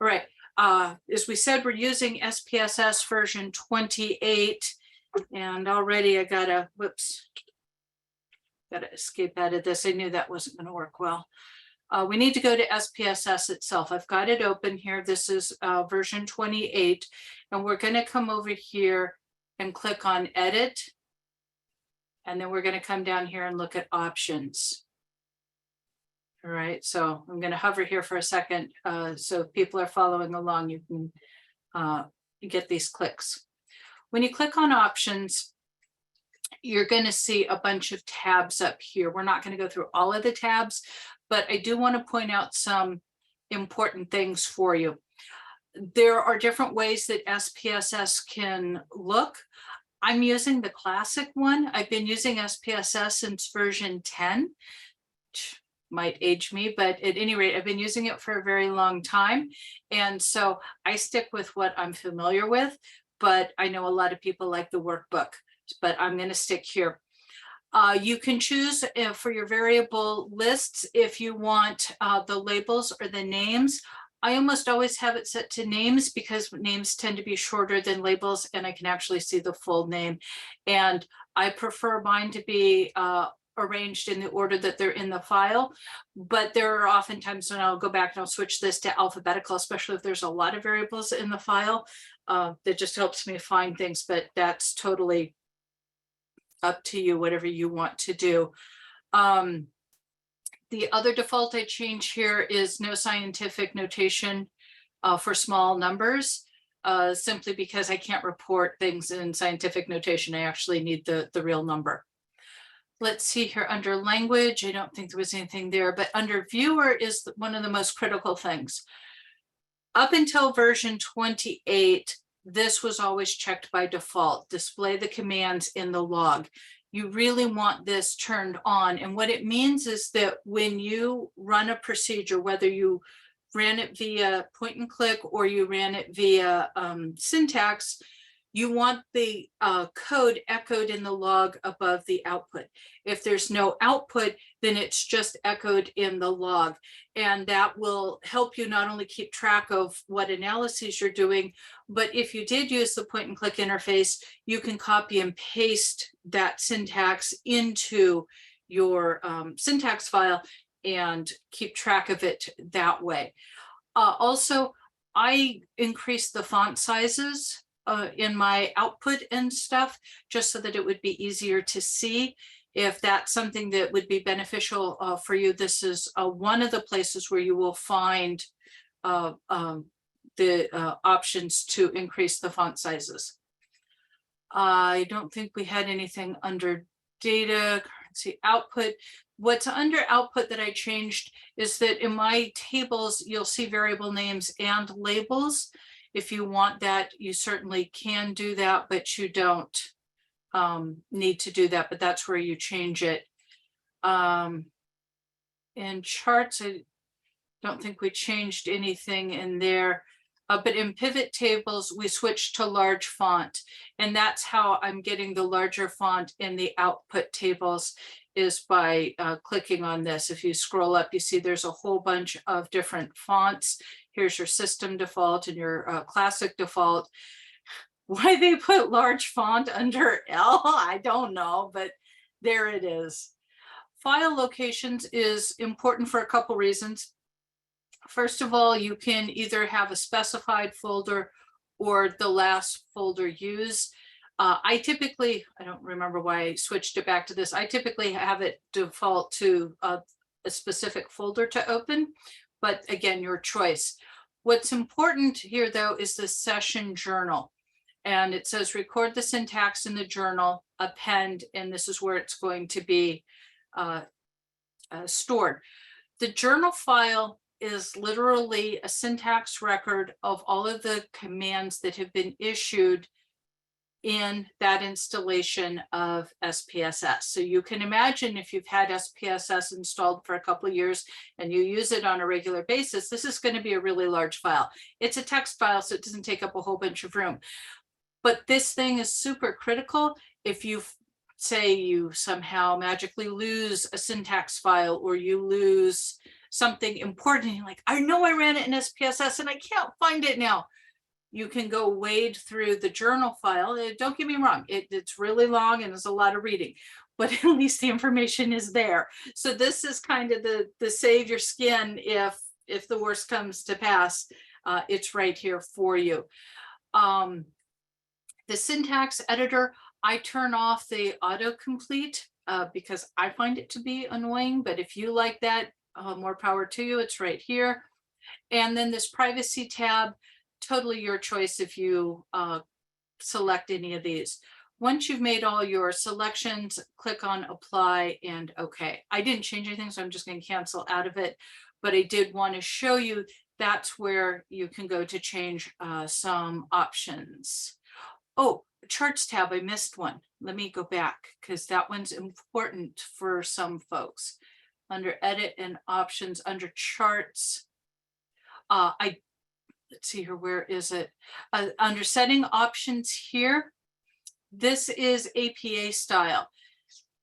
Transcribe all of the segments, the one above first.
All right. As we said, we're using SPSS version 28, and already I gotta escape out of this. I knew that wasn't going to work well. We need to go to SPSS itself. I've got it open here. This is version 28, and we're going to come over here and click on edit. And then we're going to come down here and look at options. All right, so I'm going to hover here for a second. So if people are following along, you can get these clicks. When you click on options, you're going to see a bunch of tabs up here. We're not going to go through all of the tabs, but I do want to point out some important things for you. There are different ways that SPSS can look. I'm using the classic one. I've been using SPSS since version 10. Might age me, but at any rate, I've been using it for a very long time. And so I stick with what I'm familiar with, but I know a lot of people like the workbook, but I'm going to stick here. You can choose for your variable lists if you want the labels or the names. I almost always have it set to names because names tend to be shorter than labels, and I can actually see the full name. And I prefer mine to be arranged in the order that they're in the file, but there are often times when I'll go back and I'll switch this to alphabetical, especially if there's a lot of variables in the file. That just helps me find things, but that's totally up to you, whatever you want to do. The other default I change here is no scientific notation for small numbers, simply because I can't report things in scientific notation. I actually need the real number. Let's see here under language. I don't think there was anything there, but under viewer is one of the most critical things. Up until version 28, this was always checked by default, display the commands in the log. You really want this turned on. And what it means is that when you run a procedure, whether you ran it via point and click or you ran it via syntax, you want the code echoed in the log above the output. If there's no output, then it's just echoed in the log. And that will help you not only keep track of what analyses you're doing, but if you did use the point and click interface, you can copy and paste that syntax into your syntax file and keep track of it that way. Also, I increased the font sizes in my output and stuff, just so that it would be easier to see. If that's something that would be beneficial for you, this is one of the places where you will find the options to increase the font sizes. I don't think we had anything under data, currency, output. What's under output that I changed is that in my tables, you'll see variable names and labels. If you want that, you certainly can do that, but you don't need to do that, but that's where you change it. In charts, I don't think we changed anything in there, but in pivot tables, we switched to large font, and that's how I'm getting the larger font in the output tables is by clicking on this. If you scroll up, you see there's a whole bunch of different fonts. Here's your system default and your classic default. Why they put large font under L, I don't know, but there it is. File locations is important for a couple reasons. First of all, you can either have a specified folder or the last folder used. I don't remember why I switched it back to this. I typically have it default to a specific folder to open, but again, your choice. What's important here, though, is the session journal. And it says record the syntax in the journal, append, and this is where it's going to be stored. The journal file is literally a syntax record of all of the commands that have been issued in that installation of SPSS. So you can imagine if you've had SPSS installed for a couple of years and you use it on a regular basis, this is going to be a really large file. It's a text file, so it doesn't take up a whole bunch of room. But this thing is super critical. If you say you somehow magically lose a syntax file or you lose something important, you're like, I know I ran it in SPSS and I can't find it now. You can go wade through the journal file. Don't get me wrong, it's really long and there's a lot of reading, but at least the information is there. So this is kind of the save your skin if the worst comes to pass. It's right here for you. The syntax editor, I turn off the autocomplete because I find it to be annoying, but if you like that, more power to you, it's right here. And then this privacy tab, totally your choice if you select any of these. Once you've made all your selections, click on apply and okay. I didn't change anything, so I'm just going to cancel out of it, but I did want to show you that's where you can go to change some options. Oh, charts tab, I missed one. Let me go back because that one's important for some folks. Under edit and options, under charts, let's see here, where is it? Under setting options here, this is APA style.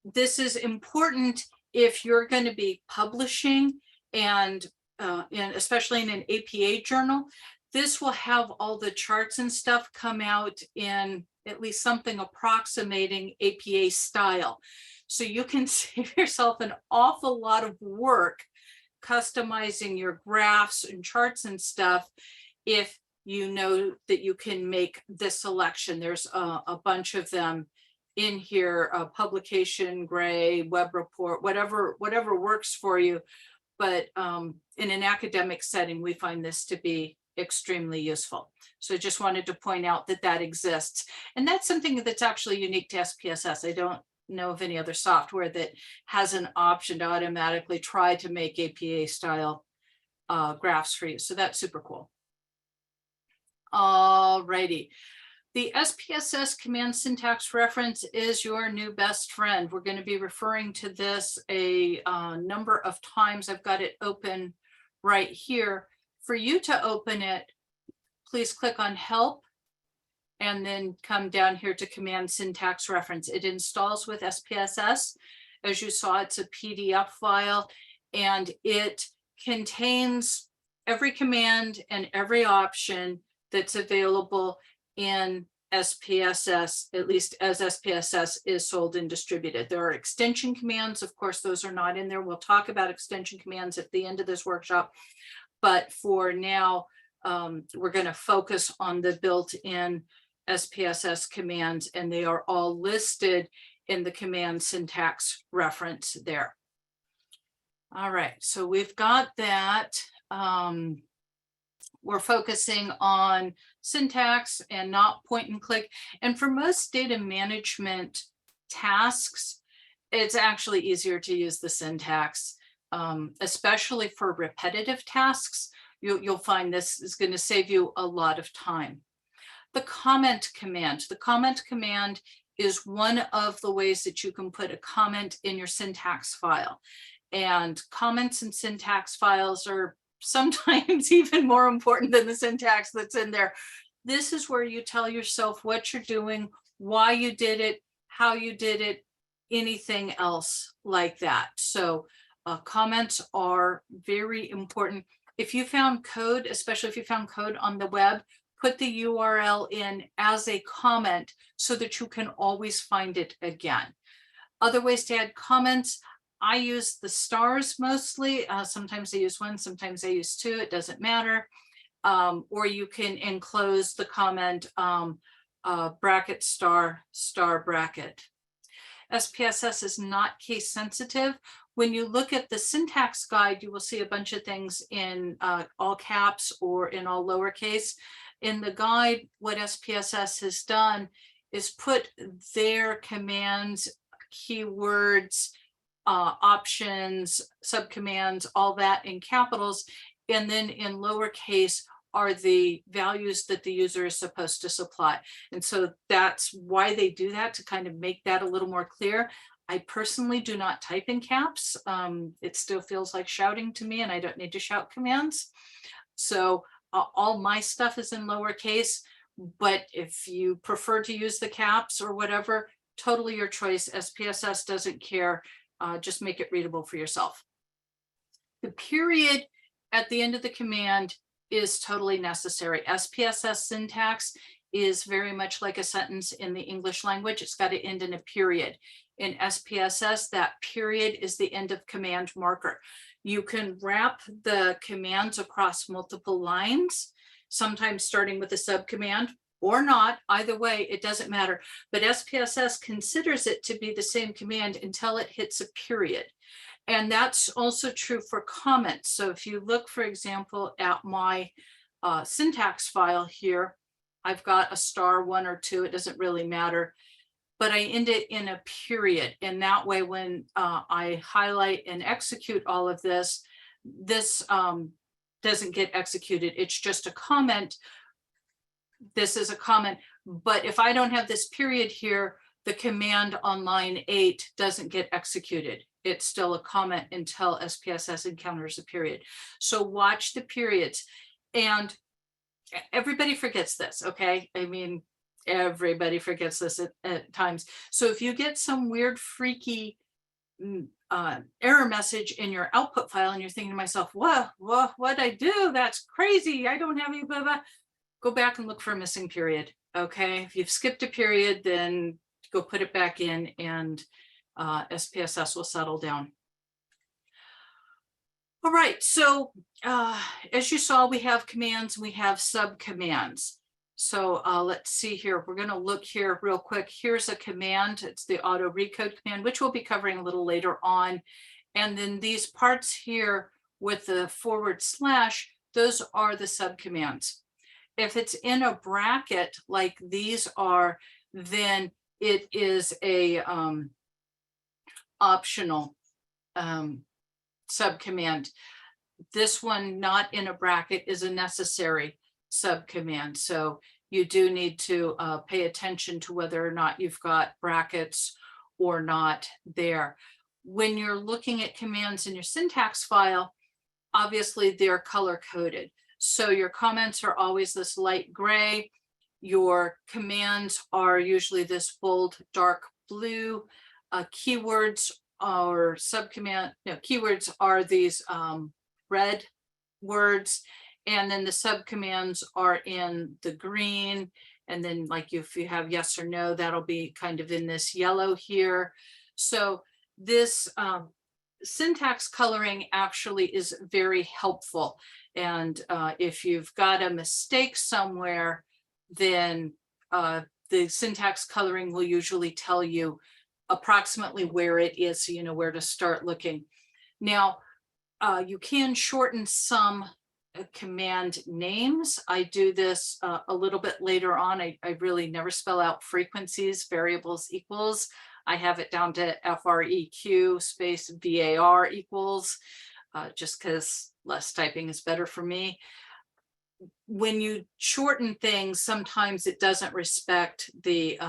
This is important if you're going to be publishing and especially in an APA journal. This will have all the charts and stuff come out in at least something approximating APA style. So you can save yourself an awful lot of work customizing your graphs and charts and stuff if you know that you can make this selection. There's a bunch of them in here, publication, gray, web report, whatever works for you. But in an academic setting, we find this to be extremely useful. So I just wanted to point out that that exists. And that's something that's actually unique to SPSS. I don't know of any other software that has an option to automatically try to make APA style graphs for you. So that's super cool. All righty. The SPSS command syntax reference is your new best friend. We're going to be referring to this a number of times. I've got it open right here. For you to open it, please click on help and then come down here to command syntax reference. It installs with SPSS. As you saw, it's a PDF file and it contains every command and every option that's available in SPSS, at least as SPSS is sold and distributed. There are extension commands. Of course, those are not in there. We'll talk about extension commands at the end of this workshop. But for now, we're going to focus on the built-in SPSS commands, and they are all listed in the command syntax reference there. All right, so we've got that. We're focusing on syntax and not point and click. And for most data management tasks, it's actually easier to use the syntax. Especially for repetitive tasks, you'll find this is going to save you a lot of time. The comment command. The comment command is one of the ways that you can put a comment in your syntax file. And comments and syntax files are sometimes even more important than the syntax that's in there. This is where you tell yourself what you're doing, why you did it, how you did it, anything else like that. So comments are very important. If you found code, especially if you found code on the web, put the URL in as a comment so that you can always find it again. Other ways to add comments, I use the stars mostly. Sometimes I use one, sometimes I use two, it doesn't matter. Or you can enclose the comment bracket star bracket. SPSS is not case sensitive. When you look at the syntax guide, you will see a bunch of things in all caps or in all lowercase. In the guide, what SPSS has done is put their commands, keywords, options, subcommands, all that in capitals, and then in lowercase are the values that the user is supposed to supply. And so that's why they do that, to kind of make that a little more clear. I personally do not type in caps. It still feels like shouting to me, and I don't need to shout commands. So all my stuff is in lowercase, but if you prefer to use the caps or whatever, totally your choice. SPSS doesn't care. Just make it readable for yourself. The period at the end of the command is totally necessary. SPSS syntax is very much like a sentence in the English language. It's got to end in a period. In SPSS, that period is the end of command marker. You can wrap the commands across multiple lines, sometimes starting with a subcommand or not. Either way, it doesn't matter. But SPSS considers it to be the same command until it hits a period. And that's also true for comments. So if you look, for example, at my syntax file here, I've got a star 1 or 2, it doesn't really matter, but I end it in a period. And that way, when I highlight and execute all of this, this doesn't get executed. It's just a comment. This is a comment. But if I don't have this period here, the command on line 8 doesn't get executed. It's still a comment until SPSS encounters a period. So watch the periods. And everybody forgets this, okay? I mean, everybody forgets this at times. So if you get some weird, freaky error message in your output file and you're thinking to myself, what'd I do? That's crazy. I don't have any blah, blah. Go back and look for a missing period, okay? If you've skipped a period, then go put it back in and SPSS will settle down. All right, so as you saw, we have commands, we have subcommands. So let's see here. We're going to look here real quick. Here's a command. It's the auto recode command, which we'll be covering a little later on. And then these parts here with the /, those are the subcommands. If it's in a bracket like these are, then it is a optional subcommand. This one, not in a bracket, is a necessary subcommand. So you do need to pay attention to whether or not you've got brackets or not there. When you're looking at commands in your syntax file, obviously they're color coded. So your comments are always this light gray. Your commands are usually this bold, dark blue. Keywords or subcommand, keywords are these red words. And then the subcommands are in the green. And then like if you have yes or no, that'll be kind of in this yellow here. So this syntax coloring actually is very helpful. And if you've got a mistake somewhere, then the syntax coloring will usually tell you approximately where it is, so you know where to start looking. Now, you can shorten some command names. I do this a little bit later on. I really never spell out frequencies, variables, equals. I have it down to FREQ space VAR equals, just because less typing is better for me. When you shorten things, sometimes it doesn't respect the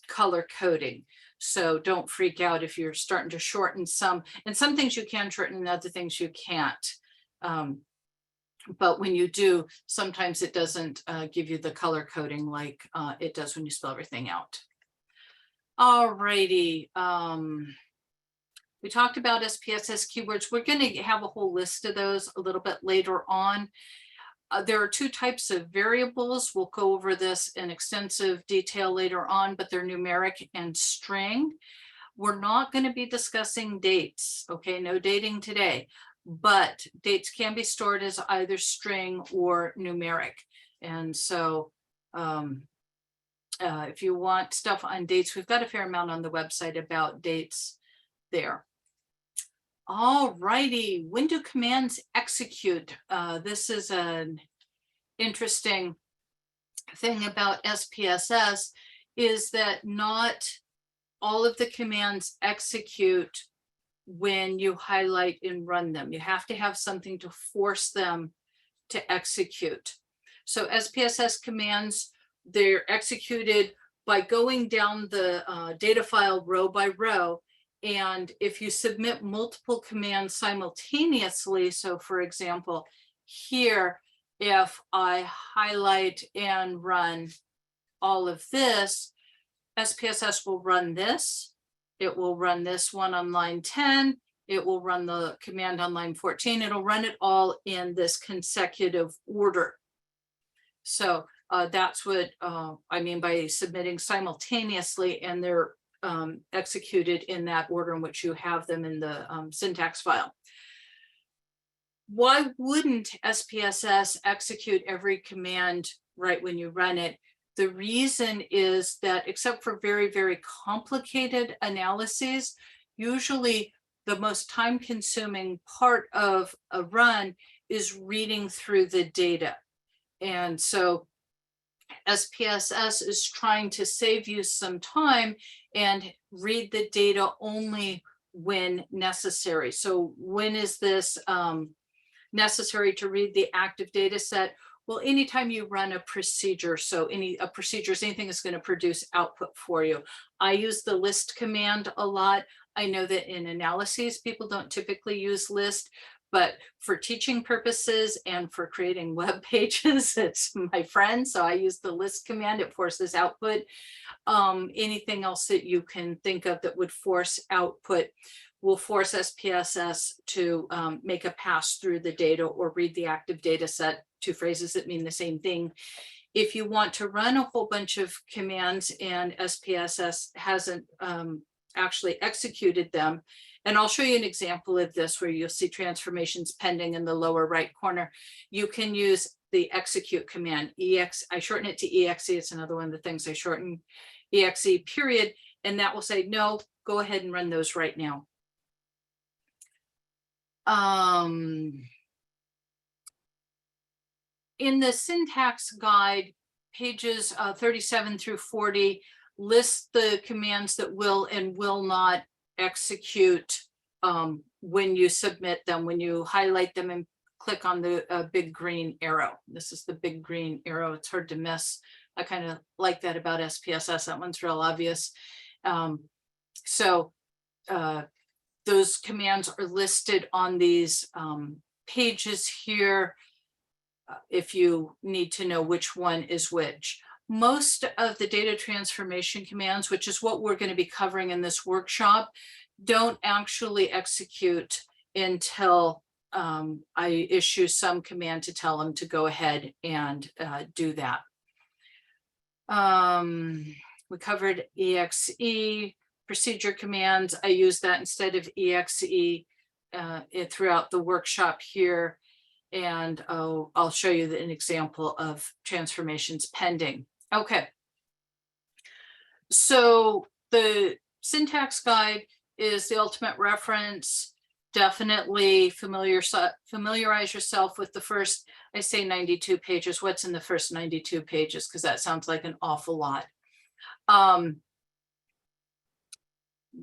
color coding. So don't freak out if you're starting to shorten some, and some things you can shorten and other things you can't. But when you do, sometimes it doesn't give you the color coding like it does when you spell everything out. All righty. We talked about SPSS keywords. We're going to have a whole list of those a little bit later on. There are two types of variables. We'll go over this in extensive detail later on, but they're numeric and string. We're not going to be discussing dates, okay? No dating today, but dates can be stored as either string or numeric. And so if you want stuff on dates, we've got a fair amount on the website about dates there. All righty, when do commands execute? This is an interesting thing about SPSS, is that not all of the commands execute when you highlight and run them. You have to have something to force them to execute. So SPSS commands, they're executed by going down the data file row by row. And if you submit multiple commands simultaneously, so for example, here, if I highlight and run all of this, SPSS will run this. It will run this one on line 10. it will run the command on line 14. It'll run it all in this consecutive order. So that's what I mean by submitting simultaneously, and they're executed in that order in which you have them in the syntax file. Why wouldn't SPSS execute every command right when you run it? The reason is that, except for very, very complicated analyses, usually the most time-consuming part of a run is reading through the data. And so SPSS is trying to save you some time and read the data only when necessary. So when is this necessary to read the active data set? Well, anytime you run a procedure, so a procedure is anything that's going to produce output for you. I use the list command a lot. I know that in analyses, people don't typically use list, but for teaching purposes and for creating web pages, it's my friend. So I use the list command. It forces output. Anything else that you can think of that would force output will force SPSS to make a pass through the data or read the active data set, two phrases that mean the same thing. If you want to run a whole bunch of commands and SPSS hasn't actually executed them, and I'll show you an example of this where you'll see transformations pending in the lower right corner, you can use the execute command, I shorten it to exe. It's another one of the things I shorten, exe period, and that will say, no, go ahead and run those right now. In the syntax guide, pages 37 through 40 list the commands that will and will not execute when you submit them, when you highlight them and click on the big green arrow. This is the big green arrow. It's hard to miss. I kind of like that about SPSS. That one's real obvious. Those commands are listed on these pages here if you need to know which one is which. Most of the data transformation commands, which is what we're going to be covering in this workshop, don't actually execute until I issue some command to tell them to go ahead and do that. We covered exe, procedure commands. I use that instead of exe throughout the workshop here. And I'll show you an example of transformations pending. Okay. So the syntax guide is the ultimate reference. Definitely familiarize yourself with the first, I say 92 pages. What's in the first 92 pages? Because that sounds like an awful lot.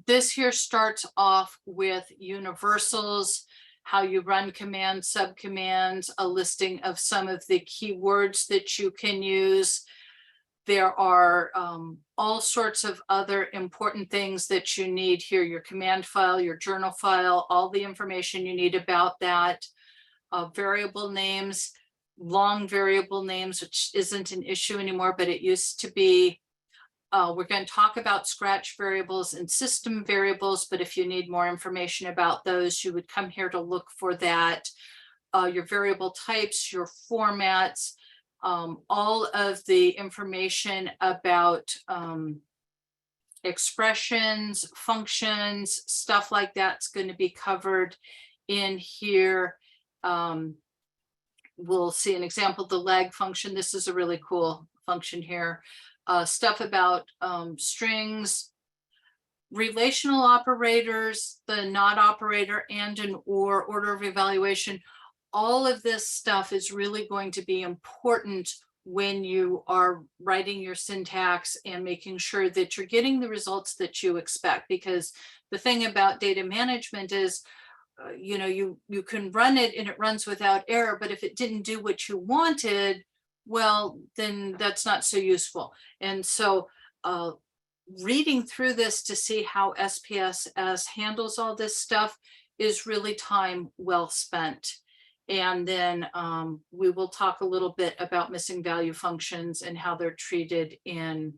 This here starts off with universals, how you run commands, subcommands, a listing of some of the keywords that you can use. There are all sorts of other important things that you need here, your command file, your journal file, all the information you need about that, variable names, long variable names, which isn't an issue anymore, but it used to be. We're going to talk about Scratch variables and system variables, but if you need more information about those, you would come here to look for that. Your variable types, your formats, all of the information about expressions, functions, stuff like that's going to be covered in here. We'll see an example, the lag function. This is a really cool function here. Stuff about strings, relational operators, the not operator, and an or, order of evaluation. All of this stuff is really going to be important when you are writing your syntax and making sure that you're getting the results that you expect. Because the thing about data management is, you can run it and it runs without error, but if it didn't do what you wanted, well, then that's not so useful. And so reading through this to see how SPSS handles all this stuff is really time well spent. And then we will talk a little bit about missing value functions and how they're treated in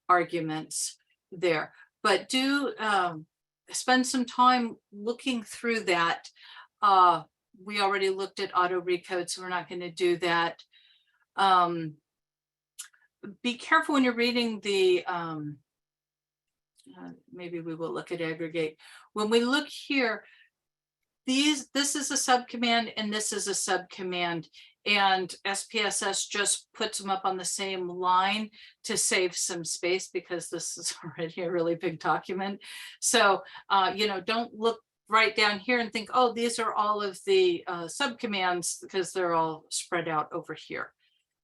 arguments there. But do spend some time looking through that. We already looked at auto recode, so we're not going to do that. Be careful when you're reading the, maybe we will look at aggregate. When we look here, this is a subcommand and this is a subcommand, and SPSS just puts them up on the same line to save some space because this is already a really big document. So, don't look right down here and think, oh, these are all of the subcommands, because they're all spread out over here.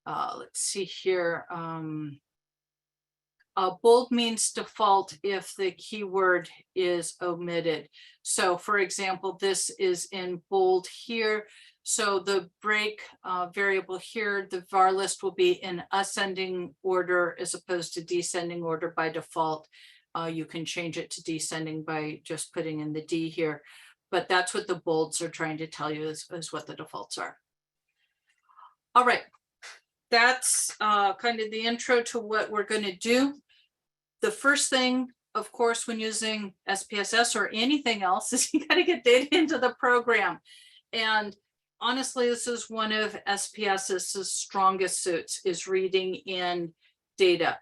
Let's see here. Bold means default if the keyword is omitted. So for example, this is in bold here. So the break variable here, the var list will be in ascending order as opposed to descending order by default. You can change it to descending by just putting in the D here, but that's what the bolds are trying to tell you is what the defaults are. All right, that's kind of the intro to what we're going to do. The first thing, of course, when using SPSS or anything else is you got to get data into the program. And honestly, this is one of SPSS's strongest suits, is reading in data.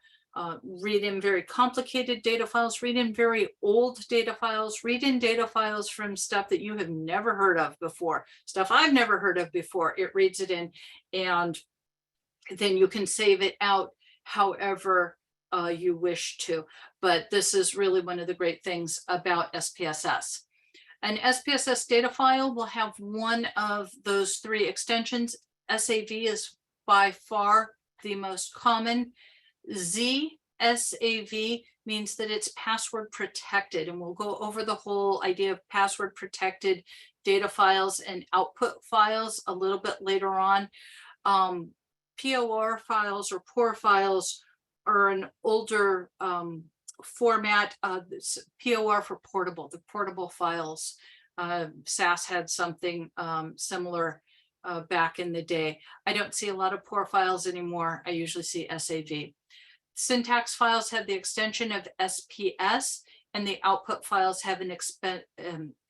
Read in very complicated data files, read in very old data files, read in data files from stuff that you have never heard of before, stuff I've never heard of before. It reads it in, and then you can save it out however you wish to. But this is really one of the great things about SPSS. An SPSS data file will have one of those three extensions. SAV is by far the most common. ZSAV means that it's password protected, and we'll go over the whole idea of password protected data files and output files a little bit later on. POR files or POR files are an older format. POR for portable, the portable files. SAS had something similar back in the day. I don't see a lot of POR files anymore. I usually see SAV. Syntax files have the extension of SPS, and the output files have an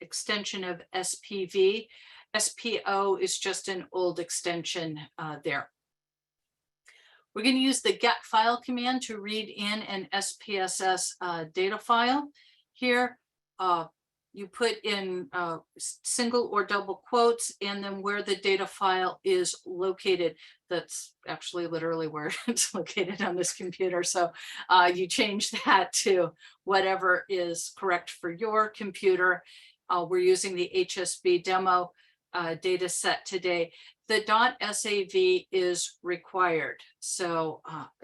extension of SPV. SPO is just an old extension there. We're going to use the get file command to read in an SPSS data file. Here, you put in single or double quotes and then where the data file is located. That's actually literally where it's located on this computer. So you change that to whatever is correct for your computer. We're using the HSB demo data set today. The .sav is required. So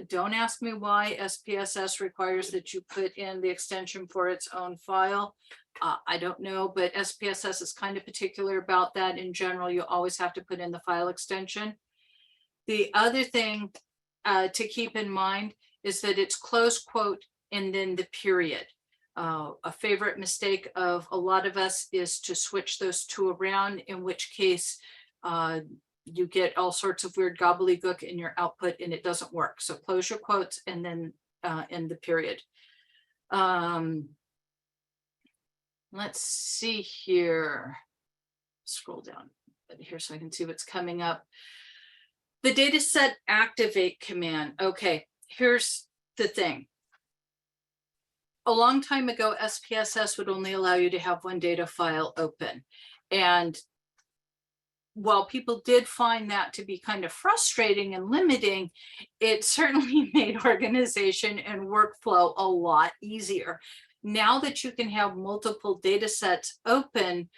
don't ask me why SPSS requires that you put in the extension for its own file. I don't know, but SPSS is kind of particular about that. In general, you always have to put in the file extension. The other thing to keep in mind is that it's close quote and then the period. A favorite mistake of a lot of us is to switch those two around, in which case you get all sorts of weird gobbledygook in your output and it doesn't work. So close your quotes and then end the period. Let's see here. Scroll down here so I can see what's coming up. The dataset activate command. Okay, here's the thing. A long time ago, SPSS would only allow you to have one data file open. And while people did find that to be kind of frustrating and limiting, it certainly made organization and workflow a lot easier. Now that you can have multiple data sets open,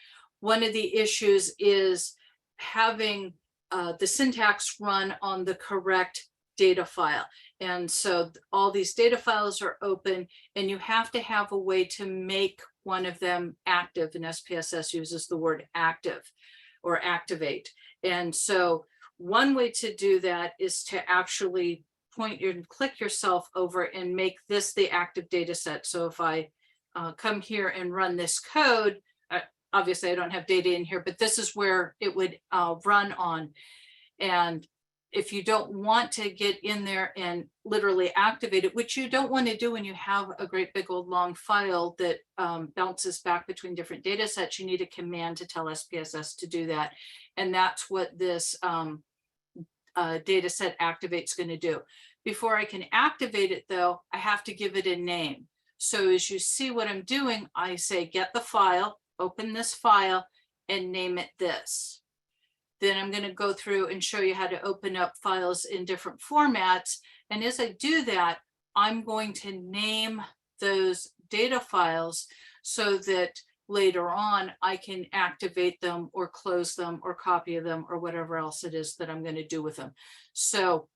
one of the issues is having the syntax run on the correct data file. And so all these data files are open, and you have to have a way to make one of them active. And SPSS uses the word active or activate. And so one way to do that is to actually point and click yourself over and make this the active data set. So if I come here and run this code, obviously I don't have data in here, but this is where it would run on. And if you don't want to get in there and literally activate it, which you don't want to do when you have a great big old long file that bounces back between different data sets, you need a command to tell SPSS to do that. And that's what this data set activate is going to do. Before I can activate it though, I have to give it a name. So as you see what I'm doing, I say, get the file, open this file and name it this. Then I'm going to go through and show you how to open up files in different formats. And as I do that, I'm going to name those data files so that later on I can activate them or close them or copy them or whatever else it is that I'm going to do with them. So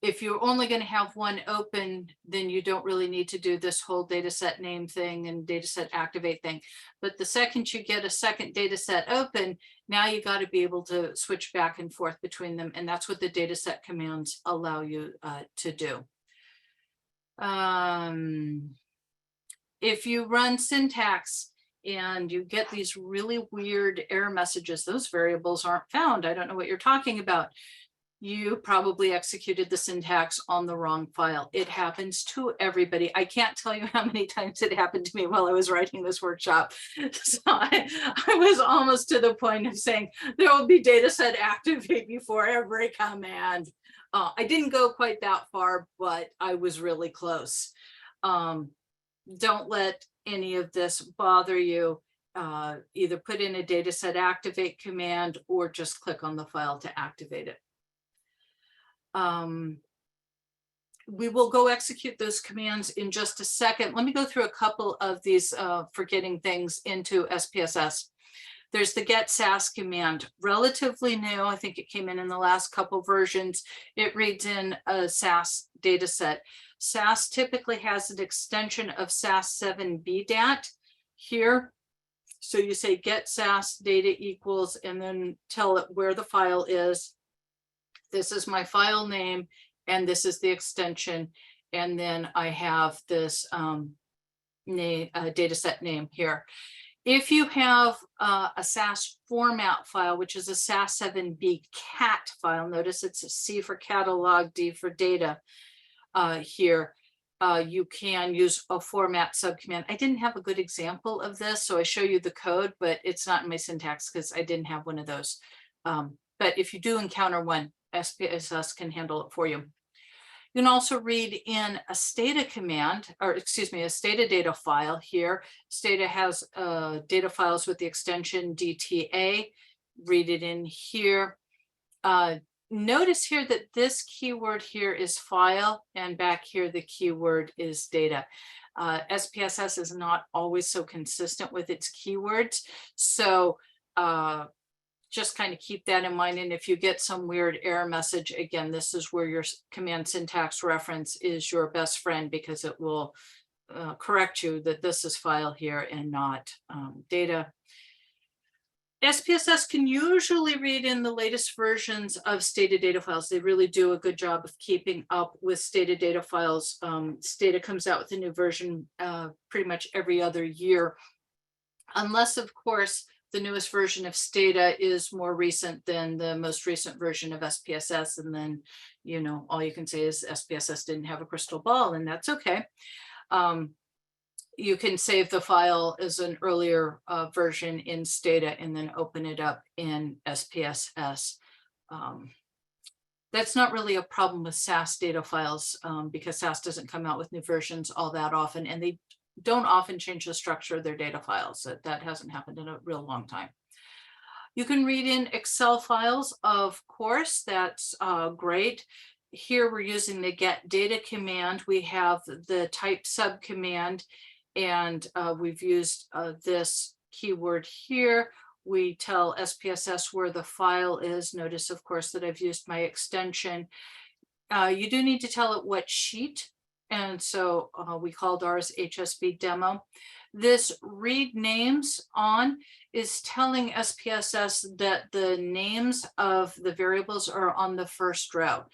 if you're only going to have one open, then you don't really need to do this whole data set name thing and data set activate thing. But the second you get a second data set open, now you got to be able to switch back and forth between them. And that's what the data set commands allow you to do. If you run syntax and you get these really weird error messages, those variables aren't found, I don't know what you're talking about, you probably executed the syntax on the wrong file. It happens to everybody. I can't tell you how many times it happened to me while I was writing this workshop. So I was almost to the point of saying there will be data set activate before every command. I didn't go quite that far, but I was really close. Don't let any of this bother you. Either put in a data set activate command or just click on the file to activate it. We will go execute those commands in just a second. Let me go through a couple of these for getting things into SPSS. There's the get SAS command, relatively new. I think it came in the last couple versions. It reads in a SAS data set. SAS typically has an extension of SAS7BDAT here. So you say get SAS data equals, and then tell it where the file is. This is my file name, and this is the extension. And then I have this data set name here. If you have a SAS format file, which is a SAS7B cat file, notice it's a C for catalog, D for data here. You can use a format subcommand. I didn't have a good example of this, so I show you the code, but it's not in my syntax because I didn't have one of those. But if you do encounter one, SPSS can handle it for you. You can also read in a Stata command, or excuse me, a Stata data file here. Stata has data files with the extension DTA. Read it in here. Notice here that this keyword here is file, and back here the keyword is data. SPSS is not always so consistent with its keywords, so just kind of keep that in mind. And if you get some weird error message, again, this is where your command syntax reference is your best friend, because it will correct you that this is file here and not data. SPSS can usually read in the latest versions of Stata data files. They really do a good job of keeping up with Stata data files. Stata comes out with a new version pretty much every other year, unless, of course, the newest version of Stata is more recent than the most recent version of SPSS. And then, you know, all you can say is SPSS didn't have a crystal ball, and that's okay. You can save the file as an earlier version in Stata and then open it up in SPSS. That's not really a problem with SAS data files because SAS doesn't come out with new versions all that often, and they don't often change the structure of their data files. That hasn't happened in a real long time. You can read in Excel files, of course, that's great. Here we're using the get data command. We have the type subcommand, and we've used this keyword here. We tell SPSS where the file is. Notice, of course, that I've used my extension. You do need to tell it what sheet. And so we called ours HSB demo. This read names on is telling SPSS that the names of the variables are on the first row.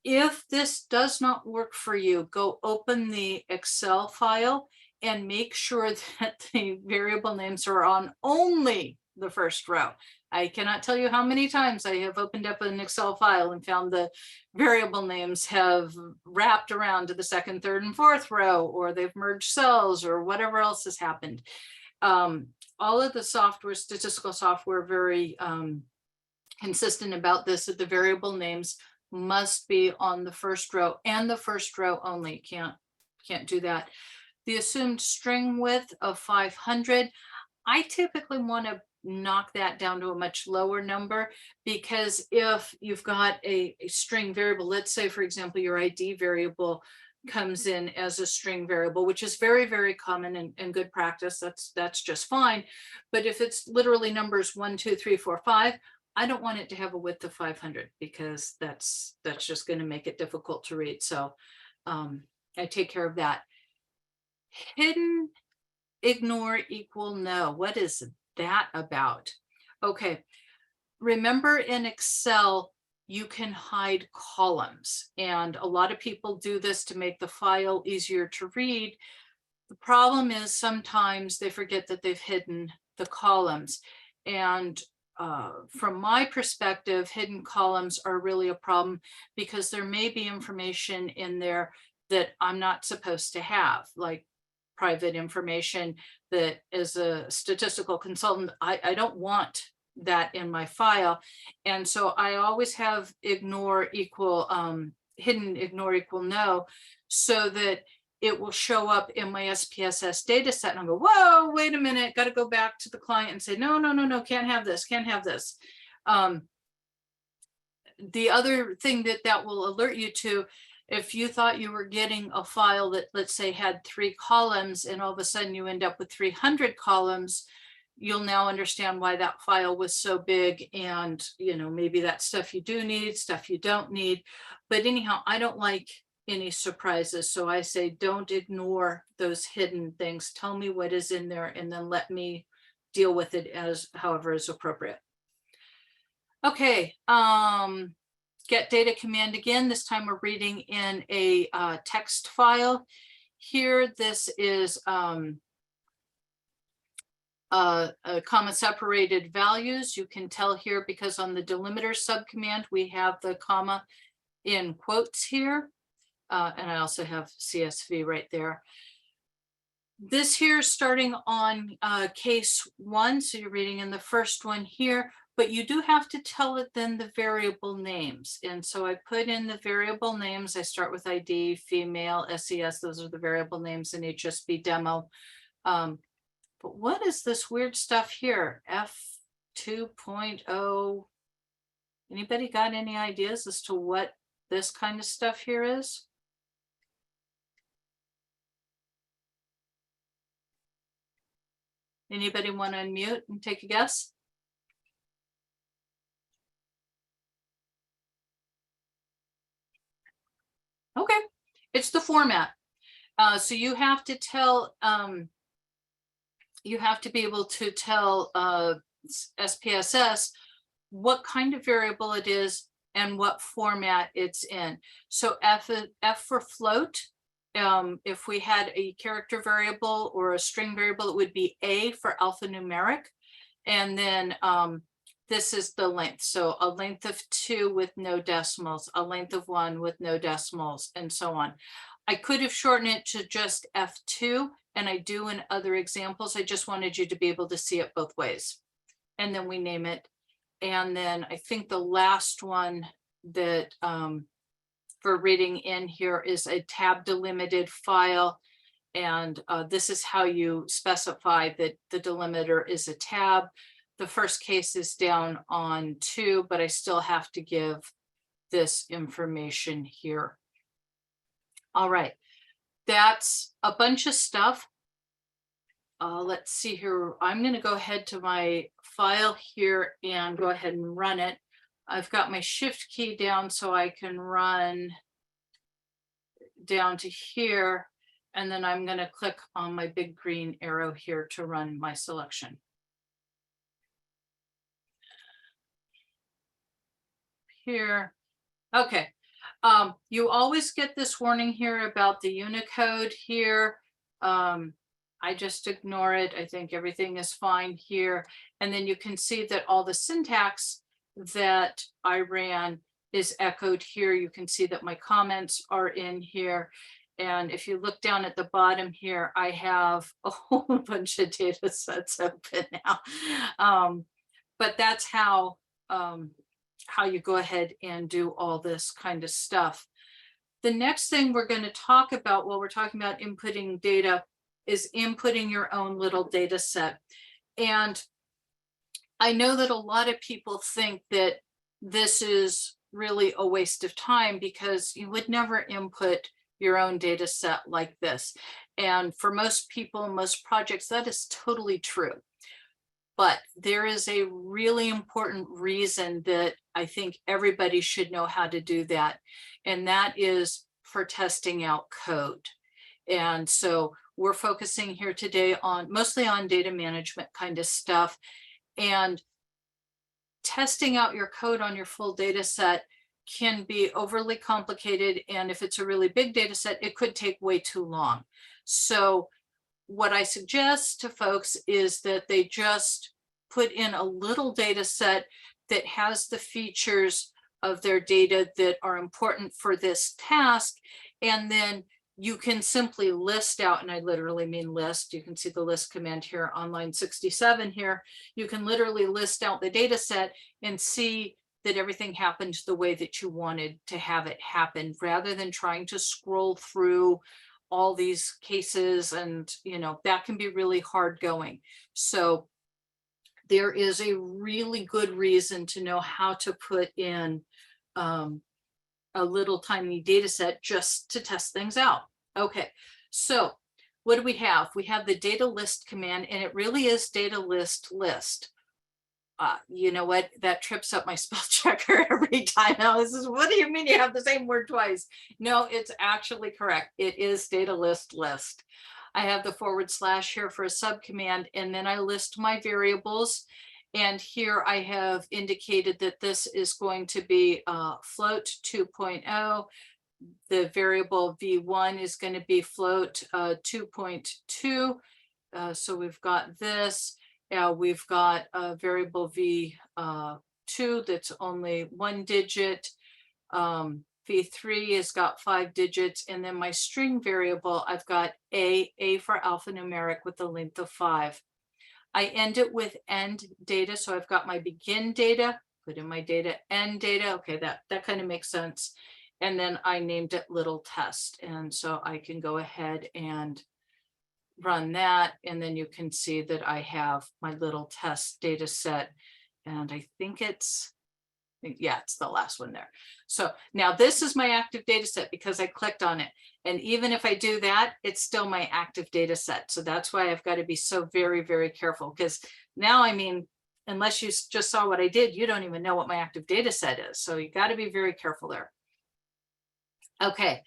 If this does not work for you, go open the Excel file and make sure that the variable names are on only the first row. I cannot tell you how many times I have opened up an Excel file and found the variable names have wrapped around to the second, third, and fourth row, or they've merged cells, or whatever else has happened. All of the software, statistical software, very consistent about this, that the variable names must be on the first row and the first row only. Can't do that. The assumed string width of 500, I typically want to knock that down to a much lower number, because if you've got a string variable, let's say, for example, your ID variable comes in as a string variable, which is very, very common and good practice, that's just fine. But if it's literally numbers 1, 2, 3, 4, 5, I don't want it to have a width of 500, because that's just going to make it difficult to read. So I take care of that. Hidden ignore equal no. What is that about? Okay, remember in Excel, you can hide columns, and a lot of people do this to make the file easier to read. The problem is sometimes they forget that they've hidden the columns. And from my perspective, hidden columns are really a problem, because there may be information in there that I'm not supposed to have, like private information that, as a statistical consultant, I don't want that in my file. And so I always have ignore equal, hidden ignore equal no, so that it will show up in my SPSS data set, and I'll go, whoa, wait a minute, got to go back to the client and say, no, can't have this, can't have this. The other thing that will alert you to, if you thought you were getting a file that, let's say, had 3 columns, and all of a sudden you end up with 300 columns, you'll now understand why that file was so big. And, maybe that's stuff you do need, stuff you don't need. But anyhow, I don't like any surprises. So I say, don't ignore those hidden things. Tell me what is in there, and then let me deal with it as however is appropriate. Okay, get data command again. This time we're reading in a text file. Here, this is comma separated values. You can tell here because on the delimiter subcommand, we have the comma in quotes here. And I also have CSV right there. This here is starting on case 1. So you're reading in the first one here, but you do have to tell it then the variable names. And so I put in the variable names. I start with ID, female, SES. Those are the variable names in HSP demo. But what is this weird stuff here? F2.0. Anybody got any ideas as to what this kind of stuff here is? Anybody want to unmute and take a guess? Okay, it's the format. So you have to tell, you have to be able to tell SPSS what kind of variable it is and what format it's in. So F for float. If we had a character variable or a string variable, it would be A for alphanumeric. And then this is the length. So a length of 2 with no decimals, a length of 1 with no decimals, and so on. I could have shortened it to just F2, and I do in other examples. I just wanted you to be able to see it both ways. And then we name it. And then I think the last one that for reading in here is a tab delimited file. And this is how you specify that the delimiter is a tab. The first case is down on 2, but I still have to give this information here. All right, that's a bunch of stuff. Let's see here. I'm going to go ahead to my file here and go ahead and run it. I've got my shift key down so I can run down to here. And then I'm going to click on my big green arrow here to run my selection. Here. Okay. You always get this warning here about the Unicode here. I just ignore it. I think everything is fine here. And then you can see that all the syntax that I ran is echoed here. You can see that my comments are in here. And if you look down at the bottom here, I have a whole bunch of data sets open now. But that's how you go ahead and do all this kind of stuff. The next thing we're going to talk about while we're talking about inputting data is inputting your own little data set. And I know that a lot of people think that this is really a waste of time because you would never input your own data set like this. And for most people, most projects, that is totally true. But there is a really important reason that I think everybody should know how to do that. And that is for testing out code. And so we're focusing here today on mostly on data management kind of stuff. And testing out your code on your full data set can be overly complicated. And if it's a really big data set, it could take way too long. So what I suggest to folks is that they just put in a little data set that has the features of their data that are important for this task. And then you can simply list out, and I literally mean list. You can see the list command here on line 67 here. You can literally list out the data set and see that everything happened the way that you wanted to have it happen, rather than trying to scroll through all these cases. And, you know, that can be really hard going. So there is a really good reason to know how to put in a little tiny data set just to test things out. Okay, so what do we have? We have the data list command, and it really is data list. You know what? That trips up my spell checker every time. Now this is, what do you mean you have the same word twice? No, it's actually correct. It is data list. I have the / here for a subcommand, and then I list my variables. And here I have indicated that this is going to be float 2.0. The variable v1 is going to be float 2.2. So we've got this. We've got a variable v2 that's only 1 digit. v3 has got 5 digits. And then my string variable, I've got A for alphanumeric with a length of 5. I end it with end data. So I've got my begin data, put in my data, end data. Okay, that kind of makes sense. And then I named it little test. And so I can go ahead and run that. And then you can see that I have my little test data set. And I think it's the last one there. So now this is my active data set because I clicked on it. And even if I do that, it's still my active data set. So that's why I've got to be so very, very careful, because now, I mean, unless you just saw what I did, you don't even know what my active data set is. So you got to be very careful there. Okay.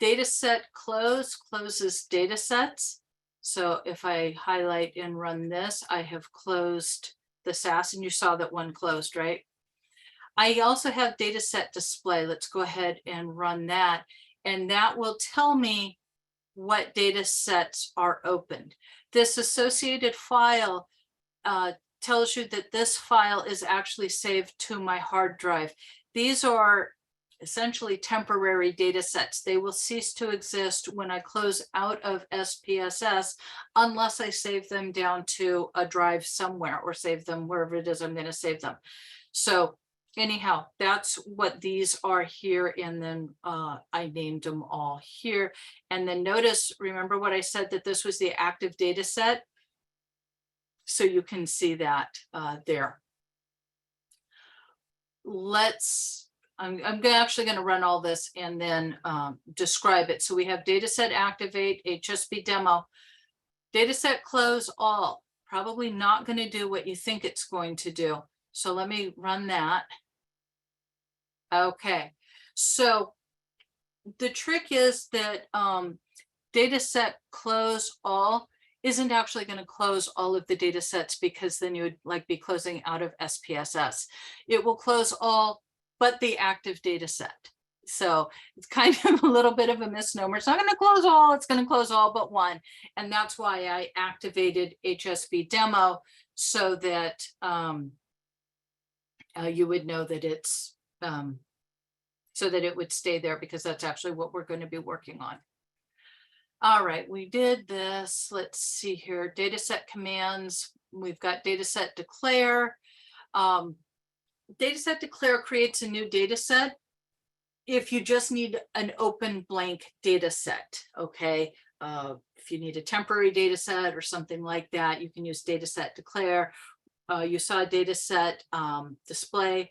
Data set closes data sets. So if I highlight and run this, I have closed the SAS, and you saw that one closed, right? I also have data set display. Let's go ahead and run that. And that will tell me what data sets are opened. This associated file tells you that this file is actually saved to my hard drive. These are essentially temporary data sets. They will cease to exist when I close out of SPSS, unless I save them down to a drive somewhere or save them wherever it is I'm going to save them. So anyhow, that's what these are here. And then I named them all here. And then notice, remember what I said, that this was the active data set. So you can see that there. I'm actually going to run all this and then describe it. So we have dataset activate, HSP demo, dataset close all. Probably not going to do what you think it's going to do. So let me run that. Okay, so the trick is that dataset close all isn't actually going to close all of the data sets, because then you would be closing out of SPSS. It will close all but the active data set. So it's kind of a little bit of a misnomer. It's not going to close all, it's going to close all but one. And that's why I activated HSB demo so that you would know that it's so that it would stay there, because that's actually what we're going to be working on. All right, we did this. Let's see here. Dataset commands. We've got dataset declare. Dataset declare creates a new dataset if you just need an open blank data set. Okay, if you need a temporary data set or something like that, you can use dataset declare. You saw dataset display.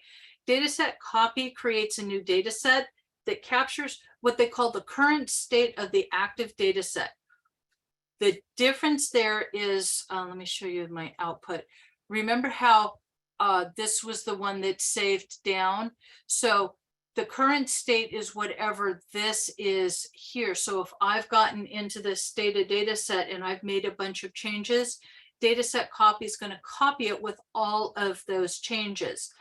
Dataset copy creates a new data set that captures what they call the current state of the active data set. The difference there is, let me show you my output. Remember how this was the one that saved down? So the current state is whatever this is here. So if I've gotten into this data set and I've made a bunch of changes, dataset copy is going to copy it with all of those changes.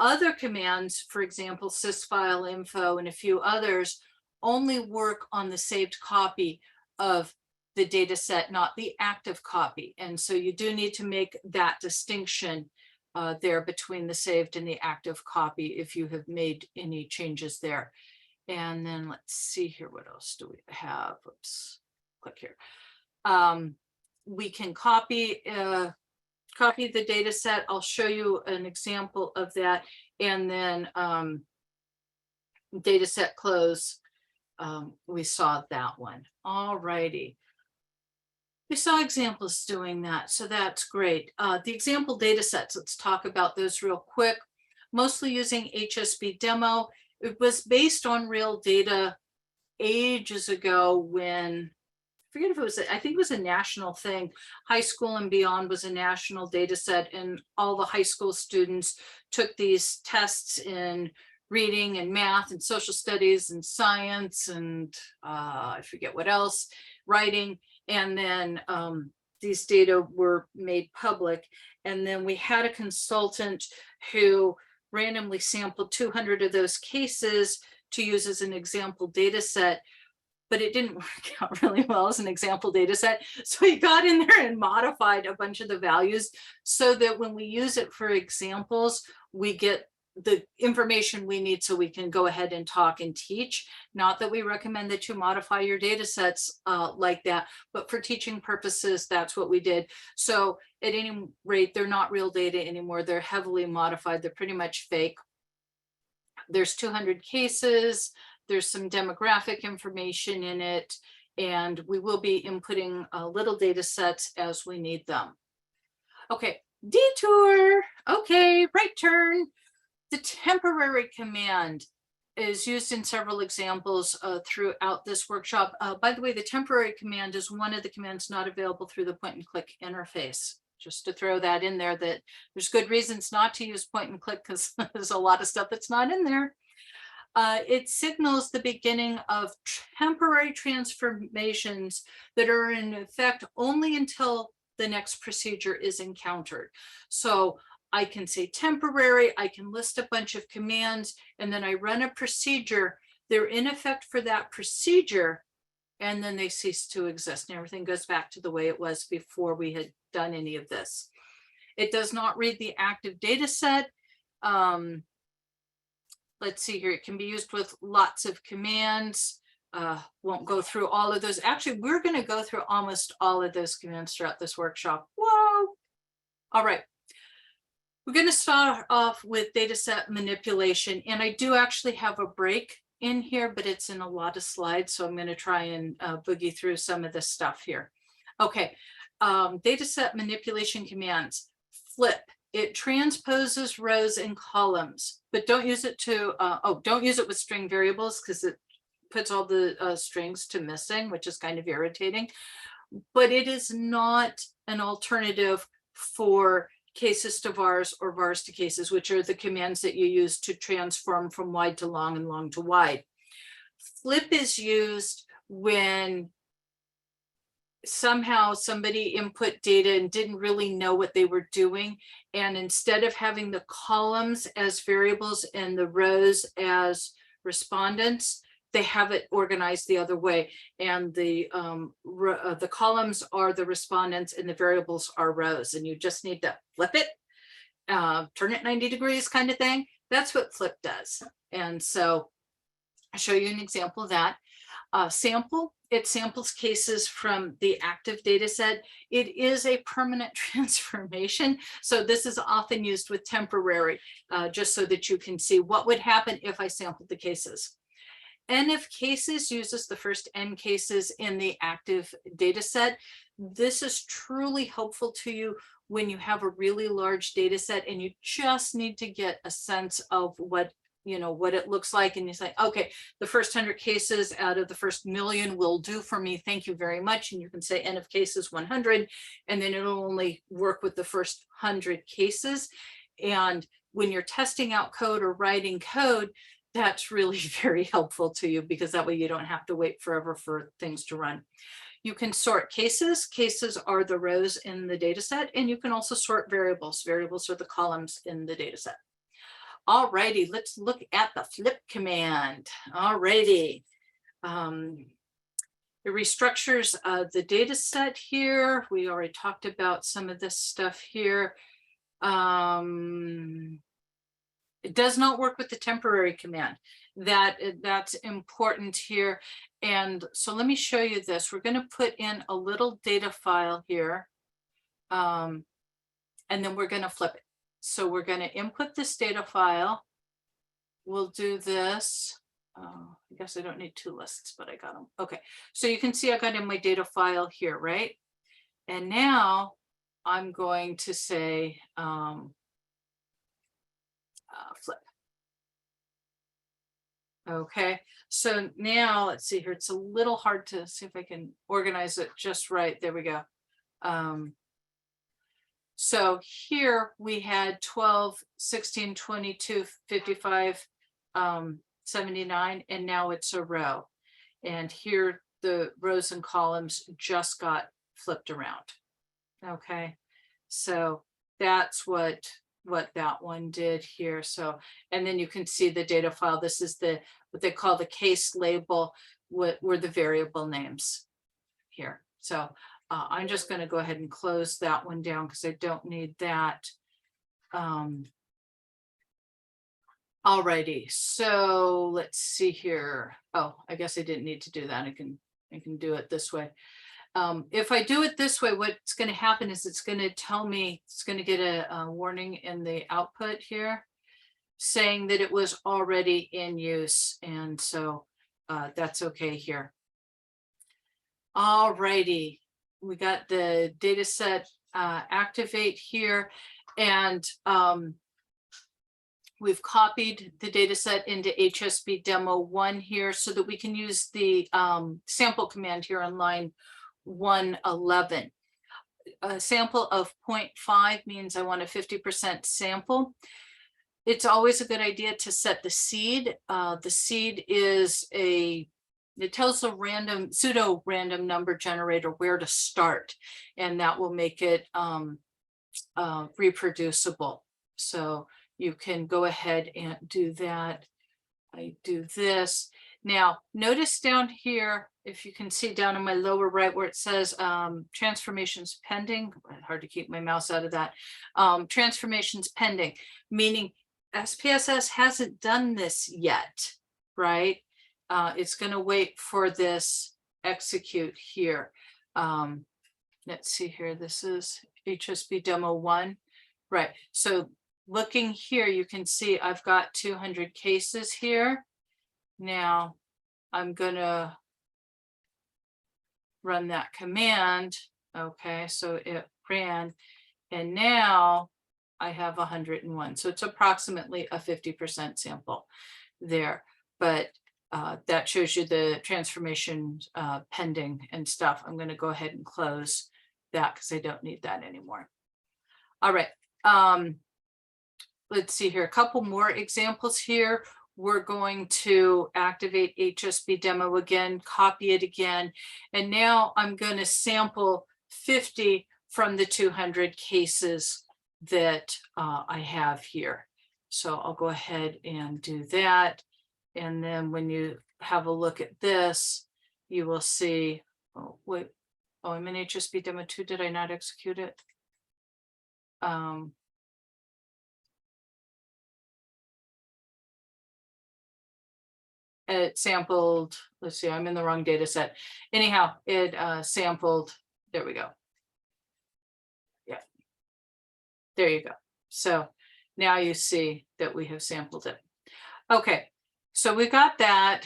Other commands, for example, sysfile info and a few others, only work on the saved copy of the data set, not the active copy. And so you do need to make that distinction there between the saved and the active copy if you have made any changes there. And then let's see here, what else do we have? Oops, click here. We can copy the data set. I'll show you an example of that. And then data set close, we saw that one. All righty. We saw examples doing that, so that's great. The example data sets, let's talk about those real quick. Mostly using HSB demo. It was based on real data ages ago when, I forget if it was, I think it was a national thing. High school and beyond was a national data set, and all the high school students took these tests in reading and math and social studies and science and I forget what else, writing. And then these data were made public. And then we had a consultant who randomly sampled 200 of those cases to use as an example data set, but it didn't work out really well as an example data set. So he got in there and modified a bunch of the values so that when we use it for examples, we get the information we need so we can go ahead and talk and teach. Not that we recommend that you modify your data sets like that, but for teaching purposes, that's what we did. So at any rate, they're not real data anymore. They're heavily modified. They're pretty much fake. There's 200 cases. There's some demographic information in it, and we will be inputting little data sets as we need them. Okay, detour. Okay, right turn. The temporary command is used in several examples throughout this workshop. By the way, the temporary command is one of the commands not available through the point and click interface. Just to throw that in there, that there's good reasons not to use point and click because there's a lot of stuff that's not in there. It signals the beginning of temporary transformations that are in effect only until the next procedure is encountered. So I can say temporary, I can list a bunch of commands, and then I run a procedure. They're in effect for that procedure, and then they cease to exist, and everything goes back to the way it was before we had done any of this. It does not read the active data set. Let's see here, it can be used with lots of commands. Won't go through all of those. Actually, we're going to go through almost all of those commands throughout this workshop. Whoa! All right. We're going to start off with dataset manipulation, and I do actually have a break in here, but it's in a lot of slides, so I'm going to try and boogie through some of this stuff here. Okay, dataset manipulation commands. Flip. It transposes rows and columns, but don't use it to, don't use it with string variables because it puts all the strings to missing, which is kind of irritating. But it is not an alternative for cases to vars or vars to cases, which are the commands that you use to transform from wide to long and long to wide. Flip is used when somehow somebody input data and didn't really know what they were doing. And instead of having the columns as variables and the rows as respondents, they have it organized the other way. And the columns are the respondents and the variables are rows. And you just need to flip it, turn it 90 degrees kind of thing. That's what flip does. And so I'll show you an example of that. Sample, it samples cases from the active data set. It is a permanent transformation. So this is often used with temporary, just so that you can see what would happen if I sampled the cases. N of cases uses the first N cases in the active data set. This is truly helpful to you when you have a really large data set and you just need to get a sense of what it looks like, and you say, okay, the first 100 cases out of the first million will do for me, thank you very much. And you can say N of cases 100, and then it'll only work with the first 100 cases. And when you're testing out code or writing code, that's really very helpful to you, because that way you don't have to wait forever for things to run. You can sort cases. Cases are the rows in the data set, and you can also sort variables. Variables are the columns in the data set. All righty, let's look at the flip command. All righty. It restructures the data set here. We already talked about some of this stuff here. It does not work with the temporary command. That's important here. And so let me show you this. We're going to put in a little data file here, and then we're going to flip it. So we're going to input this data file. We'll do this. I guess I don't need two lists, but I got them. Okay, so you can see I got in my data file here, right? And now I'm going to say flip. Okay, so now let's see here. It's a little hard to see if I can organize it just right. There we go. So here we had 12, 16, 22, 55, 79, and now it's a row. And here the rows and columns just got flipped around. Okay, so that's what that one did here. So, and then you can see the data file. This is what they call the case label, what were the variable names here. So I'm just going to go ahead and close that one down because I don't need that. Alrighty, so let's see here. Oh, I guess I didn't need to do that. I can do it this way. If I do it this way, what's going to happen is it's going to tell me, it's going to get a warning in the output here saying that it was already in use. And so that's okay here. All righty, we got the data set activate here, and we've copied the data set into HSB demo 1 here so that we can use the sample command here on line 111. A sample of 0.5 means I want a 50% sample. It's always a good idea to set the seed. The seed is it tells a random pseudo random number generator where to start, and that will make it reproducible. So you can go ahead and do that. I do this. Now, notice down here, if you can see down in my lower right where it says transformations pending, hard to keep my mouse out of that, transformations pending, meaning SPSS hasn't done this yet, right? It's going to wait for this execute here. Let's see here. This is HSB demo 1, right? So looking here, you can see I've got 200 cases here. Now I'm going to run that command. Okay, so it ran, and now I have 101. So it's approximately a 50% sample there, but that shows you the transformation pending and stuff. I'm going to go ahead and close that because I don't need that anymore. All right. Let's see here. A couple more examples here. We're going to activate HSB demo again, copy it again, and now I'm going to sample 50 from the 200 cases that I have here. So I'll go ahead and do that. And then when you have a look at this, you will see, oh, wait, oh, I'm in HSP demo 2. Did I not execute it? It sampled, let's see, I'm in the wrong data set. Anyhow, it sampled, there we go. Yeah, there you go. So now you see that we have sampled it. Okay, so we got that.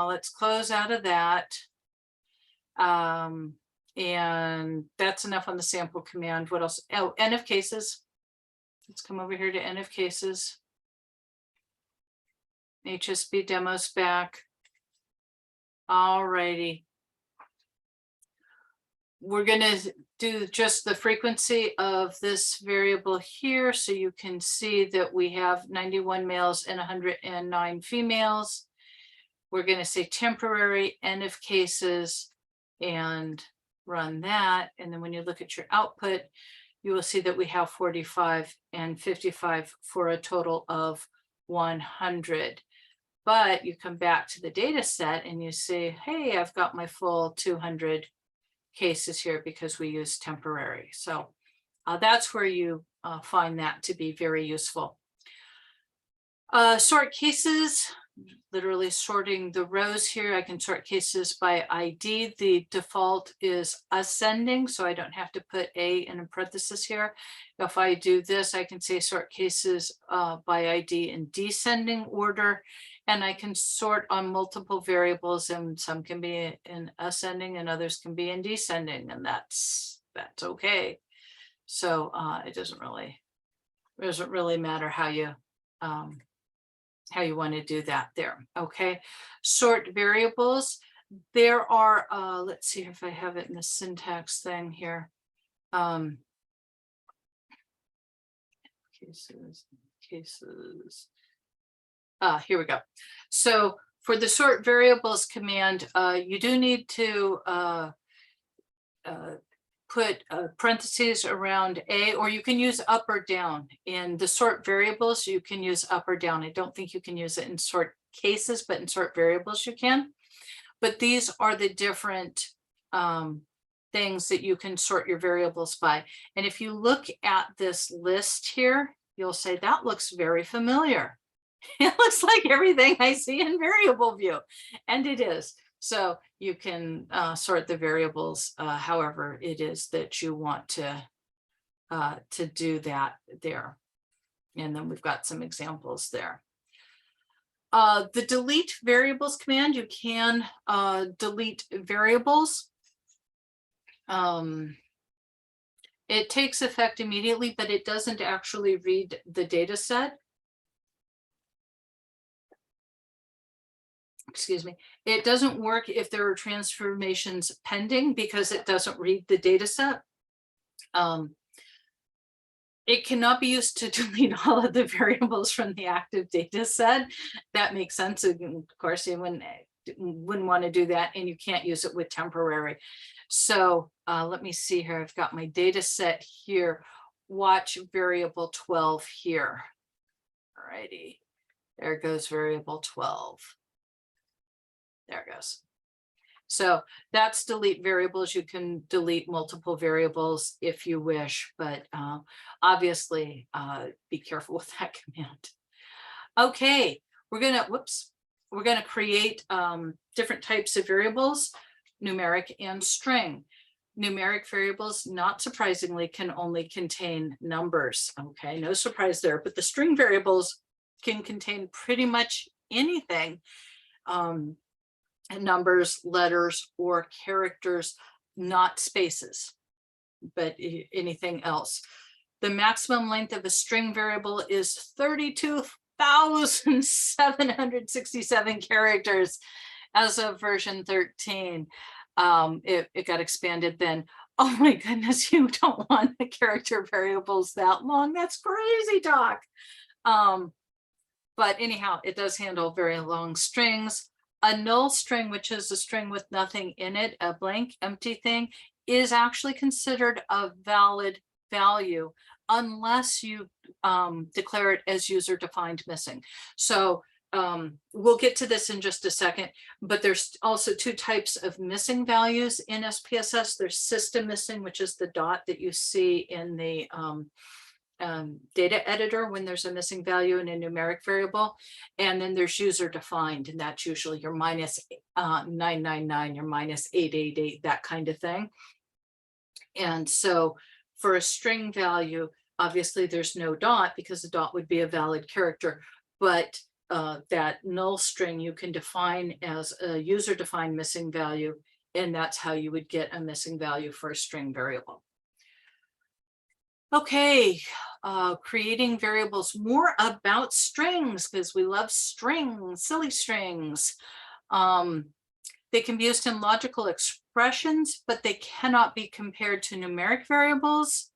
Let's close out of that. And that's enough on the sample command. What else? Oh, N of cases. Let's come over here to N of cases. HSP demos back. All righty. We're going to do just the frequency of this variable here, so you can see that we have 91 males and 109 females. We're going to say temporary N of cases and run that. And then when you look at your output, you will see that we have 45 and 55 for a total of 100. But you come back to the data set and you say, hey, I've got my full 200 cases here because we use temporary. So that's where you find that to be very useful. Sort cases, literally sorting the rows here. I can sort cases by ID. The default is ascending, so I don't have to put A in a parenthesis here. If I do this, I can say sort cases by ID in descending order, and I can sort on multiple variables, and some can be in ascending and others can be in descending, and that's okay. So it doesn't really matter how you want to do that there. Okay, sort variables. There are, let's see if I have it in the syntax thing here. Cases. Here we go. So for the sort variables command, you do need to put parentheses around A, or you can use up or down. In the sort variables, you can use up or down. I don't think you can use it in sort cases, but in sort variables you can. But these are the different things that you can sort your variables by. And if you look at this list here, you'll say, that looks very familiar. It looks like everything I see in variable view, and it is. So you can sort the variables however it is that you want to do that there. And then we've got some examples there. The delete variables command, you can delete variables. It takes effect immediately, but it doesn't actually read the data set. Excuse me, it doesn't work if there are transformations pending because it doesn't read the data set. It cannot be used to delete all of the variables from the active data set. That makes sense. Of course, you wouldn't want to do that, and you can't use it with temporary. So let me see here. I've got my data set here. Watch variable 12 here. All righty, there goes variable 12. There it goes. So that's delete variables. You can delete multiple variables if you wish, but obviously be careful with that command. Okay, we're gonna create different types of variables, numeric and string. Numeric variables, not surprisingly, can only contain numbers. Okay, no surprise there, but the string variables can contain pretty much anything. Numbers, letters, or characters, not spaces, but anything else. The maximum length of a string variable is 32,767 characters as of version 13. It got expanded then. Oh my goodness, you don't want the character variables that long. That's crazy talk. But anyhow, it does handle very long strings. A null string, which is a string with nothing in it, a blank, empty thing, is actually considered a valid value unless you declare it as user defined missing. So We'll get to this in just a second, but there's also two types of missing values in SPSS. There's system missing, which is the dot that you see in the data editor when there's a missing value in a numeric variable. And then there's user defined, and that's usually your minus 999, your minus 888, that kind of thing. And so for a string value, obviously there's no dot because the dot would be a valid character, but that null string you can define as a user defined missing value, and that's how you would get a missing value for a string variable. Okay, creating variables, more about strings, because we love strings, silly strings. They can be used in logical expressions, but they cannot be compared to numeric variables.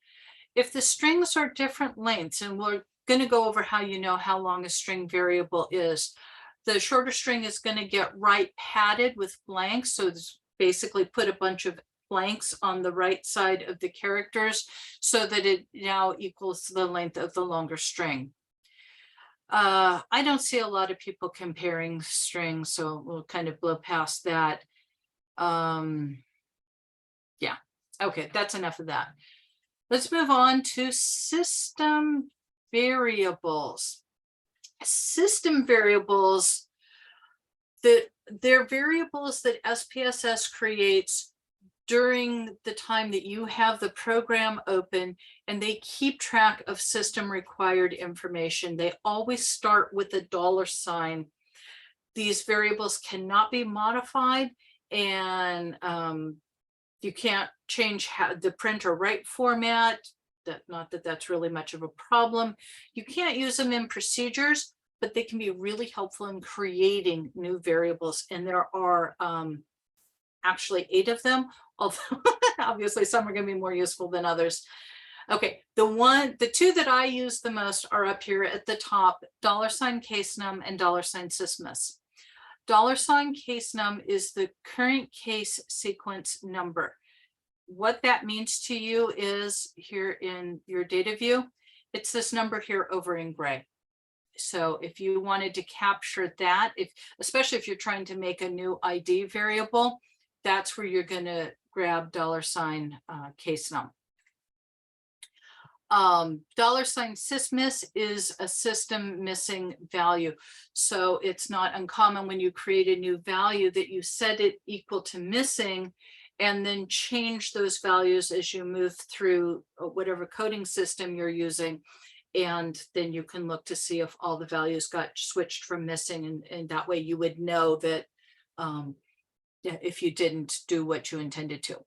If the strings are different lengths, and we're going to go over how you know how long a string variable is. The shorter string is going to get right padded with blanks. So it's basically put a bunch of blanks on the right side of the characters so that it now equals the length of the longer string. I don't see a lot of people comparing strings, so we'll kind of blow past that. Yeah, okay, that's enough of that. Let's move on to system variables. System variables, they're variables that SPSS creates during the time that you have the program open, and they keep track of system required information. They always start with a $sign. These variables cannot be modified, and you can't change the print or write format. Not that that's really much of a problem. You can't use them in procedures, but they can be really helpful in creating new variables. And there are actually 8 of them, although obviously some are going to be more useful than others. Okay, the two that I use the most are up here at the top, $casenum and $sysmus. $casenum is the current case sequence number. What that means to you is here in your data view, it's this number here over in gray. So if you wanted to capture that, especially if you're trying to make a new ID variable, that's where you're going to grab $casenum. $sysmus is a system missing value. So it's not uncommon when you create a new value that you set it equal to missing, and then change those values as you move through whatever coding system you're using. And then you can look to see if all the values got switched from missing, and that way you would know that if you didn't do what you intended to.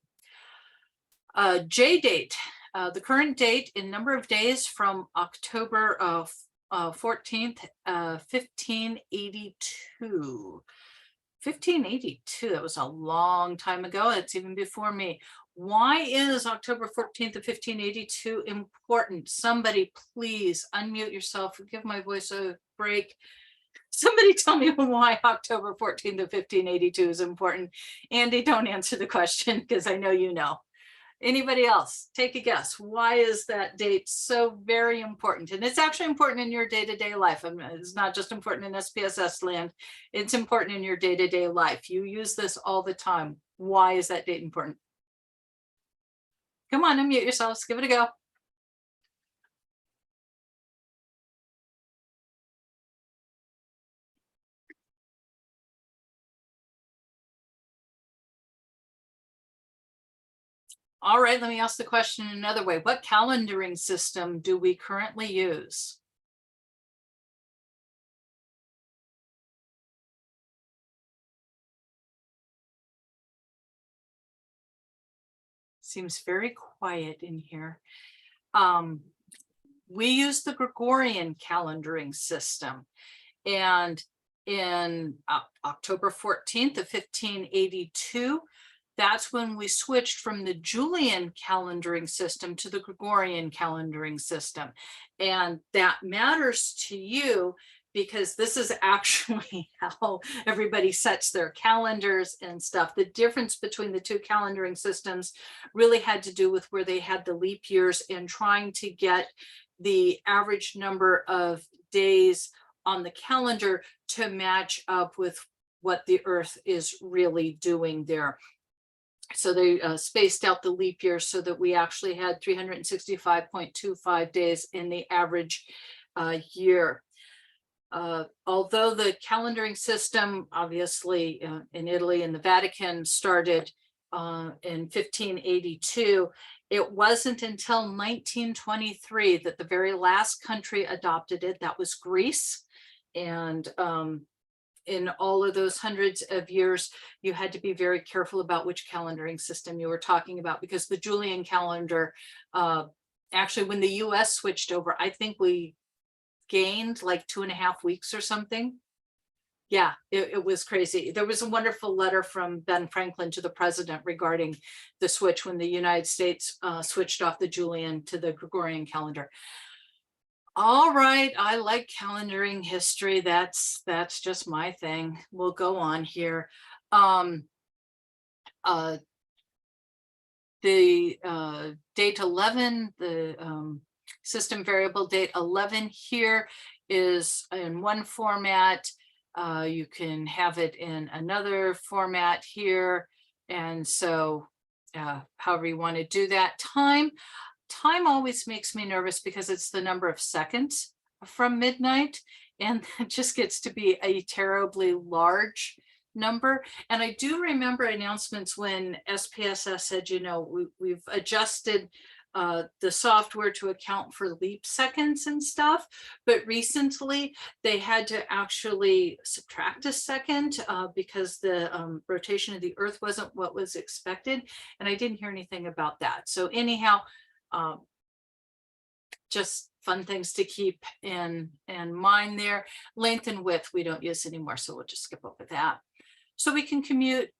JDate, the current date in number of days from October 14th, 1582. 1582, that was a long time ago. It's even before me. Why is October 14th of 1582 important? Somebody please unmute yourself, give my voice a break. Somebody tell me why October 14th of 1582 is important. Andy, don't answer the question because I know you know. Anybody else? Take a guess. Why is that date so very important? And it's actually important in your day-to-day life. I mean, it's not just important in SPSS land. It's important in your day-to-day life. You use this all the time. Why is that date important? Come on, unmute yourselves. Give it a go. All right, let me ask the question another way. What calendaring system do we currently use? Seems very quiet in here. We use the Gregorian calendaring system. And in October 14th of 1582, that's when we switched from the Julian calendaring system to the Gregorian calendaring system. And that matters to you because this is actually how everybody sets their calendars and stuff. The difference between the two calendaring systems really had to do with where they had the leap years and trying to get the average number of days on the calendar to match up with what the Earth is really doing there. So they spaced out the leap years so that we actually had 365.25 days in the average year. Although the calendaring system, obviously in Italy and the Vatican, started in 1582, it wasn't until 1923 that the very last country adopted it. That was Greece. And in all of those hundreds of years, you had to be very careful about which calendaring system you were talking about, because the Julian calendar, actually, when the US switched over, I think we gained like 2.5 weeks or something. Yeah, it was crazy. There was a wonderful letter from Ben Franklin to the president regarding the switch when the United States switched off the Julian to the Gregorian calendar. All right, I like calendaring history. That's just my thing. We'll go on here. The date 11, the system variable date 11 here is in one format. You can have it in another format here. And so however you want to do that. Time always makes me nervous because it's the number of seconds from midnight, and it just gets to be a terribly large number. And I do remember announcements when SPSS said, you know, we've adjusted the software to account for leap seconds and stuff, but recently they had to actually subtract a second because the rotation of the Earth wasn't what was expected, and I didn't hear anything about that. So anyhow, just fun things to keep in mind there. Length and width we don't use anymore, so we'll just skip over that. So we can compute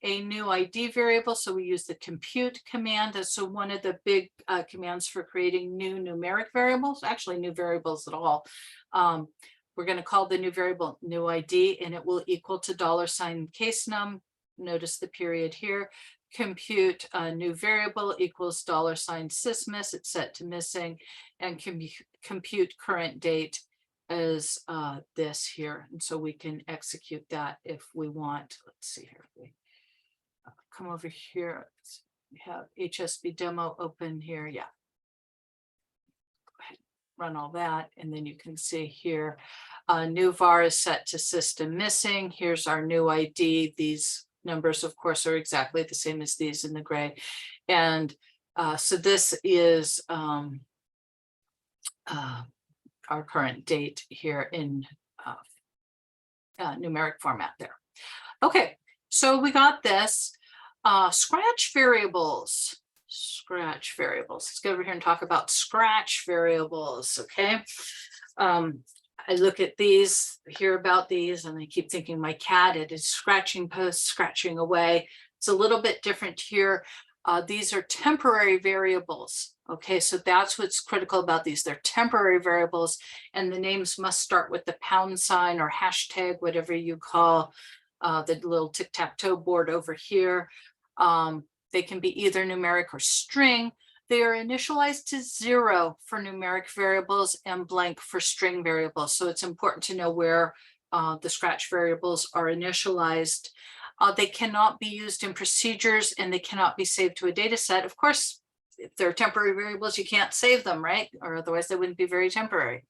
a new ID variable. So we use the compute command. That's so one of the big commands for creating new numeric variables, actually new variables at all. We're going to call the new variable new ID, and it will equal to $ case num. Notice the period here. Compute a new variable equals $ sysmiss. It's set to missing, and compute current date is this here. And so we can execute that if we want. Let's see here. We come over here. We have HSB demo open here. Yeah. Go ahead, run all that. And then you can see here, new var is set to system missing. Here's our new ID. These numbers, of course, are exactly the same as these in the gray. And so this is our current date here in numeric format there. Okay, so we got this. Scratch variables. Let's go over here and talk about scratch variables, okay? I look at these, hear about these, and I keep thinking my cat, it is scratching posts, scratching away. It's a little bit different here. These are temporary variables. Okay, so that's what's critical about these. They're temporary variables, and the names must start with the pound sign or hashtag, whatever you call the little tic-tac-toe board over here. They can be either numeric or string. They are initialized to 0 for numeric variables and blank for string variables. So it's important to know where the scratch variables are initialized. They cannot be used in procedures, and they cannot be saved to a data set. Of course, if they're temporary variables, you can't save them, right? Or otherwise they wouldn't be very temporary.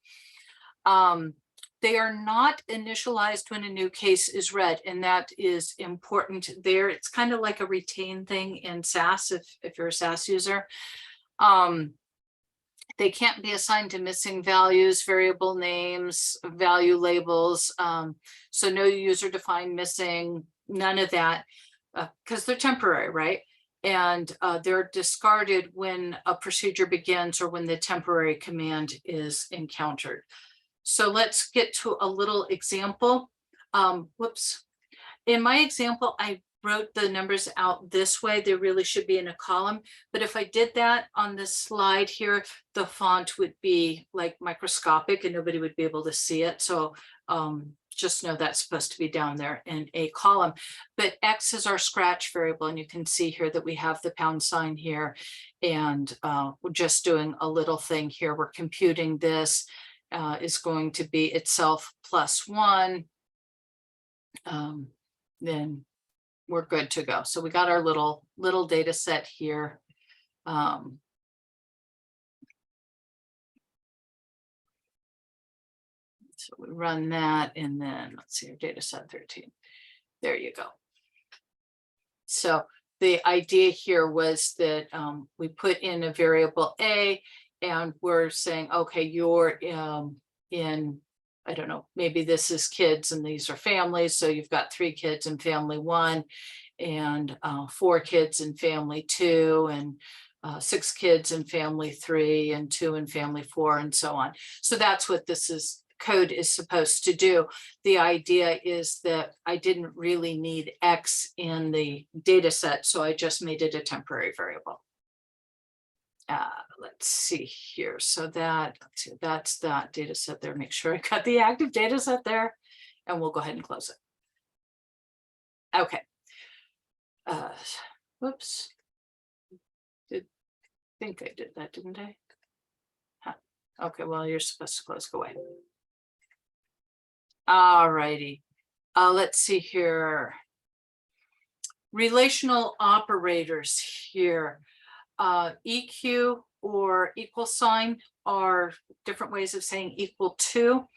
They are not initialized when a new case is read, and that is important there. It's kind of like a retain thing in SAS if you're a SAS user. They can't be assigned to missing values, variable names, value labels. So no user-defined missing, none of that, because they're temporary, right? And they're discarded when a procedure begins or when the temporary command is encountered. So let's get to a little example. Whoops. In my example, I wrote the numbers out this way. They really should be in a column. But if I did that on this slide here, the font would be like microscopic and nobody would be able to see it. So just know that's supposed to be down there in a column. But X is our scratch variable, and you can see here that we have the pound sign here, and we're just doing a little thing here. We're computing this. is going to be itself +1, then we're good to go. So we got our little data set here. So we run that, and then let's see, our data set 13. There you go. So the idea here was that we put in a variable A, and we're saying, okay, you're in, I don't know, maybe this is kids and these are families. So you've got 3 kids in family 1, and 4 kids in family 2, and 6 kids in family 3, and 2 in family 4, and so on. So that's what this code is supposed to do. The idea is that I didn't really need X in the data set, so I just made it a temporary variable. Let's see here. So that's that data set there. Make sure I got the active data set there, and we'll go ahead and close it. Okay. Whoops. Think I did that, didn't I? Huh. Okay, well, you're supposed to close. Go away. All righty. Let's see here. Relational operators here. EQ or equal sign are different ways of saying equal to.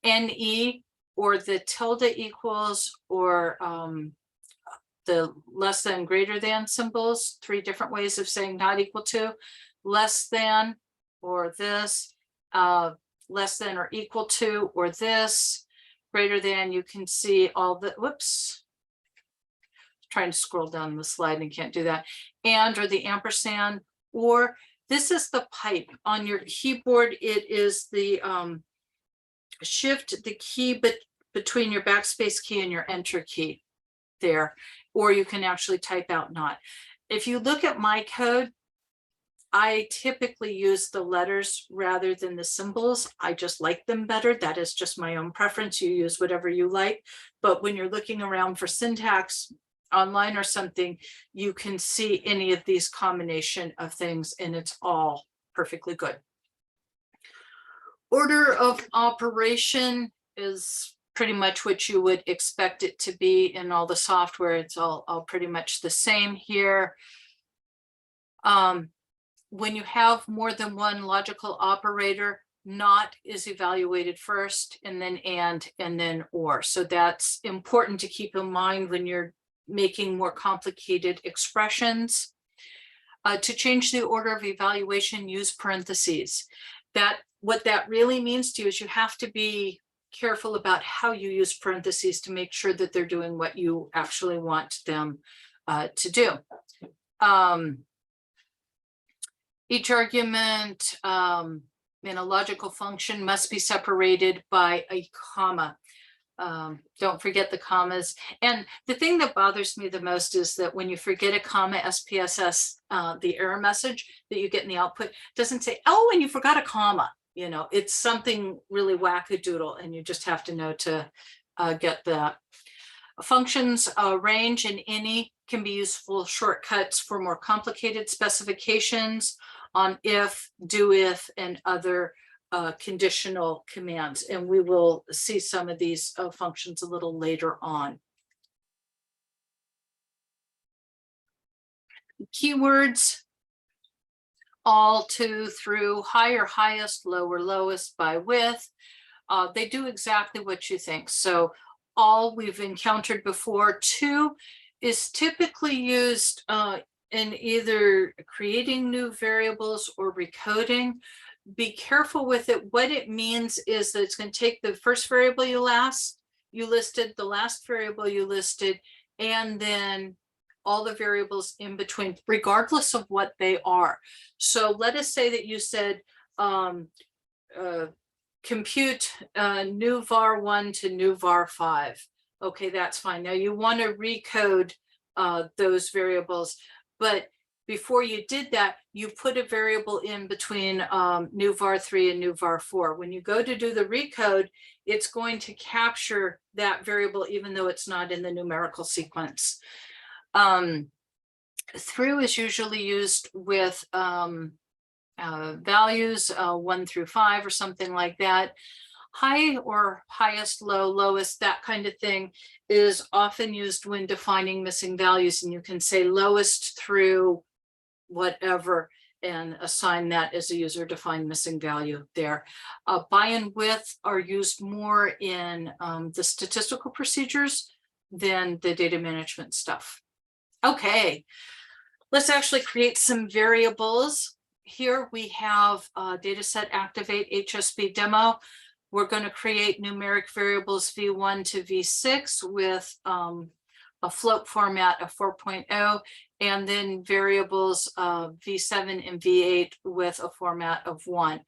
NE or the tilde equals, or the less than greater than symbols, 3 different ways of saying not equal to. Less than, or this, less than or equal to, or this. Greater than, you can see all the, whoops, trying to scroll down the slide and can't do that. And, or the ampersand, or this is the pipe on your keyboard. It is the shift the key between your backspace key and your enter key there, or you can actually type out not. If you look at my code, I typically use the letters rather than the symbols. I just like them better. That is just my own preference. You use whatever you like. But when you're looking around for syntax online or something, you can see any of these combination of things, and it's all perfectly good. Order of operation is pretty much what you would expect it to be in all the software. It's all pretty much the same here. When you have more than one logical operator, not is evaluated first, and then and then or. So that's important to keep in mind when you're making more complicated expressions. To change the order of evaluation, use parentheses. What that really means to you is you have to be careful about how you use parentheses to make sure that they're doing what you actually want them to do. Each argument in a logical function must be separated by a comma. Don't forget the commas. And the thing that bothers me the most is that when you forget a comma, SPSS, the error message that you get in the output doesn't say, oh, and you forgot a comma. You know, it's something really wackadoodle, and you just have to know to get that. Functions range and any can be useful shortcuts for more complicated specifications on if, do if, and other conditional commands. And we will see some of these functions a little later on. Keywords, all, to, through, higher, highest, lower, lowest, by, with. They do exactly what you think. So all we've encountered before. To is typically used in either creating new variables or recoding. Be careful with it. What it means is that it's going to take the first variable you listed, the last variable you listed, and then all the variables in between, regardless of what they are. So let us say that you said compute new var 1 to new var 5. Okay, that's fine. Now you want to recode those variables, but before you did that, you put a variable in between new var 3 and new var 4. When you go to do the recode, it's going to capture that variable even though it's not in the numerical sequence. Through is usually used with values, 1 through 5 or something like that. High or highest, low, lowest, that kind of thing is often used when defining missing values. And you can say lowest through whatever and assign that as a user defined missing value there. By and width are used more in the statistical procedures than the data management stuff. Okay, let's actually create some variables. Here we have Dataset Activate HSP demo. We're going to create numeric variables V1 to V6 with a float format of 4.0, and then variables V7 and V8 with a format of 1.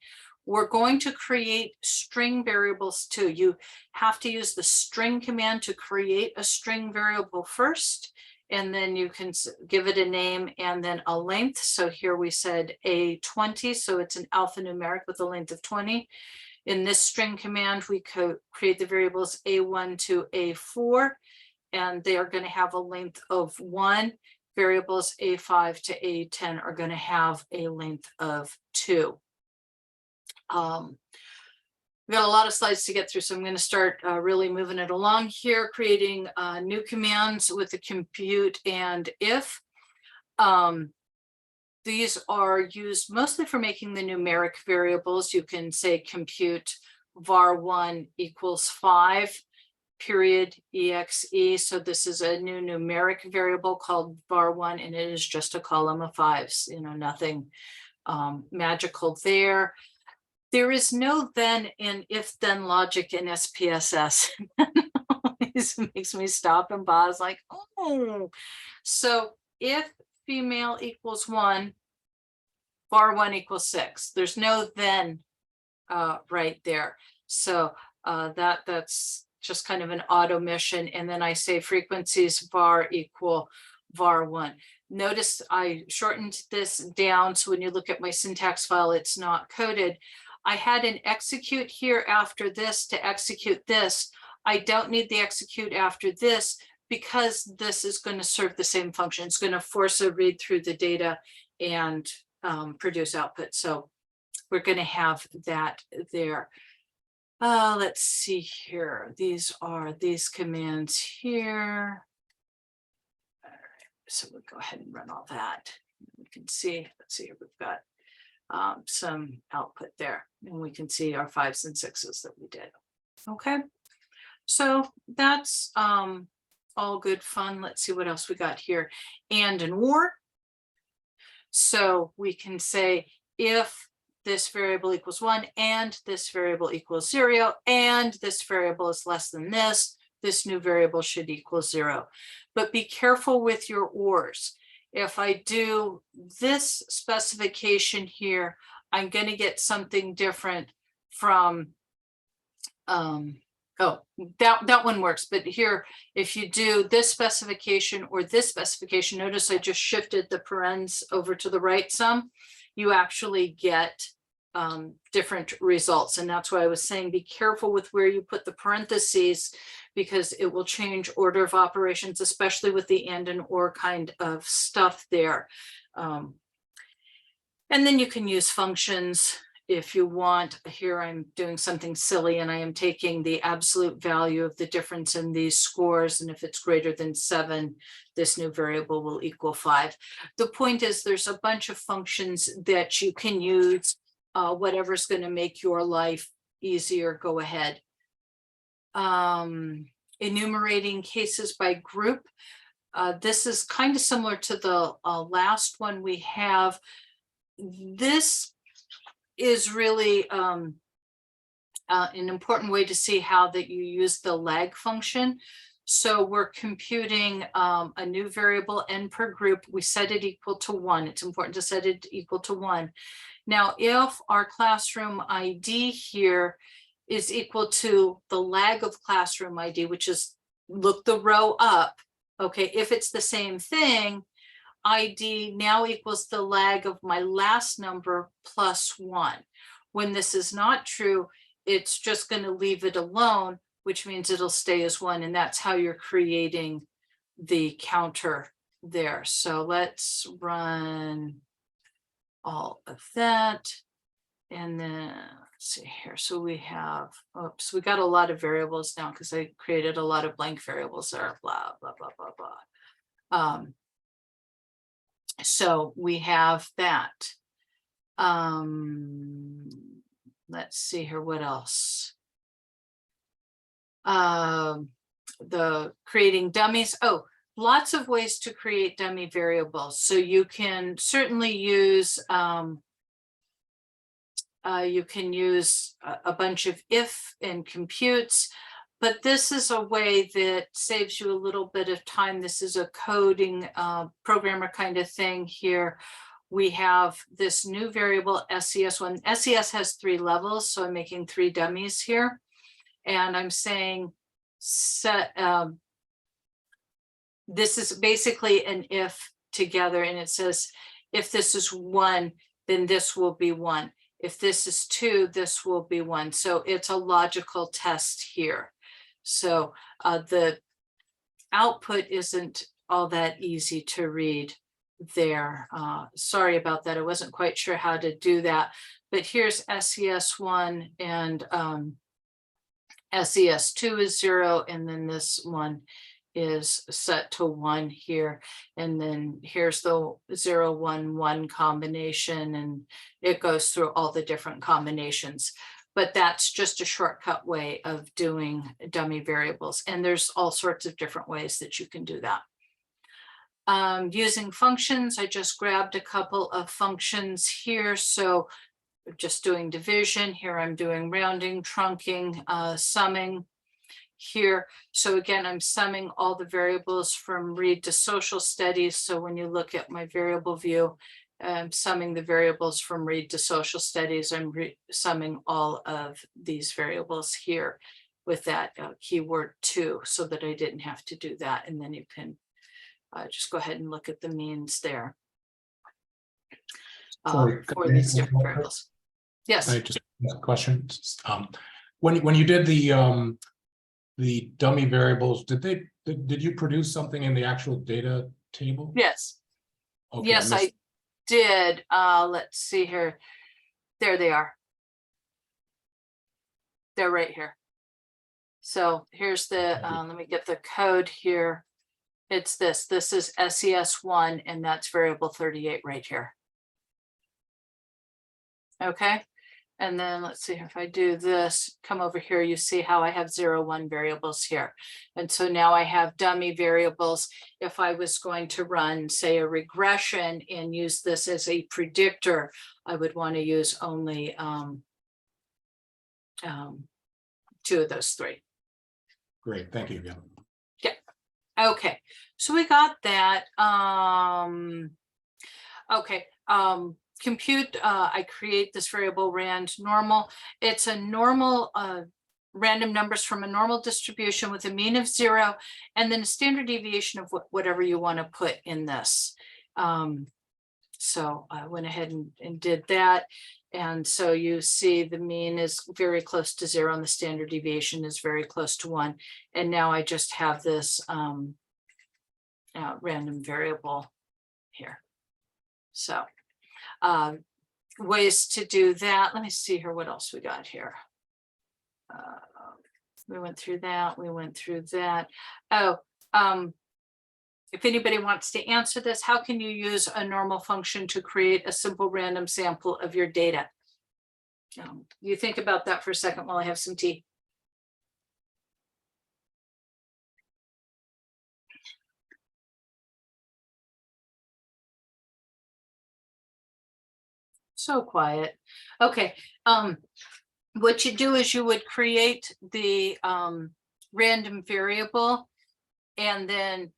We're going to create string variables too. You have to use the string command to create a string variable first, and then you can give it a name and then a length. So here we said A20, so it's an alphanumeric with a length of 20. In this string command, we create the variables A1 to A4, and they are going to have a length of 1. Variables A5 to A10 are going to have a length of 2. We've got a lot of slides to get through, so I'm going to start really moving it along here, creating new commands with the compute and if. These are used mostly for making the numeric variables. You can say compute var1 equals 5, period, exe. So this is a new numeric variable called var1, and it is just a column of 5s, nothing magical there. There is no then and if then logic in SPSS. This makes me stop and pause like, oh. So if female equals 1, var1 equals 6. There's no then right there. So that's just kind of an auto-mission. And then I say frequencies var equal var1. Notice I shortened this down, so when you look at my syntax file, it's not coded. I had an execute here after this to execute this. I don't need the execute after this because this is going to serve the same function. It's going to force a read through the data and produce output. So we're going to have that there. Let's see here. These are these commands here. All right, so we'll go ahead and run all that. We can see, let's see here, we've got some output there, and we can see our 5s and 6s that we did. Okay, so that's all good fun. Let's see what else we got here. And or. So we can say if this variable equals 1 and this variable equals 0 and this variable is less than this new variable should equal 0. But be careful with your ors. If I do this specification here, I'm going to get something different from, that one works. But here, if you do this specification or this specification, notice I just shifted the parens over to the right some, you actually get different results. And that's why I was saying, be careful with where you put the parentheses, because it will change order of operations, especially with the and or kind of stuff there. And then you can use functions if you want. Here I'm doing something silly and I am taking the absolute value of the difference in these scores. And if it's greater than 7, this new variable will equal 5. The point is there's a bunch of functions that you can use. Whatever's going to make your life easier, go ahead. Enumerating cases by group. This is kind of similar to the last one we have. This is really an important way to see how that you use the lag function. So we're computing a new variable n per group. We set it equal to 1. It's important to set it equal to 1. Now, if our classroom ID here is equal to the lag of classroom ID, which is look the row up, okay, if it's the same thing, ID now equals the lag of my last number plus 1. When this is not true, it's just going to leave it alone, which means it'll stay as 1. And that's how you're creating the counter there. So let's run all of that. And then let's see here. So we have, oops, we got a lot of variables now because I created a lot of blank variables there, blah, blah, blah, blah, blah. So we have that. Let's see here, what else? The creating dummies. Oh, lots of ways to create dummy variables. So you can certainly use a bunch of if and computes, but this is a way that saves you a little bit of time. This is a coding programmer kind of thing here. We have this new variable SES1. SES has 3 levels, so I'm making 3 dummies here. And I'm saying set, this is basically an if together, and it says, if this is 1, then this will be 1. If this is 2, this will be 1. So it's a logical test here. So the output isn't all that easy to read there. Sorry about that. I wasn't quite sure how to do that. But here's SES1 and SES2 is 0, and then this one is set to 1 here, and then here's the 0, 1, 1 combination, and it goes through all the different combinations. But that's just a shortcut way of doing dummy variables, and there's all sorts of different ways that you can do that. Using functions, I just grabbed a couple of functions here. So just doing division here, I'm doing rounding, trunking, summing here. So again, I'm summing all the variables from read to social studies. So when you look at my variable view, I'm summing the variables from read to social studies. I'm summing all of these variables here with that keyword 2, so that I didn't have to do that. And then you can just go ahead and look at the means there for these different variables. Yes. I just have a question. When you did the dummy variables, did you produce something in the actual data table? Yes. Okay, yes, I did. Let's see here. There they are. They're right here. So here's the, let me get the code here. It's this is SES1, and that's variable 38 right here. Okay. And then let's see if I do this, come over here, you see how I have 0, 1 variables here. And so now I have dummy variables. If I was going to run, say, a regression and use this as a predictor, I would want to use only 2 of those 3. Great, thank you. Yeah. Okay, so we got that. Okay. Compute, I create this variable rand normal. It's a normal random numbers from a normal distribution with a mean of 0, and then a standard deviation of whatever you want to put in this. So I went ahead and did that. And so you see the mean is very close to 0 and the standard deviation is very close to 1. And now I just have this random variable here. So ways to do that. Let me see here what else we got here. We went through that. We went through that. Oh, if anybody wants to answer this, how can you use a normal function to create a simple random sample of your data? You think about that for a second while I have some tea. So quiet. Okay. What you do is you would create the random variable, and then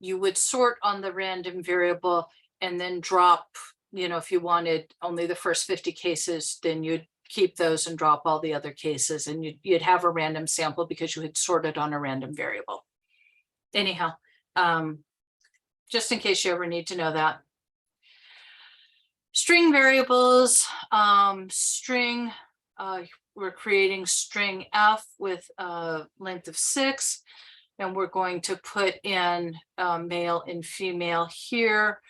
you would sort on the random variable and then drop, if you wanted only the first 50 cases, then you'd keep those and drop all the other cases, and you'd have a random sample because you had sorted on a random variable. Anyhow, just in case you ever need to know that. String variables, we're creating string F with a length of 6, and we're going to put in male and female here.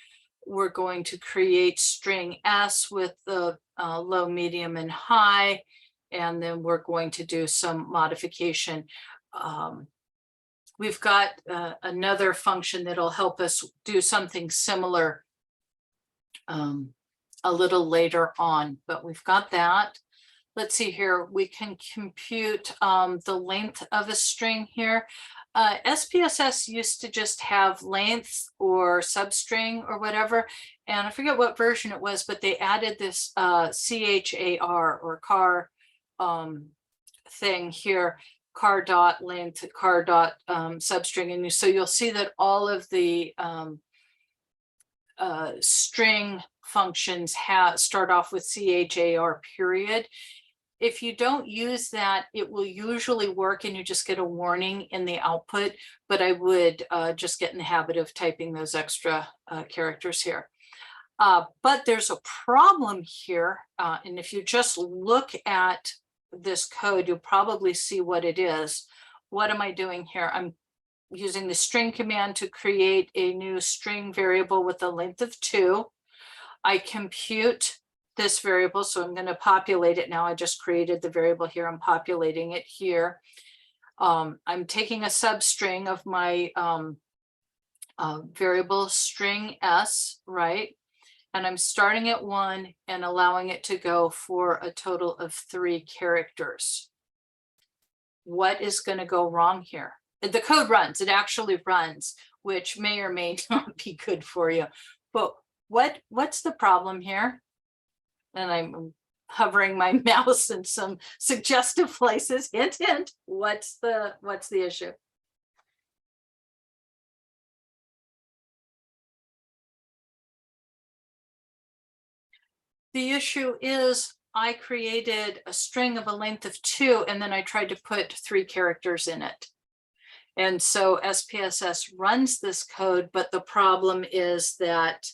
we're going to create string S with the low, medium, and high, and then we're going to do some modification. We've got another function that'll help us do something similar a little later on, but we've got that. Let's see here, we can compute the length of a string here. SPSS used to just have length or substring or whatever, and I forget what version it was, but they added this CHAR or car thing here, car dot length, car dot substring, and so you'll see that all of the string functions start off with CHAR period. If you don't use that, it will usually work and you just get a warning in the output, but I would just get in the habit of typing those extra characters here. But there's a problem here, and if you just look at this code, you'll probably see what it is. What am I doing here? I'm using the string command to create a new string variable with a length of 2. I compute this variable, so I'm going to populate it now. I just created the variable here. I'm populating it here. I'm taking a substring of my variable string S, right? And I'm starting at 1 and allowing it to go for a total of 3 characters. What is going to go wrong here? The code runs, it actually runs, which may or may not be good for you. But what's the problem here? And I'm hovering my mouse in some suggestive places. Hint, hint. What's the issue? The issue is I created a string of a length of 2, and then I tried to put 3 characters in it. And so SPSS runs this code, but the problem is that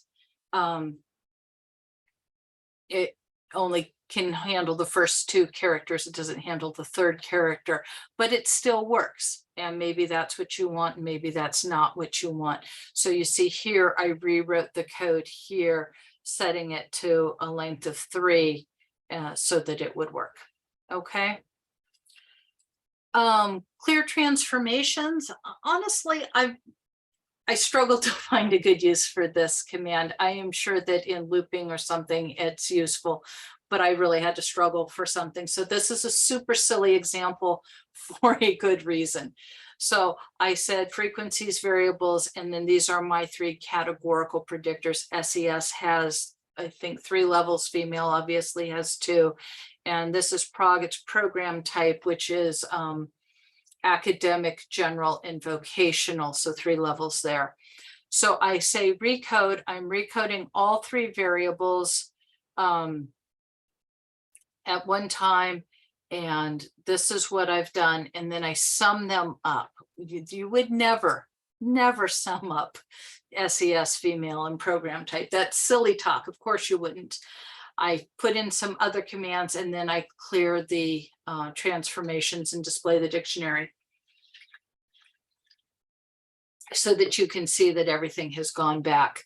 it only can handle the first 2 characters. It doesn't handle the 3rd character, but it still works. And maybe that's what you want, and maybe that's not what you want. So you see here, I rewrote the code here, setting it to a length of 3 so that it would work. Okay. Clear transformations. Honestly, I struggle to find a good use for this command. I am sure that in looping or something, it's useful, but I really had to struggle for something. So this is a super silly example for a good reason. So I said frequencies, variables, and then these are my 3 categorical predictors. SES has, I think, 3 levels. Female obviously has 2. And this is it's program type, which is academic, general, and vocational, so 3 levels there. So I say recode, I'm recoding all 3 variables at one time, and this is what I've done, and then I sum them up. You would never sum up SES, female, and program type. That's silly talk. Of course you wouldn't. I put in some other commands, and then I clear the transformations and display the dictionary so that you can see that everything has gone back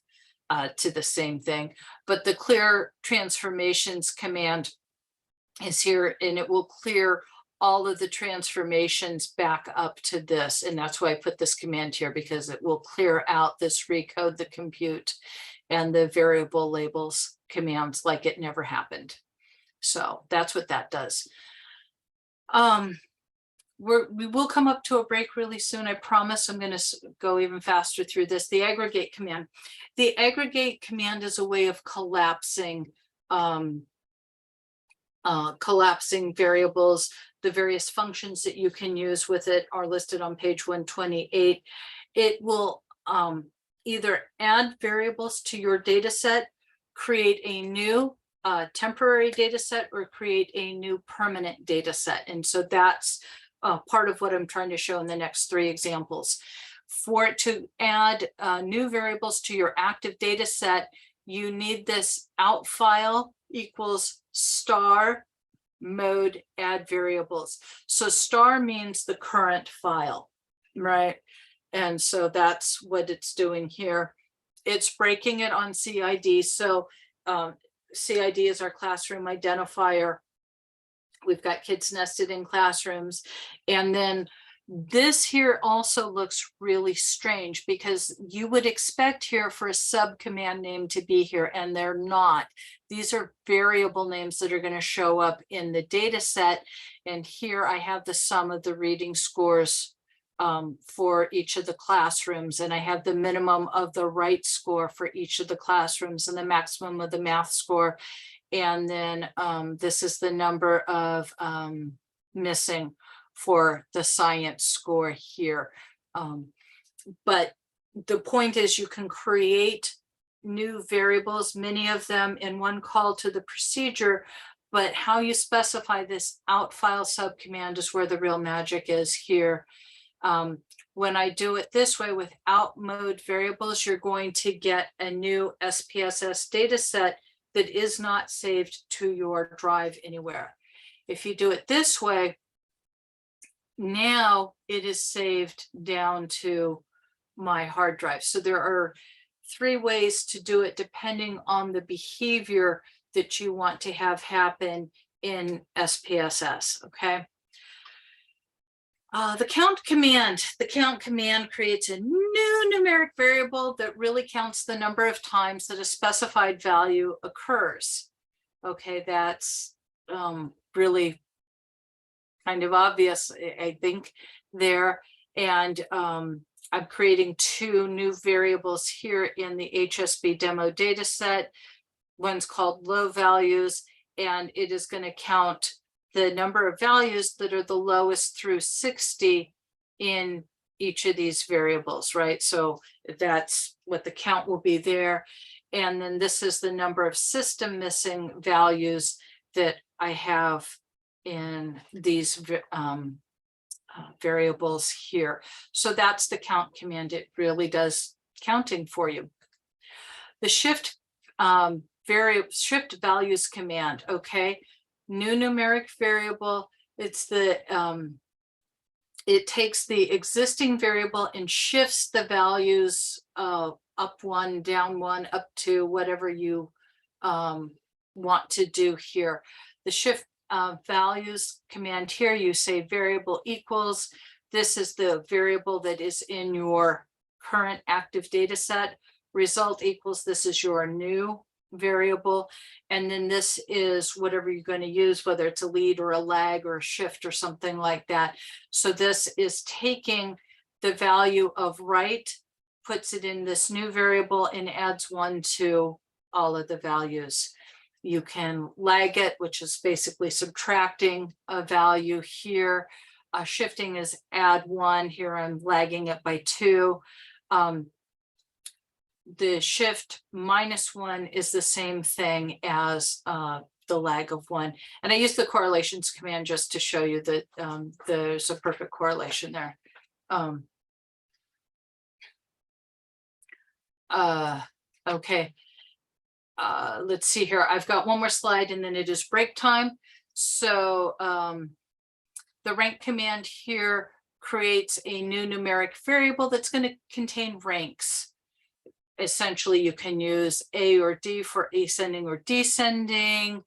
to the same thing. But the clear transformations command is here, and it will clear all of the transformations back up to this. And that's why I put this command here, because it will clear out this recode, the compute, and the variable labels commands like it never happened. So that's what that does. We will come up to a break really soon. I promise. I'm going to go even faster through this. The aggregate command. The aggregate command is a way of collapsing variables. The various functions that you can use with it are listed on page 128. It will either add variables to your data set, create a new temporary data set, or create a new permanent data set. And so that's part of what I'm trying to show in the next 3 examples. For it to add new variables to your active data set, you need this out file equals star mode add variables. So star means the current file, right? And so that's what it's doing here. it's breaking it on CID. So CID is our classroom identifier. We've got kids nested in classrooms. And then this here also looks really strange because you would expect here for a sub command name to be here, and they're not. These are variable names that are going to show up in the data set. And here I have the sum of the reading scores for each of the classrooms, and I have the minimum of the right score for each of the classrooms and the maximum of the math score. And then this is the number of missing for the science score here. But the point is you can create new variables, many of them in one call to the procedure, but how you specify this out file subcommand is where the real magic is here. When I do it this way without mode variables, you're going to get a new SPSS data set that is not saved to your drive anywhere. If you do it this way, now it is saved down to my hard drive. So there are 3 ways to do it depending on the behavior that you want to have happen in SPSS, okay? The count command creates a new numeric variable that really counts the number of times that a specified value occurs. Okay, that's really kind of obvious, I think, there. And I'm creating 2 new variables here in the HSB demo data set. One's called low values, and it is going to count the number of values that are the lowest through 60 in each of these variables, right? So that's what the count will be there. And then this is the number of system missing values that I have in these variables here. So that's the count command. It really does counting for you. The shift values command, okay? New numeric variable. It's the it takes the existing variable and shifts the values up 1, down 1, up to whatever you want to do here. The shift values command here, you say variable equals. This is the variable that is in your current active data set. Result equals, this is your new variable. And then this is whatever you're going to use, whether it's a lead or a lag or a shift or something like that. So this is taking the value of right, puts it in this new variable, and adds 1 to all of the values. You can lag it, which is basically subtracting a value here. Shifting is add 1. Here I'm lagging it by 2. The shift -1 is the same thing as the lag of 1. And I use the correlations command just to show you that there's a perfect correlation there. Okay. Let's see here. I've got one more slide and then it is break time. So the rank command here creates a new numeric variable that's going to contain ranks. Essentially, you can use A or D for ascending or descending,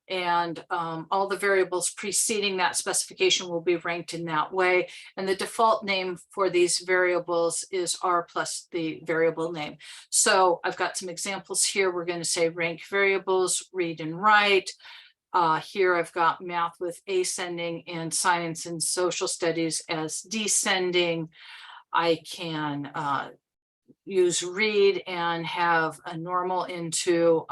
and all the variables preceding that specification will be ranked in that way. And the default name for these variables is R plus the variable name. So I've got some examples here. We're going to say rank variables, read and write. Here I've got math with ascending and science and social studies as descending. I can use read and have a normal into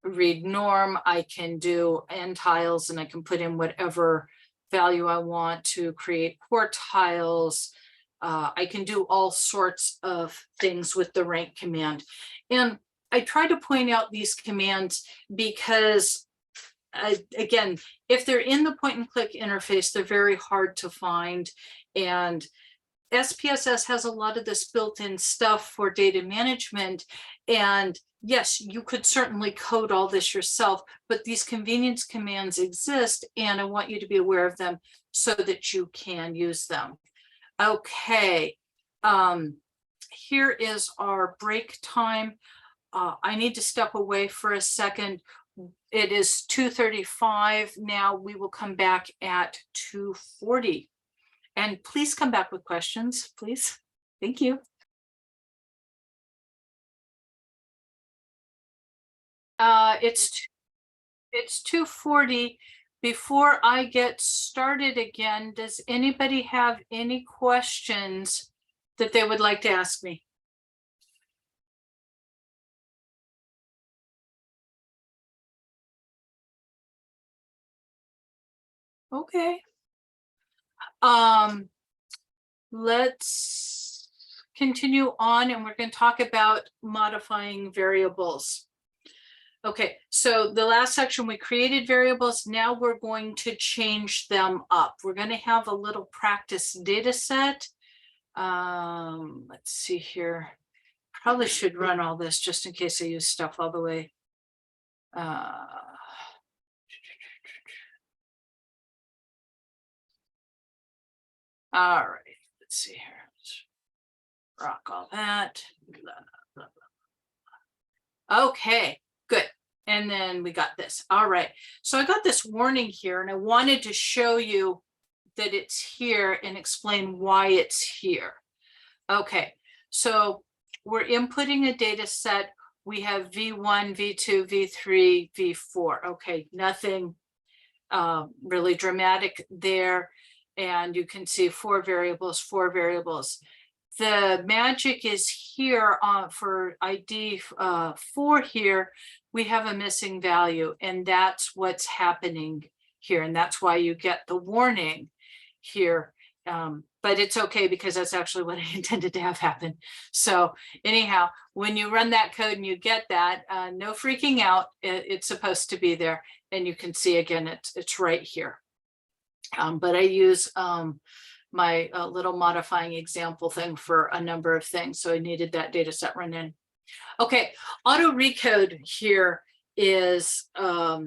read norm. I can do entiles and I can put in whatever value I want to create quartiles. I can do all sorts of things with the rank command. And I try to point out these commands because again, if they're in the point and click interface, they're very hard to find. And SPSS has a lot of this built-in stuff for data management. And yes, you could certainly code all this yourself, but these convenience commands exist, and I want you to be aware of them so that you can use them. Okay. here is our break time. I need to step away for a second. It is 2:35 now. We will come back at 2:40. And please come back with questions, please. Thank you. It's 2:40. Before I get started again, does anybody have any questions that they would like to ask me? Okay. Let's continue on, and we're going to talk about modifying variables. Okay, so the last section, we created variables. Now we're going to change them up. We're going to have a little practice data set. Let's see here. Probably should run all this just in case I use stuff all the way. All right, let's see here. Let's rock all that. Okay, good. And then we got this. All right. So I got this warning here, and I wanted to show you that it's here and explain why it's here. Okay, so we're inputting a data set. We have V1, V2, V3, V4. Okay, nothing really dramatic there. And you can see 4 variables, 4 variables. The magic is here for ID 4 here, we have a missing value, and that's what's happening here. And that's why you get the warning here. But it's okay, because that's actually what I intended to have happen. So anyhow, when you run that code and you get that, no freaking out, it's supposed to be there. And you can see again, it's right here. But I use my little modifying example thing for a number of things. So I needed that data set run in. Okay, auto recode here is a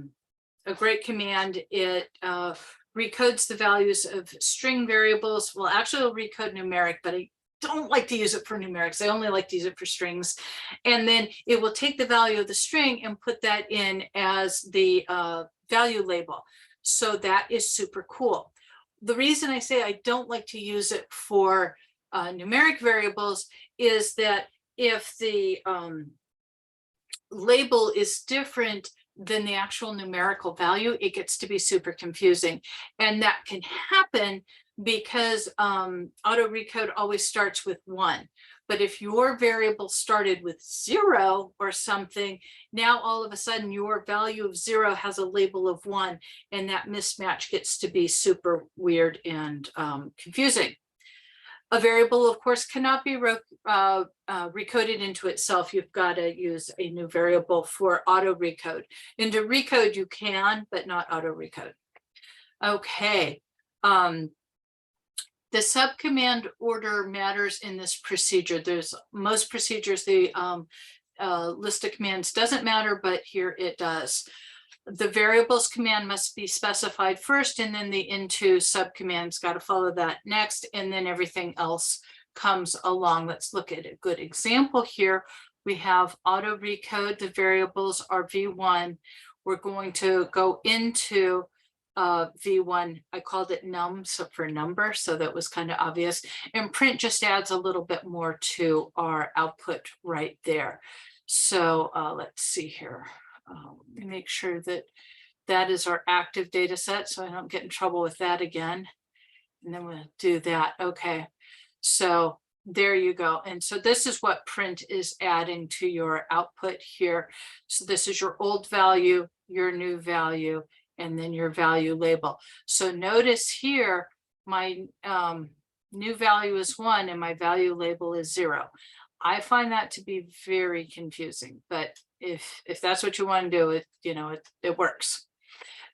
great command. It recodes the values of string variables. Well, actually it'll recode numeric, but I don't like to use it for numerics. I only like to use it for strings. And then it will take the value of the string and put that in as the value label. So that is super cool. The reason I say I don't like to use it for numeric variables is that if the label is different than the actual numerical value, it gets to be super confusing. And that can happen because auto recode always starts with 1. But if your variable started with 0 or something, now all of a sudden your value of 0 has a label of 1, and that mismatch gets to be super weird and confusing. A variable, of course, cannot be recoded into itself. You've got to use a new variable for auto recode. Into recode you can, but not auto recode. Okay. The subcommand order matters in this procedure. There's most procedures, the list of commands doesn't matter, but here it does. The variables command must be specified first, and then the into subcommand's got to follow that next, and then everything else comes along. Let's look at a good example here. We have auto recode. The variables are V1. We're going to go into V1. I called it num, so for number, so that was kind of obvious. And print just adds a little bit more to our output right there. So let's see here. Let me make sure that that is our active data set, so I don't get in trouble with that again. And then we'll do that. Okay, so there you go. And so this is what print is adding to your output here. So this is your old value, your new value, and then your value label. So notice here, my new value is 1 and my value label is 0. I find that to be very confusing, but if that's what you want to do, it works.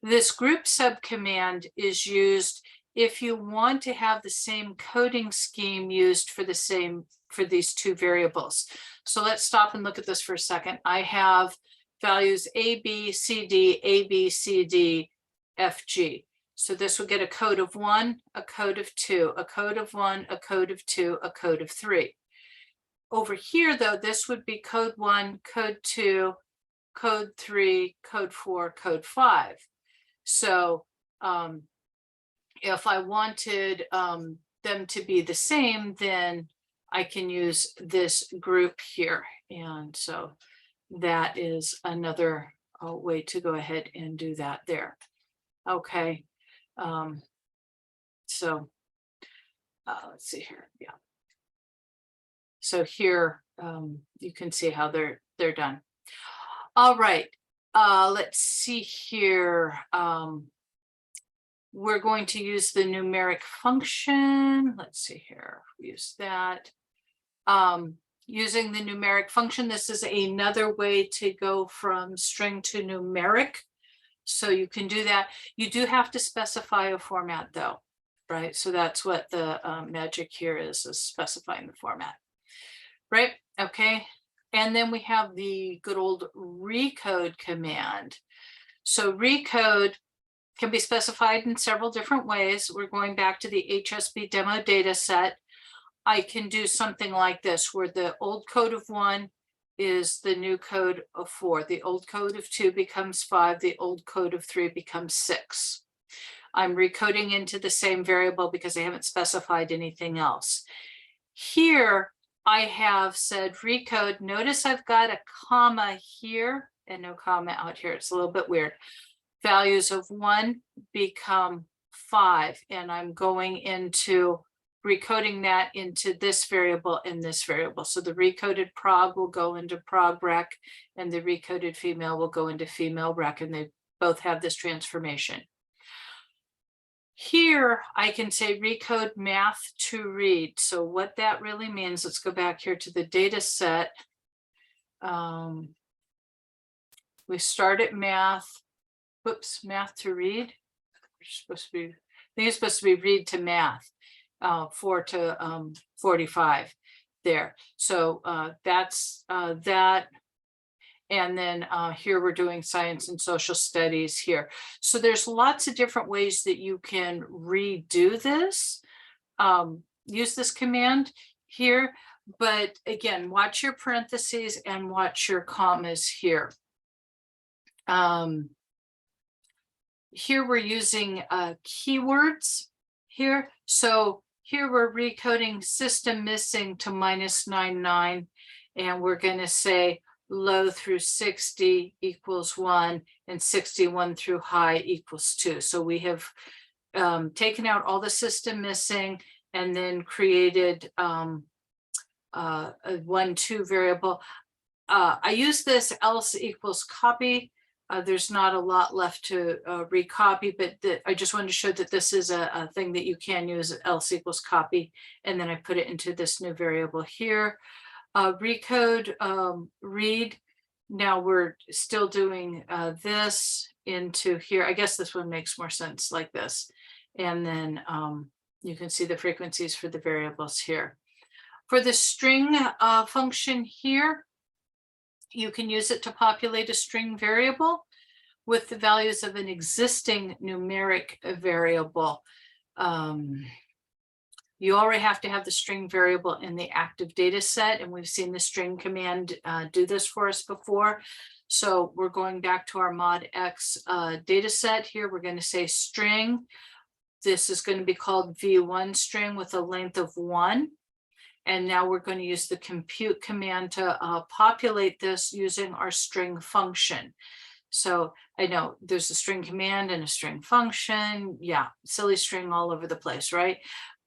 This group subcommand is used if you want to have the same coding scheme used for these 2 variables. So let's stop and look at this for a second. I have values A, B, C, D, A, B, C, D, F, G. So this will get a code of 1, a code of 2, a code of 1, a code of 2, a code of 3. over here, though, this would be code 1, code 2, code 3, code 4, code 5. So if I wanted them to be the same, then I can use this group here. And so that is another way to go ahead and do that there. Okay. So let's see here. Yeah. So here you can see how they're done. All right. Let's see here. We're going to use the numeric function. Let's see here. Use that. Using the numeric function, this is another way to go from string to numeric. So you can do that. You do have to specify a format though, right? So that's what the magic here is specifying the format, right? Okay. And then we have the good old recode command. So recode can be specified in several different ways. We're going back to the HSP demo data set. I can do something like this, where the old code of 1 is the new code of 4. The old code of 2 becomes 5. The old code of 3 becomes 6. I'm recoding into the same variable because I haven't specified anything else. Here, I have said recode. Notice I've got a comma here and no comma out here. It's a little bit weird. Values of 1 become 5, and I'm going into recoding that into this variable and this variable. So the recoded prog will go into prog rec, and the recoded female will go into female rec, and they both have this transformation. Here, I can say recode math to read. So what that really means, let's go back here to the data set. We start at math. Whoops, math to read. We're supposed to be, I think it's supposed to be read to math. 4 to 45 there. So that's that. And then here we're doing science and social studies here. So there's lots of different ways that you can redo this. Use this command here, but again, watch your parentheses and watch your commas here. Here we're using keywords here. So here we're recoding system missing to -99, and we're going to say low through 60 equals 1 and 61 through high equals 2. So we have taken out all the system missing and then created a 1-2 variable. I use this else equals copy. There's not a lot left to recopy, but I just wanted to show that this is a thing that you can use, else equals copy. And then I put it into this new variable here. Recode read. Now we're still doing this into here. I guess this one makes more sense like this. And then you can see the frequencies for the variables here. For the string function here, you can use it to populate a string variable with the values of an existing numeric variable. You already have to have the string variable in the active data set, and we've seen the string command do this for us before. So we're going back to our mod X data set here. We're going to say string. This is going to be called V1 string with a length of 1. And now we're going to use the compute command to populate this using our string function. So I know there's a string command and a string function. Yeah, silly string all over the place, right?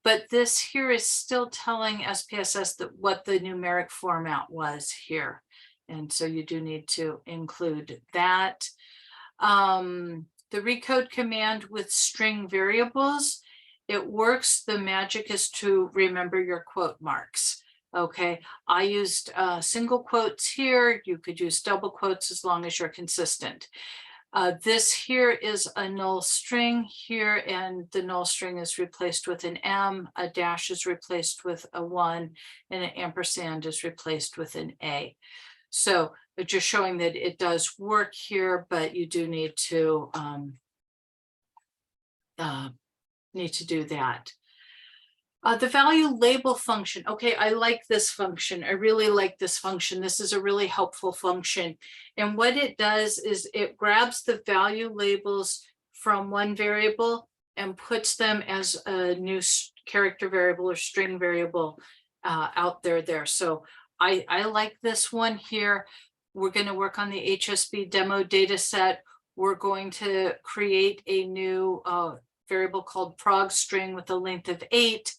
But this here is still telling SPSS that what the numeric format was here. And so you do need to include that. The recode command with string variables, it works. The magic is to remember your quote marks. Okay, I used single quotes here. You could use double quotes as long as you're consistent. This here is a null string here, and the null string is replaced with an M, a dash is replaced with a 1, and an ampersand is replaced with an A. So just showing that it does work here, but you do need to do that. The value label function. Okay, I like this function. I really like this function. This is a really helpful function. And what it does is it grabs the value labels from one variable and puts them as a new character variable or string variable out there. So I like this one here. We're going to work on the HSB demo data set. We're going to create a new variable called prog string with a length of 8.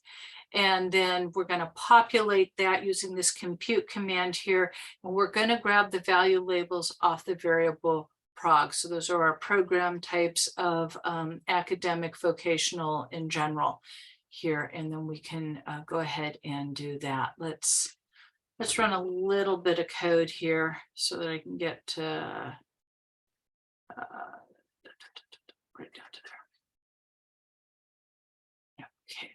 And then we're going to populate that using this compute command here. And we're going to grab the value labels off the variable prog. So those are our program types of academic, vocational in general here. And then we can go ahead and do that. Let's run a little bit of code here so that I can get to right down to there. Okay,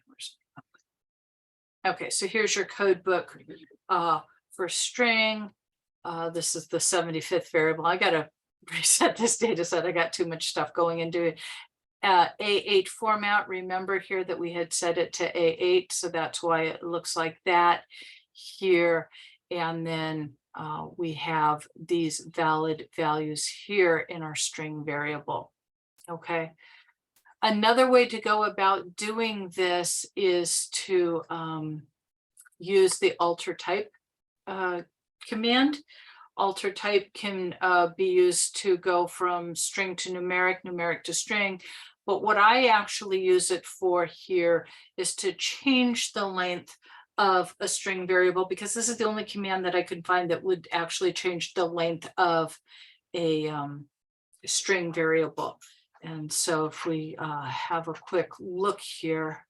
okay, so here's your code book for string. This is the 75th variable. I gotta reset this data set. I got too much stuff going into it. A8 format. Remember here that we had set it to A8, so that's why it looks like that here. And then we have these valid values here in our string variable. Okay. Another way to go about doing this is to use the alter type command. Alter type can be used to go from string to numeric, numeric to string. But what I actually use it for here is to change the length of a string variable, because this is the only command that I could find that would actually change the length of a string variable. And so if we have a quick look here,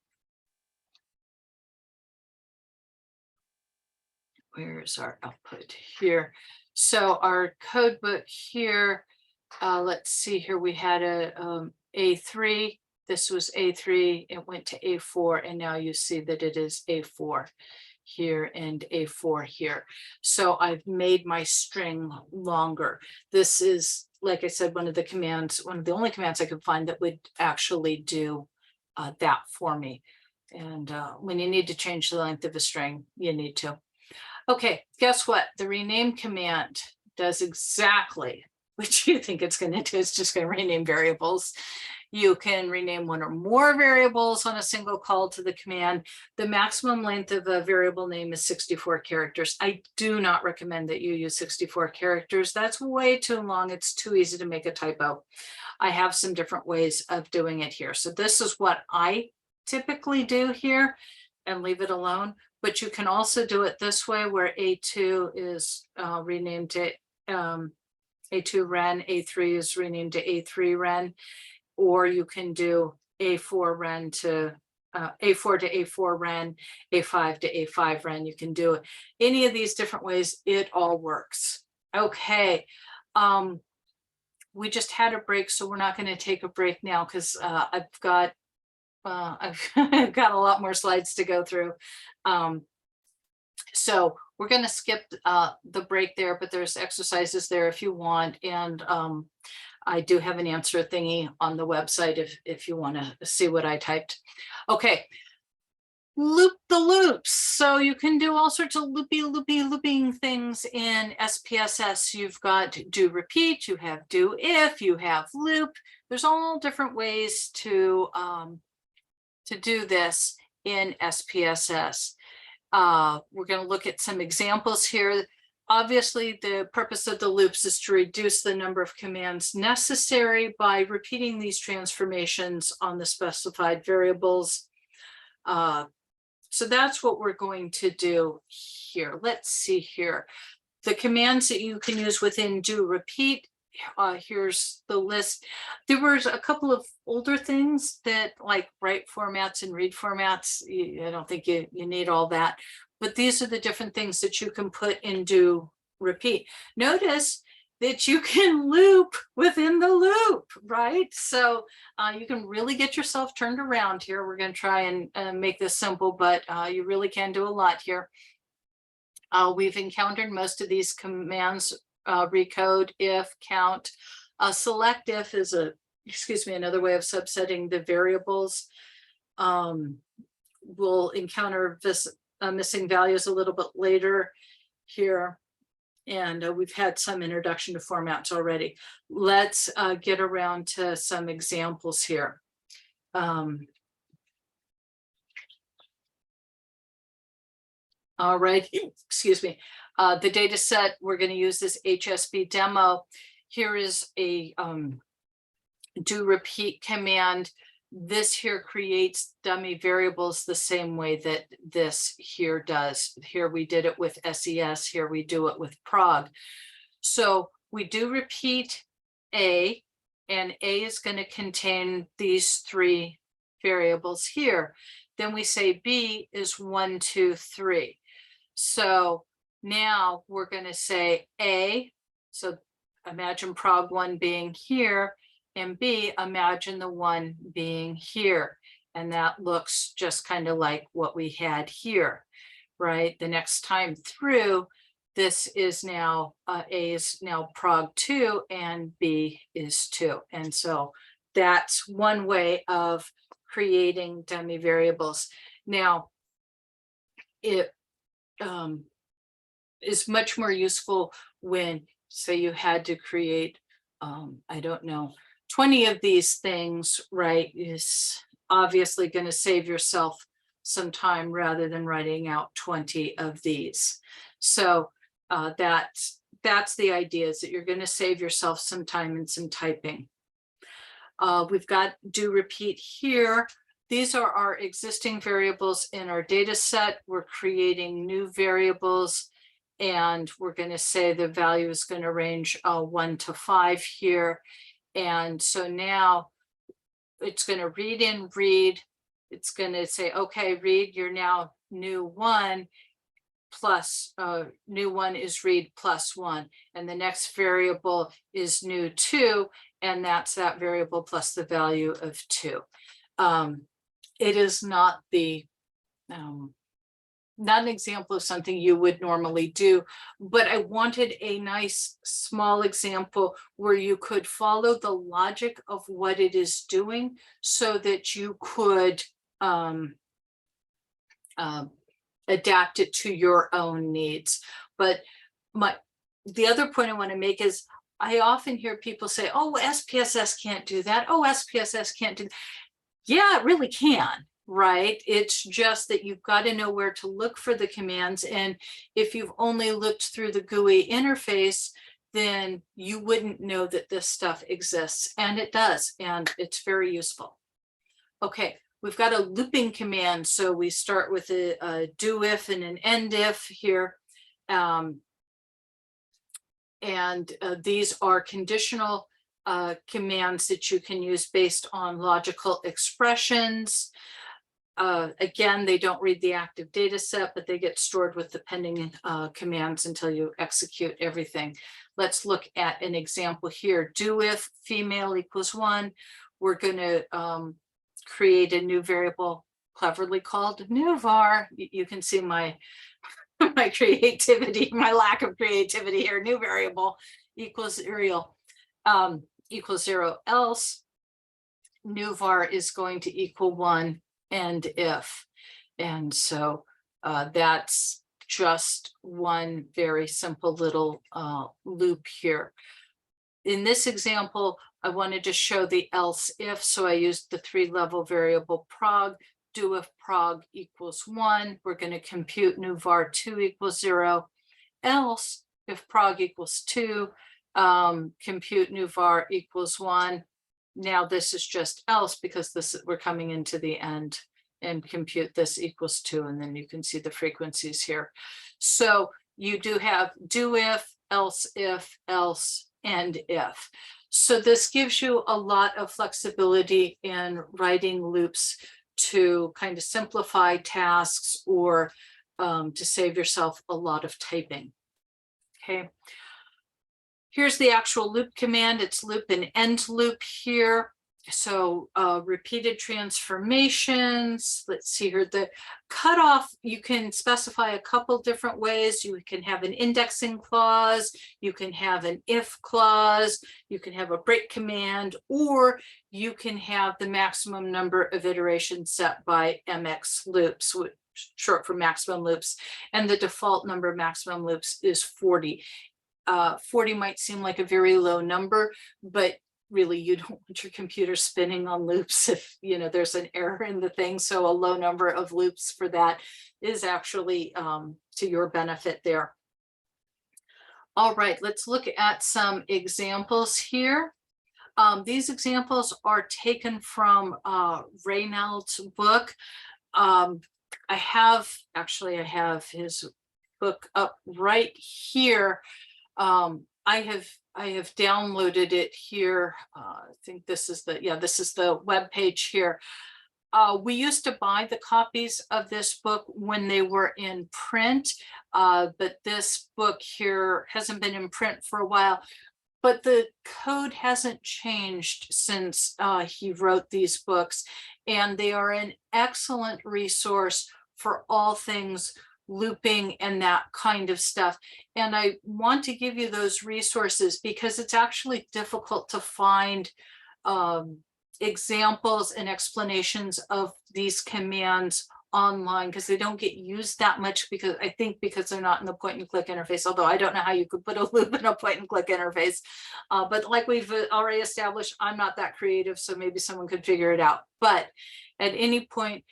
where is our output here? So our code book here, let's see here, we had a A3, this was A3, it went to A4, and now you see that it is A4 here and A4 here. So I've made my string longer. This is, like I said, one of the only commands I could find that would actually do that for me. And when you need to change the length of a string, you need to. Okay, guess what? The rename command does exactly what you think it's going to do. It's just going to rename variables. You can rename one or more variables on a single call to the command. The maximum length of a variable name is 64 characters. I do not recommend that you use 64 characters. That's way too long. It's too easy to make a typo. I have some different ways of doing it here. So this is what I typically do here and leave it alone. But you can also do it this way, where A2 is renamed to A2 ren, A3 is renamed to A3 ren, or you can do A4 ren to A4 to A4 ren, A5 to A5 ren. You can do it any of these different ways. It all works. Okay. We just had a break, so we're not going to take a break now because I've got a lot more slides to go through. So we're going to skip the break there, but there's exercises there if you want. And I do have an answer thingy on the website if you want to see what I typed. Okay. Loop the loops. So you can do all sorts of looping things in SPSS. You've got do repeat, you have do if, you have loop. There's all different ways to do this in SPSS. We're going to look at some examples here. Obviously, the purpose of the loops is to reduce the number of commands necessary by repeating these transformations on the specified variables. So that's what we're going to do here. Let's see here. The commands that you can use within do repeat. Here's the list. There was a couple of older things that like write formats and read formats. I don't think you need all that, but these are the different things that you can put in do repeat. Notice that you can loop within the loop, right? So you can really get yourself turned around here. We're going to try and make this simple, but you really can do a lot here. We've encountered most of these commands. Recode, if, count. Select if is another way of subsetting the variables. we'll encounter this missing values a little bit later here. And we've had some introduction to formats already. Let's get around to some examples here. All right, excuse me. The data set, we're going to use this HSB demo. Here is a do repeat command. This here creates dummy variables the same way that this here does. Here we did it with SES, here we do it with prog. So we do repeat A, and A is going to contain these 3 variables here. Then we say B is 1, 2, 3. So now we're going to say A, so imagine prog 1 being here, and B, imagine the 1 being here. And that looks just kind of like what we had here, right? The next time through, this is now, A is now prog 2 and B is 2. And so that's one way of creating dummy variables. Now, it is much more useful when, say, you had to create, I don't know, 20 of these things, right, is obviously going to save yourself some time rather than writing out 20 of these. So that's the idea, is that you're going to save yourself some time and some typing. We've got do repeat here. These are our existing variables in our data set. We're creating new variables, and we're going to say the value is going to range 1 to 5 here. And so now it's going to read in read. It's going to say, okay, read, you're now new 1 plus new 1 is read plus 1. And the next variable is new 2. And that's that variable plus the value of 2. It is not the not an example of something you would normally do, but I wanted a nice small example where you could follow the logic of what it is doing so that you could adapt it to your own needs. But the other point I want to make is I often hear people say, oh, SPSS can't do that. Oh, SPSS can't do that. Yeah, it really can. Right? It's just that you've got to know where to look for the commands. And if you've only looked through the GUI interface, then you wouldn't know that this stuff exists. And it does. And it's very useful. Okay, we've got a looping command. So we start with a do if and an end if here. These are conditional commands that you can use based on logical expressions. Again, they don't read the active data set, but they get stored with the pending commands until you execute everything. Let's look at an example here. Do if female equals 1. We're going to create a new variable cleverly called new var. You can see my creativity, my lack of creativity here. New variable equals 0, else new var is going to equal 1. And if, and so that's just one very simple little loop here. In this example, I wanted to show the else if, so I used the 3-level variable prog. Do if prog equals 1, we're going to compute new var 2 equals 0. Else if prog equals 2, compute new var equals 1. Now this is just else because we're coming into the end, and compute this equals 2, and then you can see the frequencies here. So you do have do if, else, and if. So this gives you a lot of flexibility in writing loops to kind of simplify tasks or to save yourself a lot of typing. Okay. Here's the actual loop command. It's loop and end loop here. So repeated transformations, let's see here, the cutoff, you can specify a couple different ways. You can have an indexing clause, you can have an if clause, you can have a break command, or you can have the maximum number of iterations set by MX loops, which short for maximum loops, and the default number of maximum loops is 40. 40 might seem like a very low number, but really you don't want your computer spinning on loops if there's an error in the thing. So a low number of loops for that is actually to your benefit there. All right, let's look at some examples here. These examples are taken from Reynolds' book. I have his book up right here. I have downloaded it here. I think this is the web page here. We used to buy the copies of this book when they were in print, but this book here hasn't been in print for a while. But the code hasn't changed since he wrote these books, and they are an excellent resource for all things looping and that kind of stuff. And I want to give you those resources because it's actually difficult to find examples and explanations of these commands online because they don't get used that much, because they're not in the point and click interface, although I don't know how you could put a loop in a point and click interface. But like we've already established, I'm not that creative, so maybe someone could figure it out. But at any point,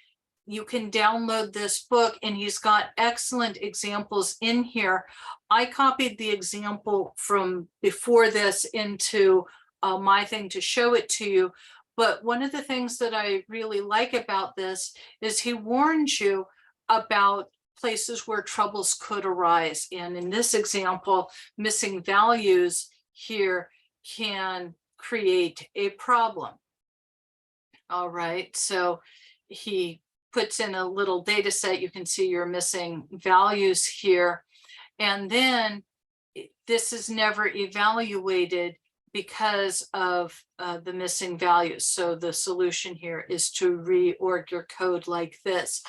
you can download this book, and he's got excellent examples in here. I copied the example from before this into my thing to show it to you. But one of the things that I really like about this is he warns you about places where troubles could arise. And in this example, missing values here can create a problem. All right, so he puts in a little data set. You can see your missing values here. And then this is never evaluated because of the missing values. So the solution here is to reorg your code like this.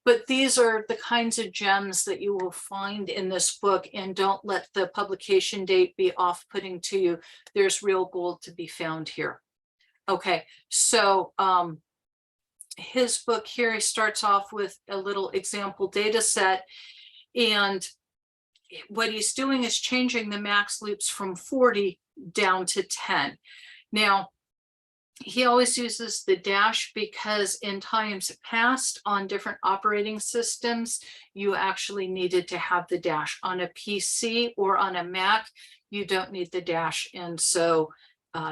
But these are the kinds of gems that you will find in this book, and don't let the publication date be off-putting to you. There's real gold to be found here. Okay, so his book here, he starts off with a little example data set, and what he's doing is changing the max loops from 40 down to 10. Now, he always uses the dash because in times past on different operating systems, you actually needed to have the dash. On a PC or on a Mac, you don't need the dash. And so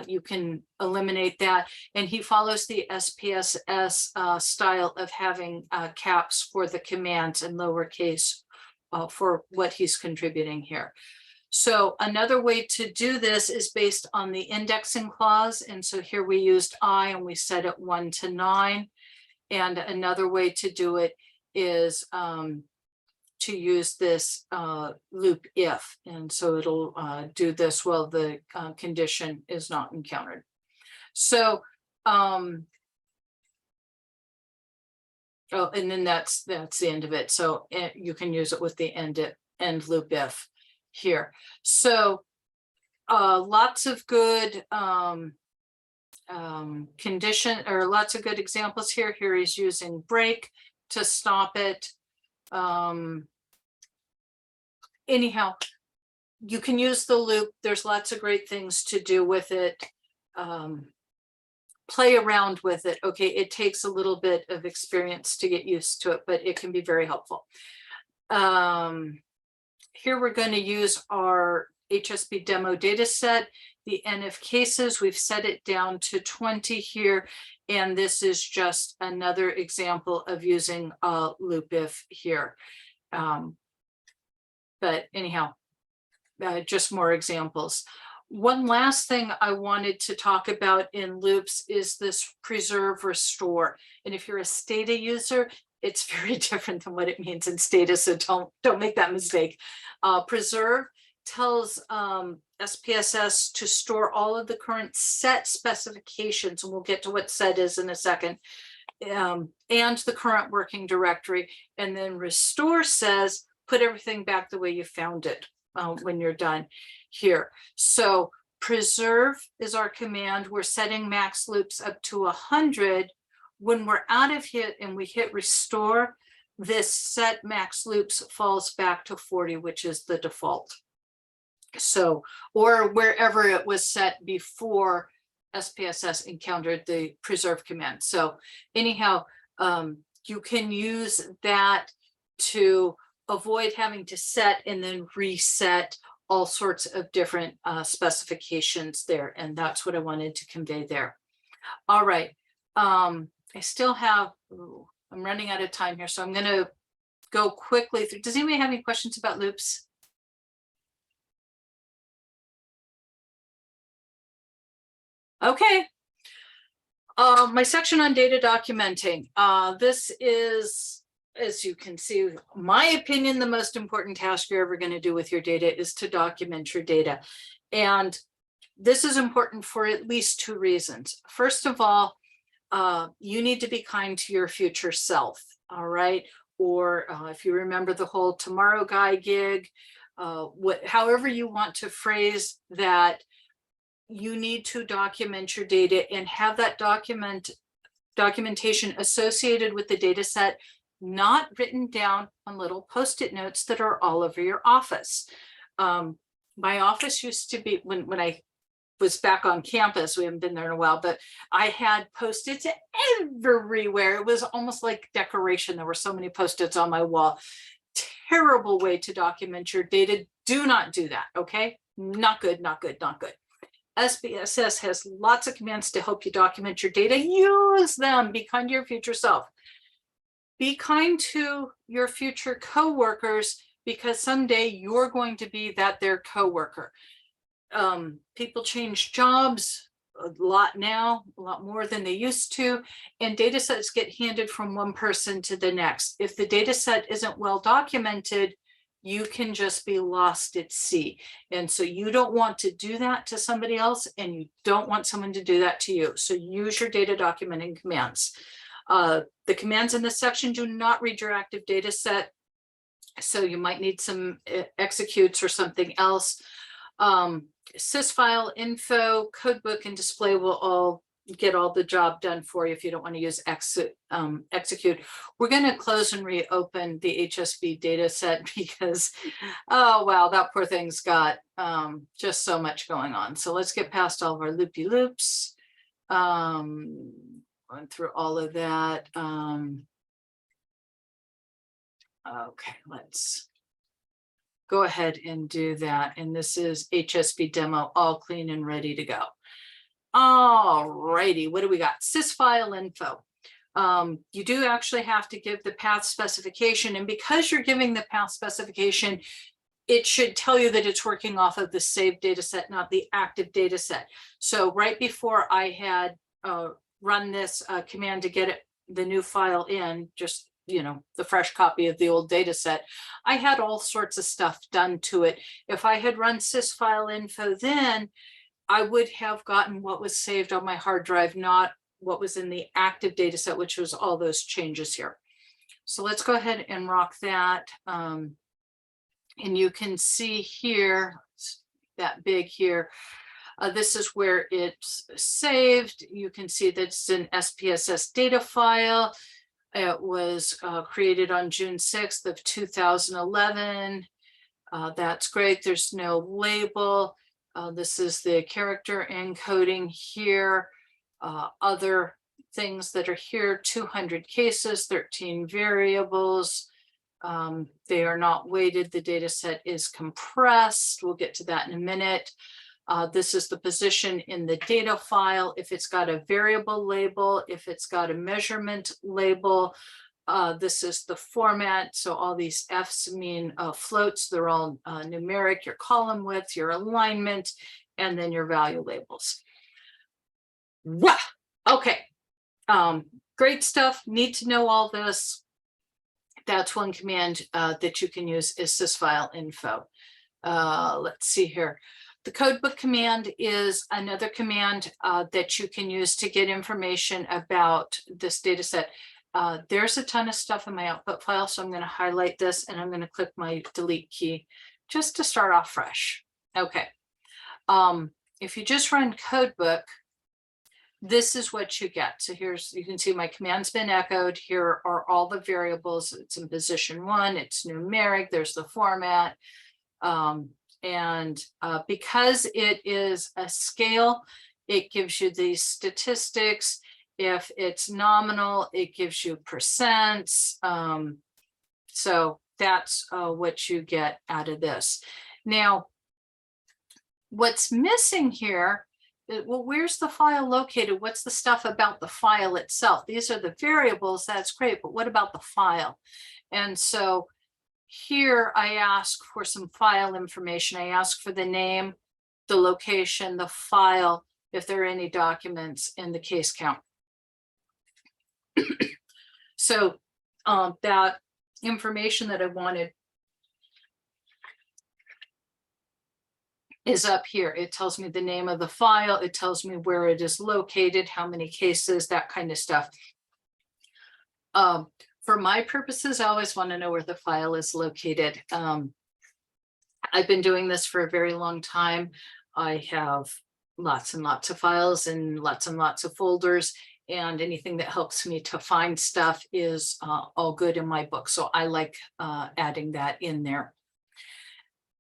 you can eliminate that. And he follows the SPSS style of having caps for the commands and lowercase for what he's contributing here. So another way to do this is based on the indexing clause. And so here we used I and we set it 1 to 9. And another way to do it is to use this loop if. And so it'll do this while the condition is not encountered. So, oh, and then that's the end of it. So you can use it with the end loop if here. So lots of good condition, or lots of good examples here. Here he's using break to stop it. Anyhow, you can use the loop. There's lots of great things to do with it. Play around with it. Okay, it takes a little bit of experience to get used to it, but it can be very helpful. Here we're going to use our HSP demo data set, the N of cases. We've set it down to 20 here, and this is just another example of using a loop if here. But anyhow, just more examples. One last thing I wanted to talk about in loops is this preserve restore. And if you're a Stata user, it's very different than what it means in Stata, so don't make that mistake. Preserve tells a SPSS to store all of the current set specifications, and we'll get to what set is in a second, and the current working directory. And then restore says, put everything back the way you found it when you're done here. So preserve is our command. We're setting max loops up to 100. When we're out of hit and we hit restore, this set max loops falls back to 40, which is the default. So, or wherever it was set before SPSS encountered the preserve command. So anyhow, you can use that to avoid having to set and then reset all sorts of different specifications there. And that's what I wanted to convey there. All right. I still have, I'm running out of time here, so I'm going to go quickly through. Does anybody have any questions about loops? Okay. My section on data documenting. This is, as you can see, my opinion, the most important task you're ever going to do with your data is to document your data. And this is important for at least two reasons. First of all, you need to be kind to your future self, all right? Or if you remember the whole tomorrow guy gig, however you want to phrase that, you need to document your data and have that documentation associated with the data set, not written down on little Post-it notes that are all over your office. My office used to be, when I was back on campus, we haven't been there in a while, but I had Post-its everywhere. It was almost like decoration. There were so many Post-its on my wall. Terrible way to document your data. Do not do that, okay? Not good, not good, not good. SPSS has lots of commands to help you document your data. Use them. Be kind to your future self. Be kind to your future coworkers, because someday you're going to be their coworker. People change jobs a lot now, a lot more than they used to, and data sets get handed from one person to the next. If the data set isn't well documented, you can just be lost at sea. And so you don't want to do that to somebody else, and you don't want someone to do that to you. So use your data documenting commands. The commands in this section do not read your active data set, so you might need some executes or something else. Sys file, info, codebook, and display will all get all the job done for you if you don't want to use execute. We're going to close and reopen the HSB data set because, oh, wow, that poor thing's got just so much going on. So let's get past all of our loopy loops. Going through all of that. Okay, let's go ahead and do that. And this is HSB demo, all clean and ready to go. All righty, what do we got? Sys file info. You do actually have to give the path specification, and because you're giving the path specification, it should tell you that it's working off of the saved data set, not the active data set. So right before I had run this command to get the new file in, just the fresh copy of the old data set, I had all sorts of stuff done to it. If I had run sys file info, then I would have gotten what was saved on my hard drive, not what was in the active data set, which was all those changes here. So let's go ahead and rock that. And you can see here, that big here, this is where it's saved. You can see that it's an SPSS data file. It was created on June 6th of 2011. That's great. There's no label. This is the character encoding here. Other things that are here, 200 cases, 13 variables. They are not weighted. The data set is compressed. We'll get to that in a minute. This is the position in the data file. If it's got a variable label, if it's got a measurement label, this is the format. So all these Fs mean floats. They're all numeric, your column width, your alignment, and then your value labels. Wow. Okay. Great stuff. Need to know all this. That's one command that you can use is sysfile info. Let's see here. The codebook command is another command that you can use to get information about this data set. There's a ton of stuff in my output file, so I'm going to highlight this and I'm going to click my delete key just to start off fresh. Okay. If you just run codebook, this is what you get. So you can see my command's been echoed. Here are all the variables. It's in position 1, it's numeric, there's the format. Because it is a scale, it gives you these statistics. If it's nominal, it gives you percents. So that's what you get out of this. Now, what's missing here, well, where's the file located? What's the stuff about the file itself? These are the variables, that's great, but what about the file? And so here I ask for some file information. I ask for the name, the location, the file, if there are any documents in the case count. So that information that I wanted is up here. It tells me the name of the file. It tells me where it is located, how many cases, that kind of stuff. For my purposes, I always want to know where the file is located. I've been doing this for a very long time. I have lots and lots of files and lots of folders, and anything that helps me to find stuff is all good in my book. So I like adding that in there.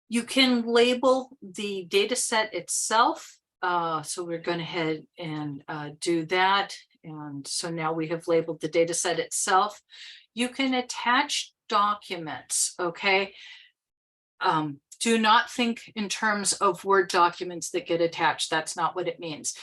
You can label the data set itself. So we're going to head and do that. And so now we have labeled the data set itself. You can attach documents, okay? Do not think in terms of Word documents that get attached. That's not what it means.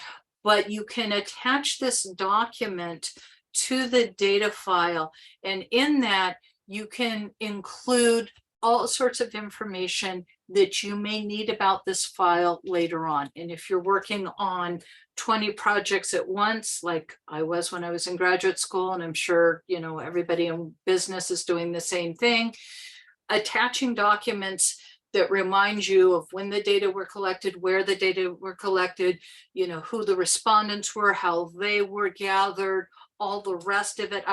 But you can attach this document to the data file. And in that, you can include all sorts of information that you may need about this file later on. And if you're working on 20 projects at once, like I was when I was in graduate school, and I'm sure, you know, everybody in business is doing the same thing, attaching documents that remind you of when the data were collected, where the data were collected, you know, who the respondents were, how they were gathered, all the rest of it.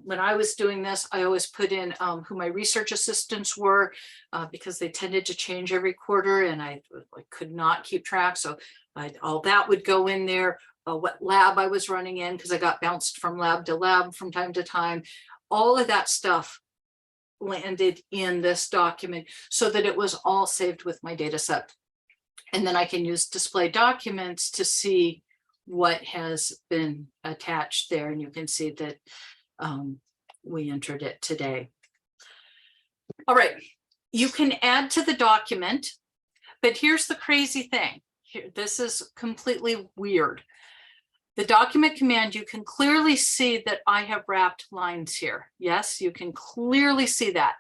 When I was doing this, I always put in who my research assistants were because they tended to change every quarter and I could not keep track. So all that would go in there, what lab I was running in, because I got bounced from lab to lab from time to time. All of that stuff landed in this document so that it was all saved with my data set. And then I can use display documents to see what has been attached there. And you can see that we entered it today. All right, you can add to the document, but here's the crazy thing. This is completely weird. The document command, you can clearly see that I have wrapped lines here. Yes, you can clearly see that.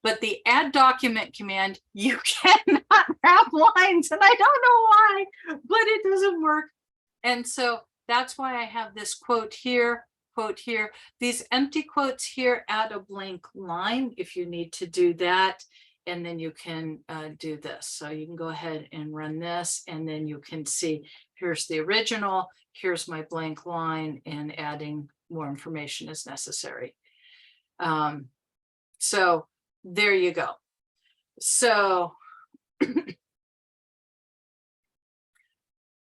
But the add document command, you cannot wrap lines. And I don't know why, but it doesn't work. And so that's why I have this quote here, quote here. These empty quotes here, add a blank line if you need to do that. And then you can do this. So you can go ahead and run this, and then you can see here's the original, here's my blank line, and adding more information is necessary. So there you go. So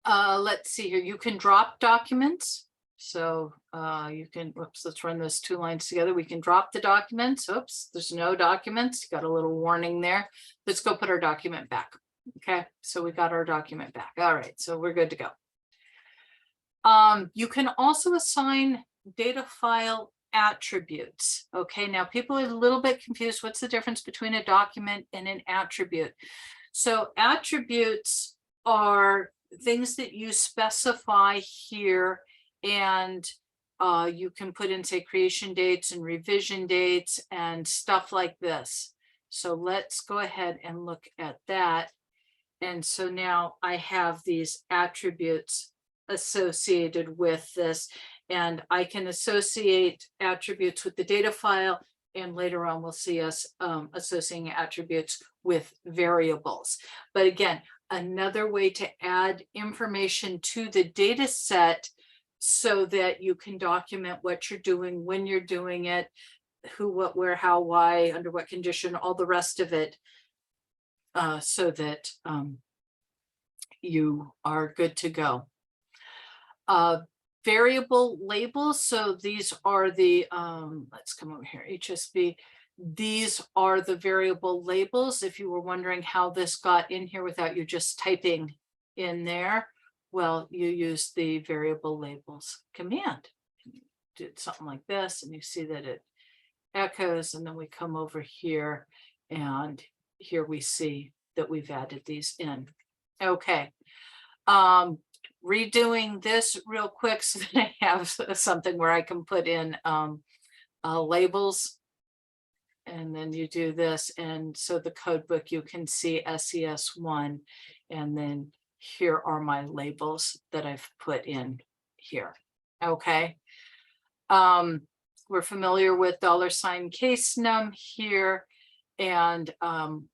let's see here. You can drop documents. So you can, whoops, let's run those two lines together. We can drop the documents. Oops, there's no documents. Got a little warning there. Let's go put our document back. Okay, so we got our document back. All right, so we're good to go. You can also assign data file attributes. Okay, now people are a little bit confused. What's the difference between a document and an attribute? So attributes are things that you specify here, and you can put in, say, creation dates and revision dates and stuff like this. So let's go ahead and look at that. And so now I have these attributes associated with this, and I can associate attributes with the data file, and later on we'll see us associating attributes with variables. But again, another way to add information to the data set so that you can document what you're doing, when you're doing it, who, what, where, how, why, under what condition, all the rest of it, so that you are good to go. Variable labels. So these are the, let's come over here, HSB. These are the variable labels. If you were wondering how this got in here without you just typing in there, well, you use the variable labels command. You did something like this, and you see that it echoes, and then we come over here, and here we see that we've added these in. Okay. Redoing this real quick so that I have something where I can put in labels. And then you do this. And so the code book, you can see SES1. And then here are my labels that I've put in here. Okay. We're familiar with $ case num here. And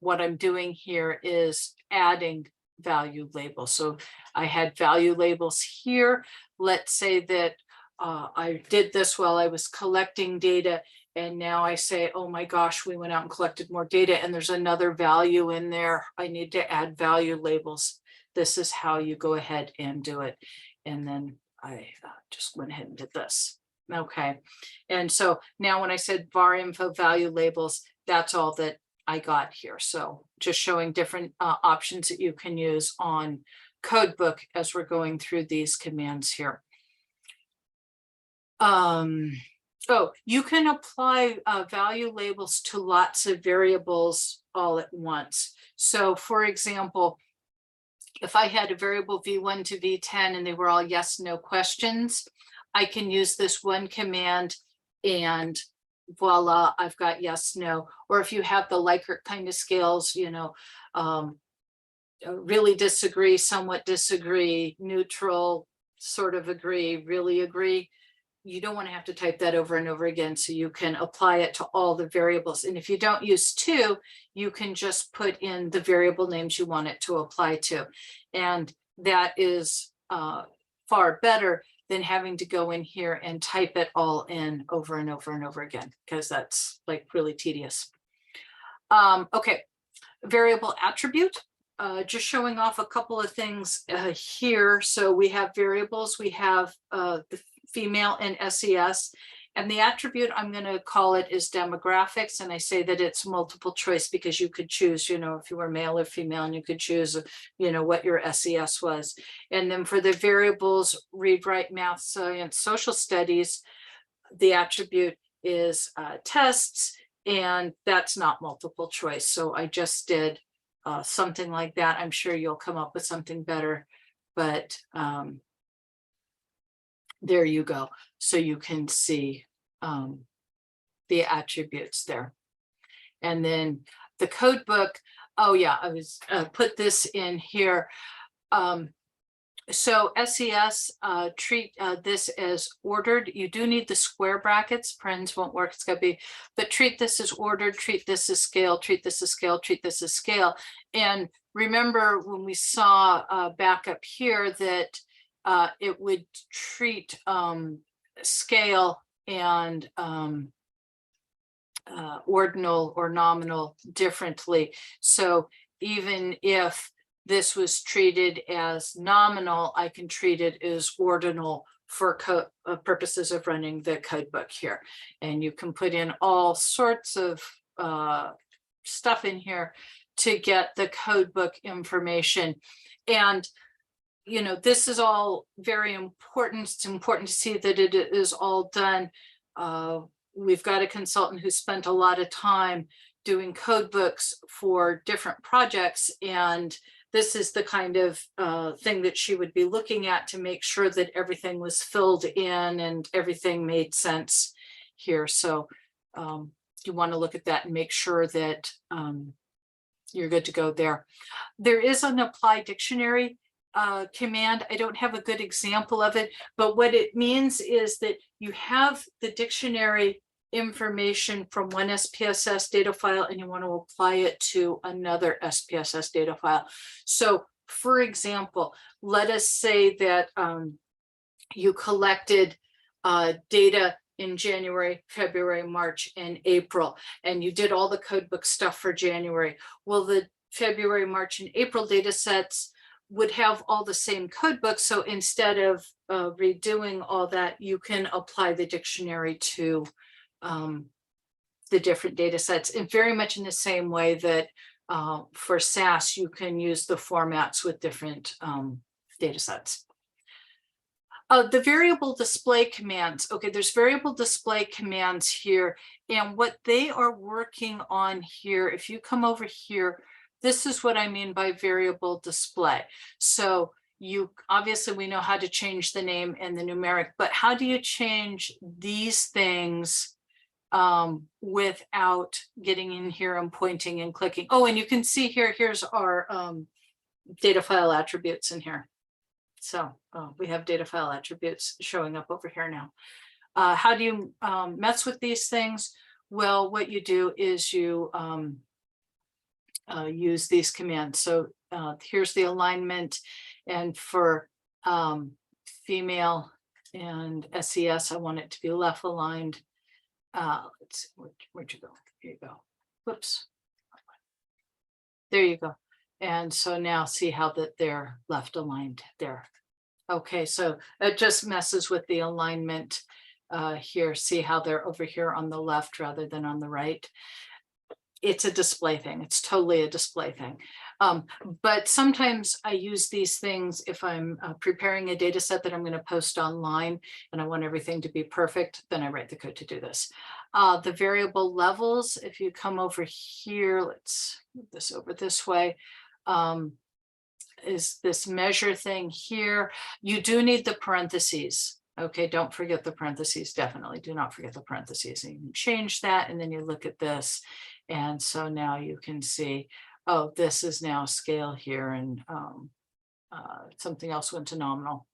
what I'm doing here is adding value labels. So I had value labels here. Let's say that I did this while I was collecting data, and now I say, oh my gosh, we went out and collected more data and there's another value in there. I need to add value labels. This is how you go ahead and do it. And then I just went ahead and did this. Okay. And so now when I said var info value labels, that's all that I got here. So just showing different options that you can use on Codebook as we're going through these commands here. Oh, you can apply value labels to lots of variables all at once. So for example, if I had a variable v1 to v10 and they were all yes, no questions, I can use this one command and voila, I've got yes, no. Or if you have the Likert kind of scales, you know, really disagree, somewhat disagree, neutral, sort of agree, really agree. You don't want to have to type that over and over again. So you can apply it to all the variables. And if you don't use to, you can just put in the variable names you want it to apply to. And that is far better than having to go in here and type it all in over and over and over again, because that's like really tedious. Okay, variable attribute. Just showing off a couple of things here. So we have variables, we have the female and SES, and the attribute I'm going to call it is demographics. And I say that it's multiple choice because you could choose, you know, if you were male or female, and you could choose, you know, what your SES was. And then for the variables, read, write, math, science, social studies, the attribute is tests, and that's not multiple choice. So I just did something like that. I'm sure you'll come up with something better, but there you go. So you can see the attributes there. And then the code book. Oh yeah, I was put this in here. So SES, treat this as ordered. You do need the square brackets, parens won't work, it's got to be, but treat this as ordered, treat this as scale, treat this as scale, treat this as scale. And remember when we saw back up here that it would treat scale and ordinal or nominal differently. So even if this was treated as nominal, I can treat it as ordinal for purposes of running the code book here. And you can put in all sorts of stuff in here to get the code book information. And you know, this is all very important. It's important to see that it is all done. We've got a consultant who spent a lot of time doing code books for different projects, and this is the kind of thing that she would be looking at to make sure that everything was filled in and everything made sense here. So you want to look at that and make sure that you're good to go there. There is an apply dictionary command. I don't have a good example of it, but what it means is that you have the dictionary information from one SPSS data file and you want to apply it to another SPSS data file. So For example, let us say that you collected data in January, February, March, and April, and you did all the codebook stuff for January. Well, the February, March, and April data sets would have all the same codebook. So instead of redoing all that, you can apply the dictionary to the different data sets, and very much in the same way that for SAS, you can use the formats with different data sets. The variable display commands. Okay, there's variable display commands here, and what they are working on here, if you come over here, this is what I mean by variable display. So you obviously, we know how to change the name and the numeric, but how do you change these things without getting in here and pointing and clicking? Oh, and you can see here, here's our data file attributes in here. So we have data file attributes showing up over here now. How do you mess with these things? Well, what you do is you use these commands. So here's the alignment, and for female and SES, I want it to be left aligned. Let's see, where'd you go? Here you go. Whoops. There you go. And so now see how that they're left aligned there. Okay, so it just messes with the alignment here. See how they're over here on the left rather than on the right. It's a display thing. It's totally a display thing. But sometimes I use these things if I'm preparing a data set that I'm going to post online and I want everything to be perfect, then I write the code to do this. The variable levels, if you come over here, let's move this over this way, is this measure thing here. You do need the parentheses. Okay, don't forget the parentheses. Definitely do not forget the parentheses. And you can change that, and then you look at this. And so now you can see, oh, this is now scale here, and something else went to nominal,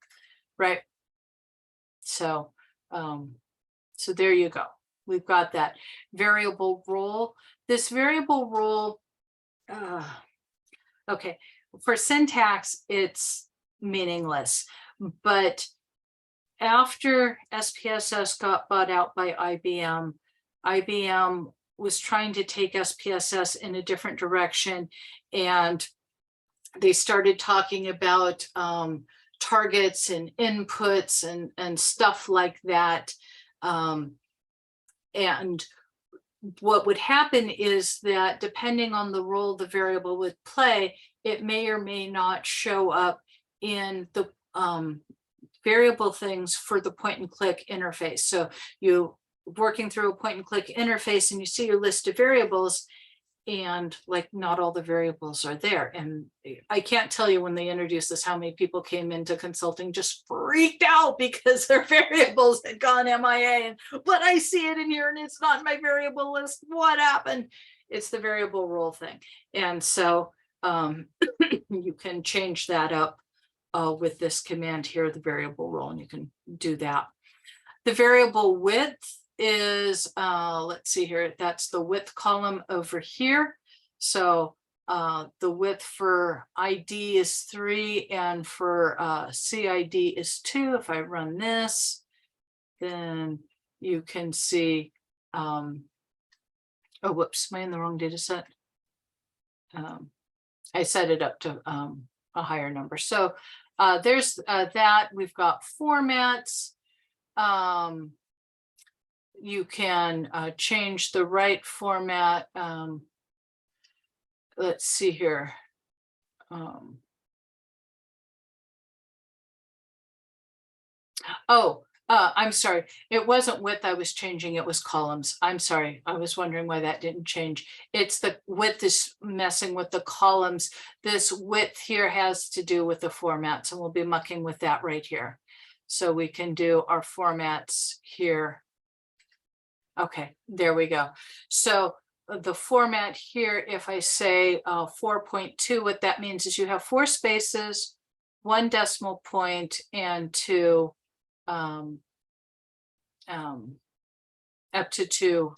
right? So, so there you go. We've got that variable role. This variable role, okay, for syntax, it's meaningless, but after SPSS got bought out by IBM, IBM was trying to take SPSS in a different direction, and they started talking about targets and inputs and stuff like that. And what would happen is that depending on the role the variable would play, it may or may not show up in the variable things for the point and click interface. So you working through a point and click interface and you see your list of variables, and like not all the variables are there. And I can't tell you when they introduced this how many people came into consulting just freaked out because their variables had gone MIA, and but I see it in here and it's not in my variable list. What happened? It's the variable role thing. And so you can change that up with this command here, the variable role, and you can do that. The variable width is, let's see here, that's the width column over here. So the width for ID is 3 and for CID is 2. If I run this, then you can see, oh, whoops, am I in the wrong data set? I set it up to a higher number. So there's that. We've got formats. You can change the right format. Let's see here. I'm sorry. It wasn't width I was changing. It was columns. I'm sorry. I was wondering why that didn't change. It's the width is messing with the columns. This width here has to do with the formats, and we'll be mucking with that right here. So we can do our formats here. Okay, there we go. So the format here, if I say 4.2, what that means is you have 4 spaces, 1 decimal point, and 2 up to 2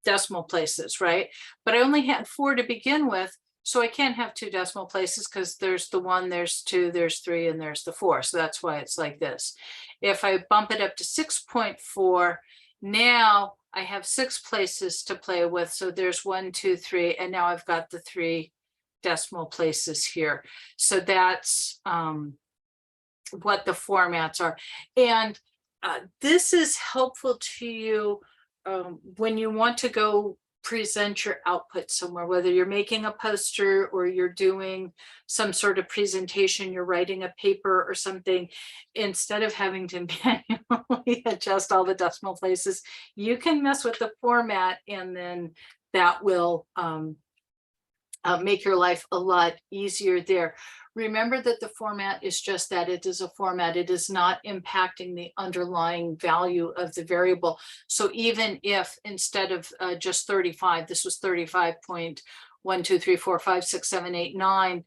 decimal places, right? But I only had 4 to begin with, So I can't have 2 decimal places because there's the 1, there's 2, there's 3, and there's the 4. So that's why it's like this. If I bump it up to 6.4, now I have 6 places to play with. So there's 1, 2, 3, and now I've got the 3 decimal places here. So that's what the formats are. And this is helpful to you when you want to go present your output somewhere, whether you're making a poster or you're doing some sort of presentation, you're writing a paper or something. Instead of having to manually adjust all the decimal places, you can mess with the format, and then that will make your life a lot easier there. Remember that the format is just that, it is a format. It is not impacting the underlying value of the variable. So even if instead of just 35, this was 35.123456789,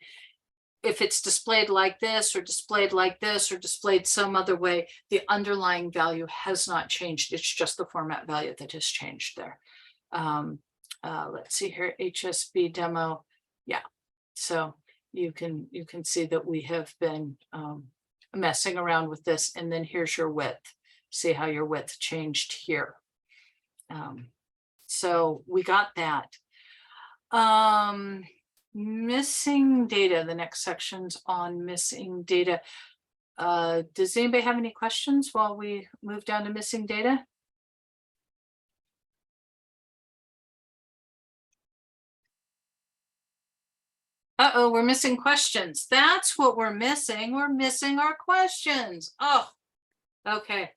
if it's displayed like this or displayed like this or displayed some other way, the underlying value has not changed. It's just the format value that has changed there. Let's see here, HSB demo. Yeah, so you can see that we have been messing around with this. And then here's your width. See how your width changed here. So we got that. Missing data. The next section's on missing data. Does anybody have any questions while we move down to missing data? Uh-oh, we're missing questions. That's what we're missing. We're missing our questions. Oh, okay.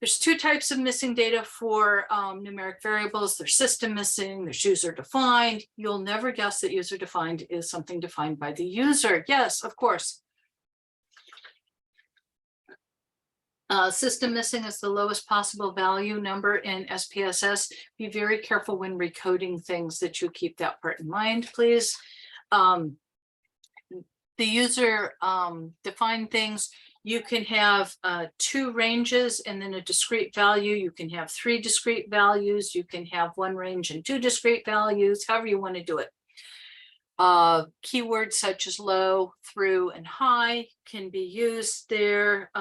There's 2 types of missing data for numeric variables. There's system missing, there's user defined. You'll never guess that user defined is something defined by the user. Yes, of course. System missing is the lowest possible value number in SPSS. Be very careful when recoding things that you keep that part in mind, please. The user defined things, you can have 2 ranges and then a discrete value. You can have 3 discrete values. You can have 1 range and 2 discrete values, however you want to do it. Keywords such as low, through, and high can be used there.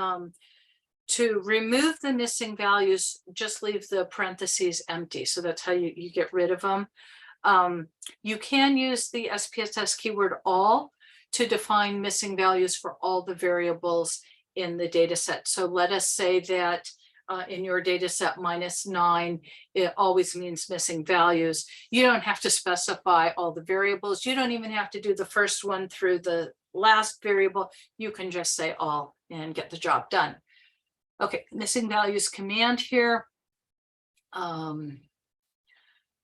To remove the missing values, just leave the parentheses empty. So that's how you get rid of them. You can use the SPSS keyword all to define missing values for all the variables in the data set. So let us say that in your data set -9, it always means missing values. You don't have to specify all the variables. You don't even have to do the first one through the last variable. You can just say all and get the job done. Okay, missing values command here.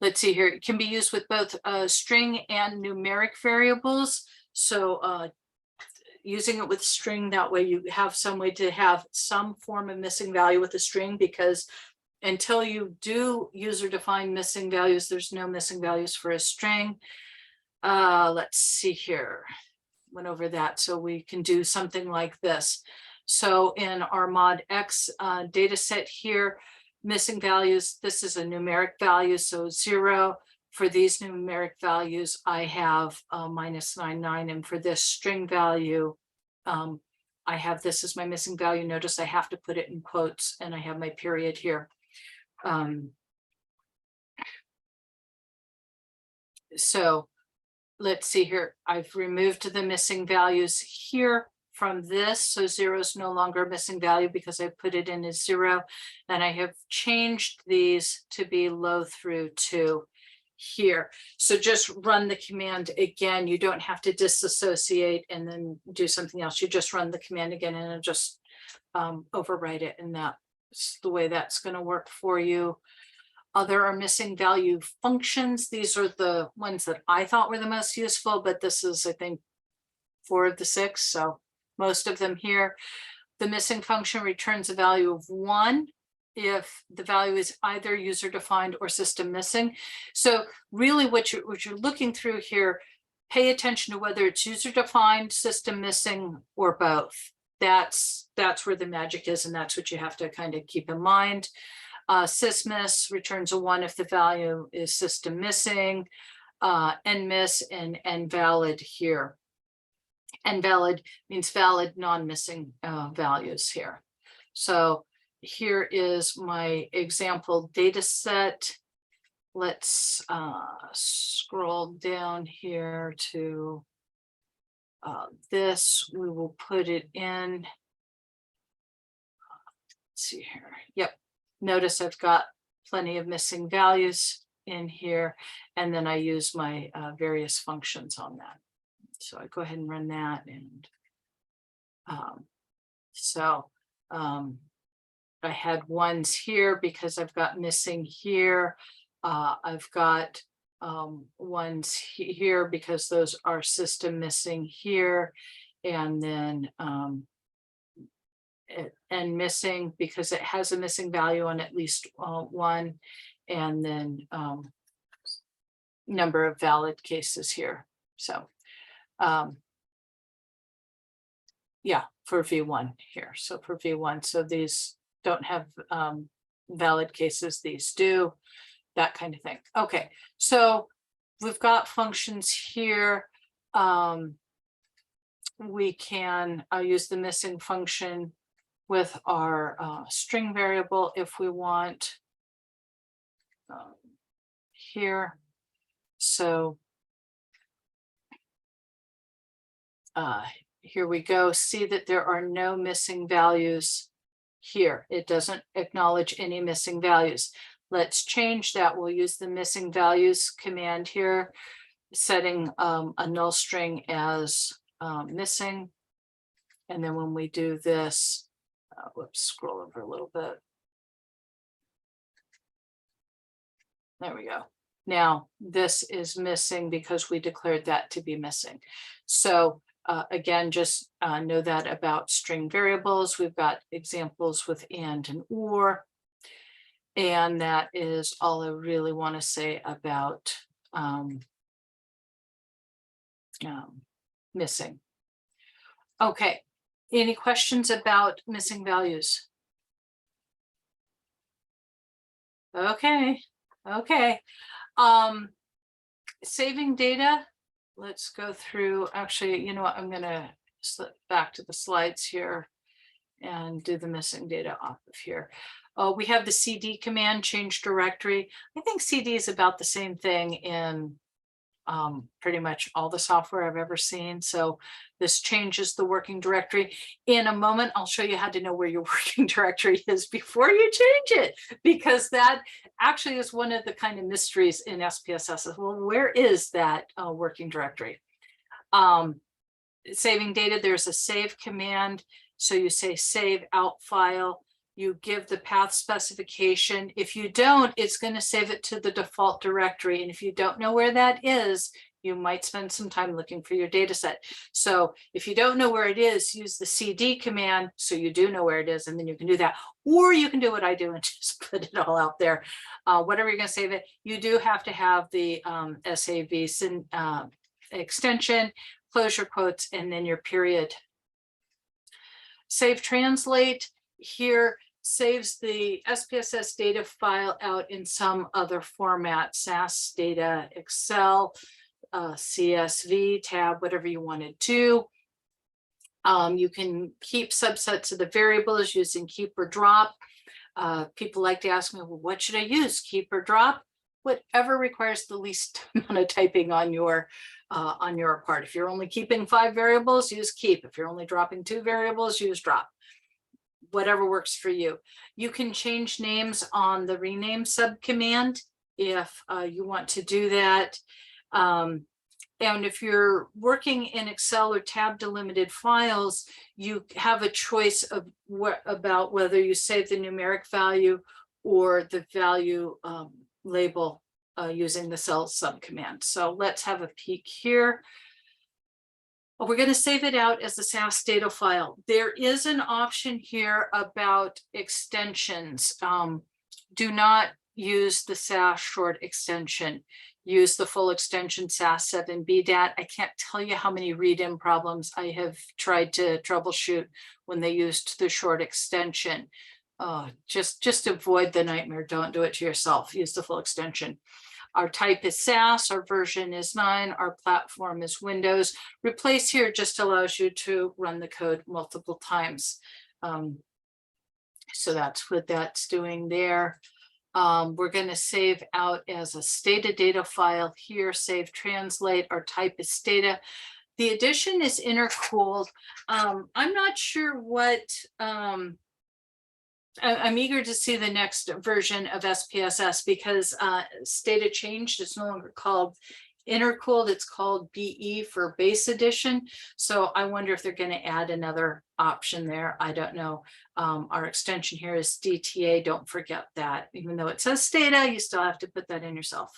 Let's see here. It can be used with both string and numeric variables. So using it with string, that way you have some way to have some form of missing value with a string, because until you do user defined missing values, there's no missing values for a string. Let's see here. Went over that. So we can do something like this. So in our mod X data set here, missing values, this is a numeric value, so 0. For these numeric values, I have -99, and for this string value, I have this as my missing value. Notice I have to put it in quotes, and I have my period here. So let's see here. I've removed the missing values here from this. So 0 is no longer a missing value because I put it in as 0. And I have changed these to be low through 2 here. So just run the command again. You don't have to disassociate and then do something else. You just run the command again and it'll just overwrite it. And that's the way that's going to work for you. There are missing value functions. These are the ones that I thought were the most useful, but this is, I think, 4 of the 6. So most of them here. The missing function returns a value of 1 if the value is either user defined or system missing. So really what you're looking through here, pay attention to whether it's user defined, system missing, or both. That's where the magic is, and that's what you have to kind of keep in mind. Sysmiss returns a 1 if the value is system missing. and miss and valid here. And valid means valid non-missing values here. So here is my example data set. Let's scroll down here to this. We will put it in. Let's see here. Yep. Notice I've got plenty of missing values in here, and then I use my various functions on that. So I go ahead and run that, and I had ones here because I've got missing here. I've got ones here because those are system missing here, and then and missing because it has a missing value on at least one, and then number of valid cases here. So yeah, for V1 here. So for V1, so these don't have valid cases, these do, that kind of thing. Okay, so we've got functions here. We can use the missing function with our string variable if we want here. So here we go. See that there are no missing values here. It doesn't acknowledge any missing values. Let's change that. We'll use the missing values command here, setting a null string as missing. And then when we do this, whoops, scroll over a little bit. There we go. Now this is missing because we declared that to be missing. So again, just know that about string variables. We've got examples with and or. And that is all I really want to say about missing. Okay, any questions about missing values? Okay, okay. Saving data. Let's go through, actually, you know what, I'm gonna slip back to the slides here and do the missing data off of here. We have the CD command, change directory. I think CD is about the same thing in pretty much all the software I've ever seen. So this changes the working directory. In a moment, I'll show you how to know where your working directory is before you change it, because that actually is one of the kind of mysteries in SPSS. Well, where is that working directory? Saving data, there's a save command. So you say save out file. You give the path specification. If you don't, it's going to save it to the default directory. And if you don't know where that is, you might spend some time looking for your data set. So if you don't know where it is, use the CD command so you do know where it is, and then you can do that. Or you can do what I do and just put it all out there. Whatever you're going to save it, you do have to have the SAV extension, close your quotes, and then your period. Save translate here saves the SPSS data file out in some other format, SAS data, Excel, CSV, tab, whatever you want to do. You can keep subsets of the variables using keep or drop. People like to ask me, well, what should I use, keep or drop? Whatever requires the least amount of typing on your part. If you're only keeping 5 variables, use keep. If you're only dropping 2 variables, use drop. Whatever works for you. You can change names on the rename subcommand if you want to do that. And if you're working in Excel or tab delimited files, you have a choice of about whether you save the numeric value or the value label using the cell subcommand. So let's have a peek here. We're going to save it out as a SAS data file. There is an option here about extensions. Do not use the SAS short extension. Use the full extension SAS 7BDAT. I can't tell you how many read-in problems I have tried to troubleshoot when they used the short extension. Just avoid the nightmare. Don't do it to yourself. Use the full extension. Our type is SAS, our version is 9, our platform is Windows. Replace here just allows you to run the code multiple times. So that's what that's doing there. We're going to save out as a Stata data file here, save translate, our type is Stata. The edition is intercooled. I'm not sure what, I'm eager to see the next version of SPSS because Stata changed. It's no longer called intercooled, it's called BE for base edition. So I wonder if they're going to add another option there. I don't know. Our extension here is DTA. Don't forget that. Even though it says Stata, you still have to put that in yourself.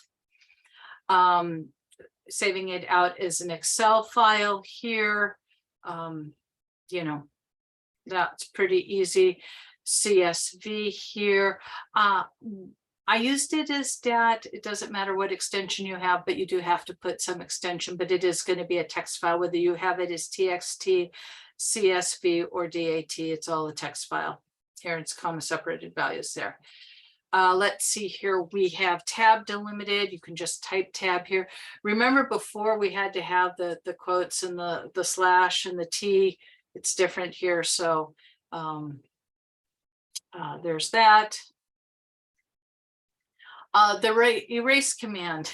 Saving it out as an Excel file here. You know, that's pretty easy. CSV here. I used it as DAT. It doesn't matter what extension you have, but you do have to put some extension, but it is going to be a text file, whether you have it as TXT, CSV, or DAT, it's all a text file. Here it's comma separated values there. Let's see here, we have tab delimited. You can just type tab here. Remember before we had to have the quotes and the slash and the T, it's different here. So there's that. The erase command.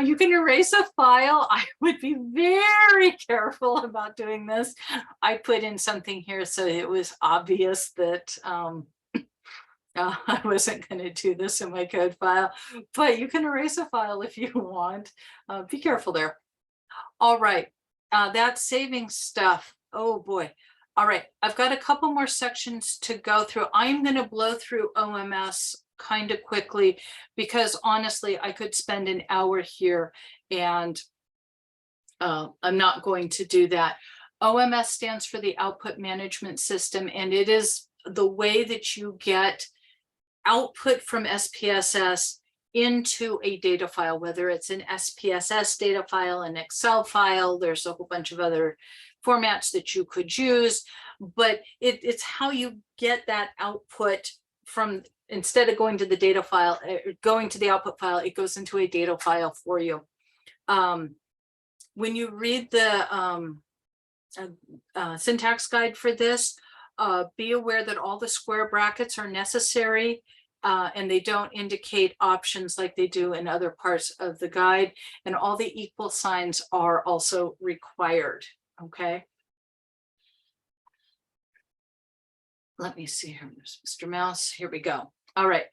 You can erase a file. I would be very careful about doing this. I put in something here so it was obvious that I wasn't going to do this in my code file, but you can erase a file if you want. Be careful there. All right, that's saving stuff. Oh boy. All right, I've got a couple more sections to go through. I'm going to blow through OMS kind of quickly because honestly, I could spend an hour here and I'm not going to do that. OMS stands for the Output Management System, and it is the way that you get output from SPSS into a data file, whether it's an SPSS data file, an Excel file, there's a whole bunch of other formats that you could use, but it's how you get that output from, instead of going to the data file, going to the output file, it goes into a data file for you. When you read the syntax guide for this, be aware that all the square brackets are necessary and they don't indicate options like they do in other parts of the guide. And all the equal signs are also required. Okay. Let me see here, Mr. Mouse. Here we go. All right.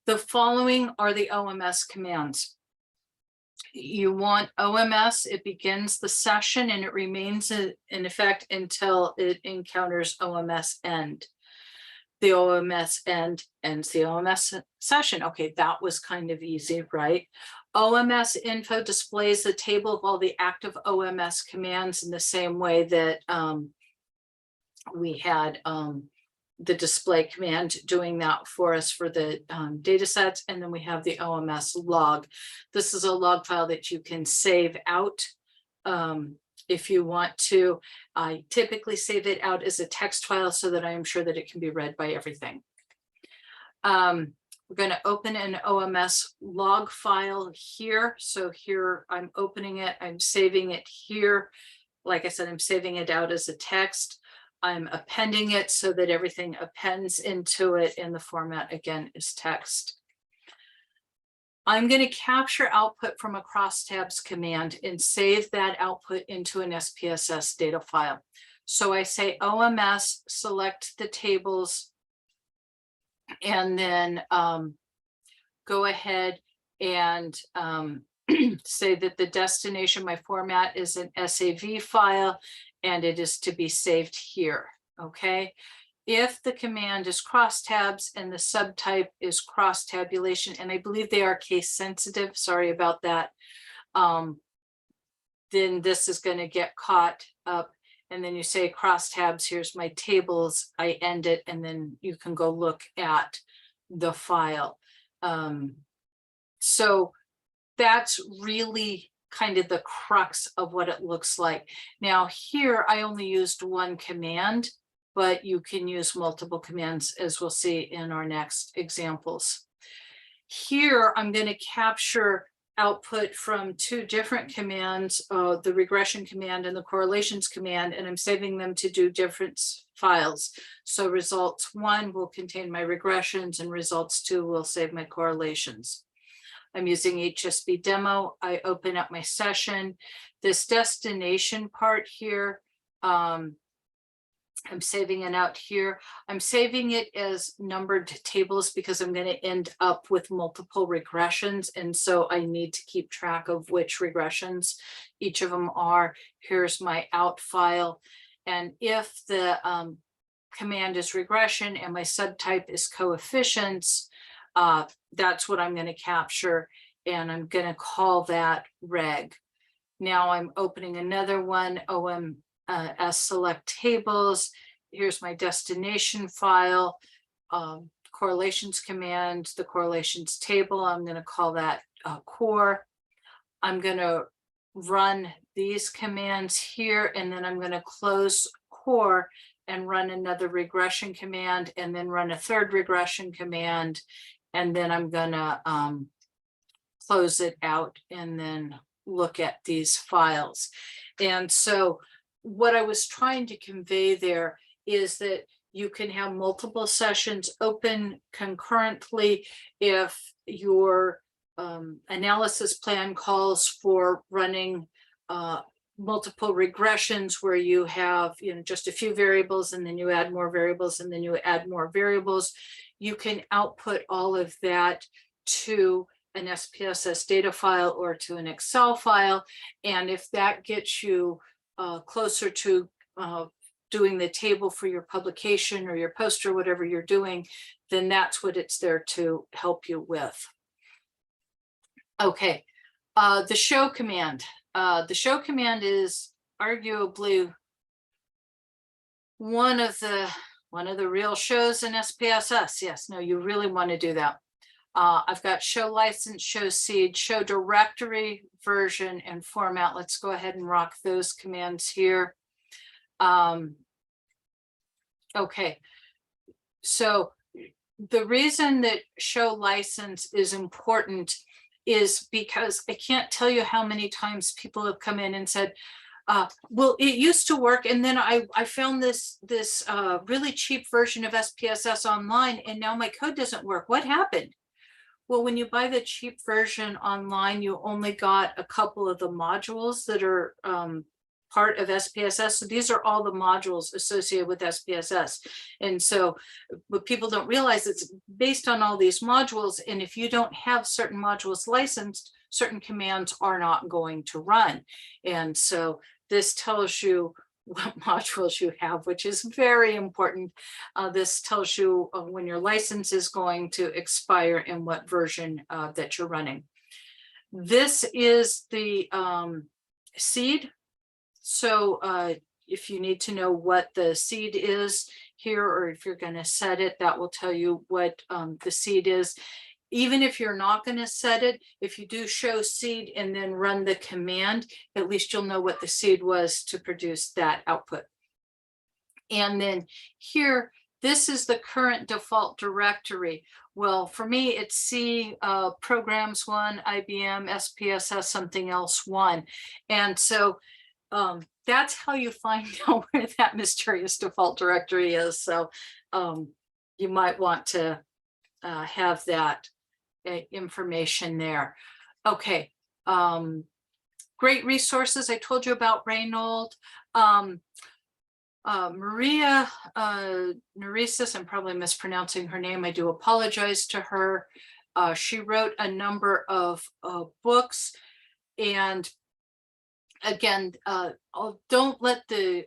The following are the OMS commands. You want OMS, it begins the session and it remains in effect until it encounters OMS end. The OMS end ends the OMS session. Okay, that was kind of easy, right? OMS info displays the table of all the active OMS commands in the same way that we had the display command doing that for us for the data sets. And then we have the OMS log. This is a log file that you can save out if you want to. I typically save it out as a text file so that I am sure that it can be read by everything. We're going to open an OMS log file here. So here I'm opening it, I'm saving it here. Like I said, I'm saving it out as a text. I'm appending it so that everything appends into it, and the format again is text. I'm going to capture output from a crosstabs command and save that output into an SPSS data file. So I say OMS, select the tables, and then go ahead and say that the destination, my format is an SAV file, and it is to be saved here. Okay. If the command is crosstabs and the subtype is cross tabulation, and I believe they are case sensitive, sorry about that, then this is going to get caught up. And then you say crosstabs, here's my tables, I end it, and then you can go look at the file. So that's really kind of the crux of what it looks like. Now here, I only used one command, but you can use multiple commands, as we'll see in our next examples. Here, I'm going to capture output from two different commands, the regression command and the correlations command, and I'm saving them to do different files. So results 1 will contain my regressions and results 2 will save my correlations. I'm using HSP demo. I open up my session. This destination part here, I'm saving it out here. I'm saving it as numbered tables because I'm going to end up with multiple regressions. And so I need to keep track of which regressions each of them are. Here's my out file. And if the command is regression and my subtype is coefficients, that's what I'm going to capture. And I'm going to call that reg. Now I'm opening another one, OMS select tables. Here's my destination file, correlations command, the correlations table. I'm going to call that core. I'm going to run these commands here, and then I'm going to close core and run another regression command, and then run a third regression command, and then I'm going to close it out and then look at these files. And so what I was trying to convey there is that you can have multiple sessions open concurrently if your analysis plan calls for running multiple regressions where you have just a few variables and then you add more variables and then you add more variables. You can output all of that to an SPSS data file or to an Excel file. And if that gets you closer to doing the table for your publication or your poster, whatever you're doing, then that's what it's there to help you with. Okay, the show command. The show command is arguably one of the real shows in SPSS. Yes, no, you really want to do that. I've got show license, show seed, show directory, version, and format. Let's go ahead and rock those commands here. Okay, so the reason that show license is important is because I can't tell you how many times people have come in and said, well, it used to work, and then I found this really cheap version of SPSS online, and now my code doesn't work. What happened? Well, when you buy the cheap version online, you only got a couple of the modules that are part of SPSS. So these are all the modules associated with SPSS. And so what people don't realize, it's based on all these modules. And if you don't have certain modules licensed, certain commands are not going to run. And so this tells you what modules you have, which is very important. This tells you when your license is going to expire and what version that you're running. This is the seed. So if you need to know what the seed is here, or if you're going to set it, that will tell you what the seed is. Even if you're not going to set it, if you do show seed and then run the command, at least you'll know what the seed was to produce that output. And then here, this is the current default directory. Well, for me, it's C programs 1, IBM, SPSS, something else 1. And so that's how you find out where that mysterious default directory is. So you might want to have that information there. Okay, great resources. I told you about Reynold. Maria Neresis, I'm probably mispronouncing her name. I do apologize to her. She wrote a number of books, and again, don't let the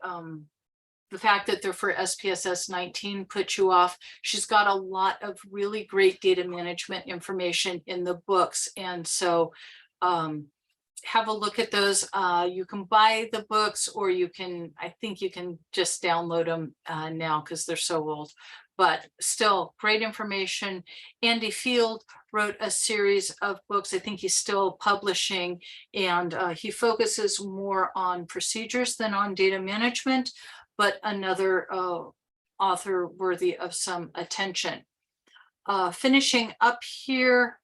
fact that they're for SPSS 19 put you off. She's got a lot of really great data management information in the books. And so have a look at those. You can buy the books, or you can, I think you can just download them now because they're so old, but still great information. Andy Field wrote a series of books. I think he's still publishing, and he focuses more on procedures than on data management, but another author worthy of some attention. Finishing up here,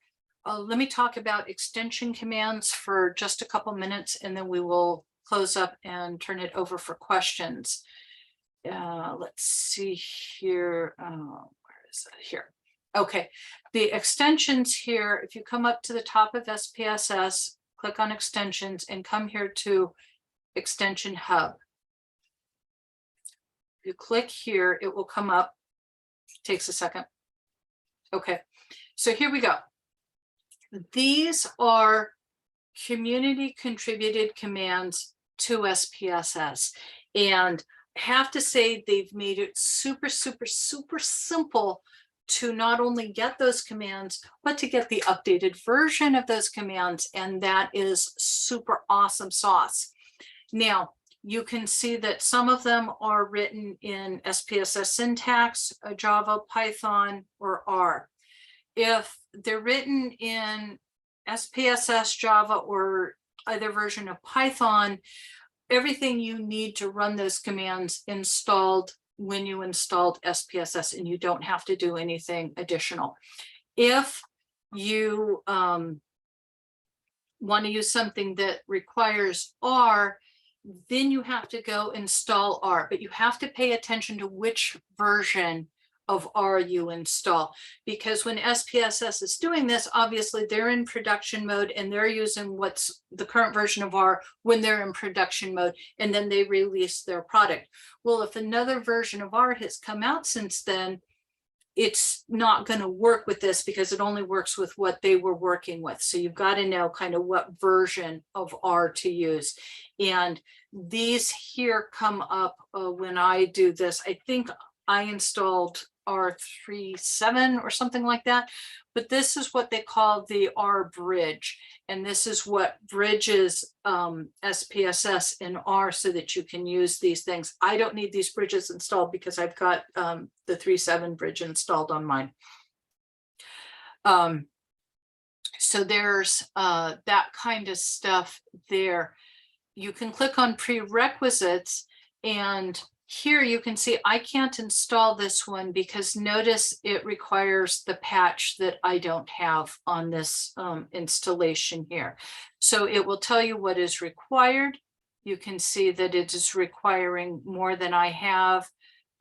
let me talk about extension commands for just a couple minutes, and then we will close up and turn it over for questions. Let's see here. Where is it here? Okay, the extensions here, if you come up to the top of SPSS, click on extensions and come here to extension hub. If you click here, it will come up. Takes a second. Okay, so here we go. These are community contributed commands to SPSS, and I have to say they've made it super simple to not only get those commands, but to get the updated version of those commands, and that is super awesome sauce. Now, you can see that some of them are written in SPSS syntax, Java, Python, or R. If they're written in SPSS, Java, or either version of Python, everything you need to run those commands installed when you installed SPSS, and you don't have to do anything additional. If you want to use something that requires R, then you have to go install R, but you have to pay attention to which version of R you install, because when SPSS is doing this, obviously they're in production mode and they're using what's the current version of R when they're in production mode, and then they release their product. Well, if another version of R has come out since then, it's not going to work with this because it only works with what they were working with. So you've got to know kind of what version of R to use. And these here come up when I do this. I think I installed R37 or something like that, but this is what they call the R bridge, and this is what bridges SPSS in R so that you can use these things. I don't need these bridges installed because I've got the 3.7 bridge installed on mine. So there's that kind of stuff there. You can click on prerequisites, and here you can see I can't install this one because notice it requires the patch that I don't have on this installation here. So it will tell you what is required. You can see that it is requiring more than I have.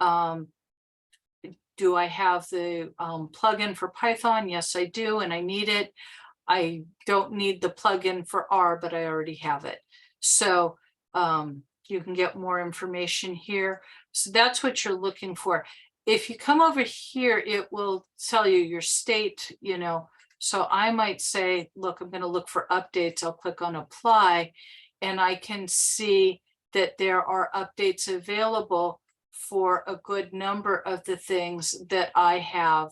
Do I have the plugin for Python? Yes, I do, and I need it. I don't need the plugin for R, but I already have it. So you can get more information here. So that's what you're looking for. If you come over here, it will tell you your state, you know. So I might say, look, I'm going to look for updates. I'll click on apply, and I can see that there are updates available for a good number of the things that I have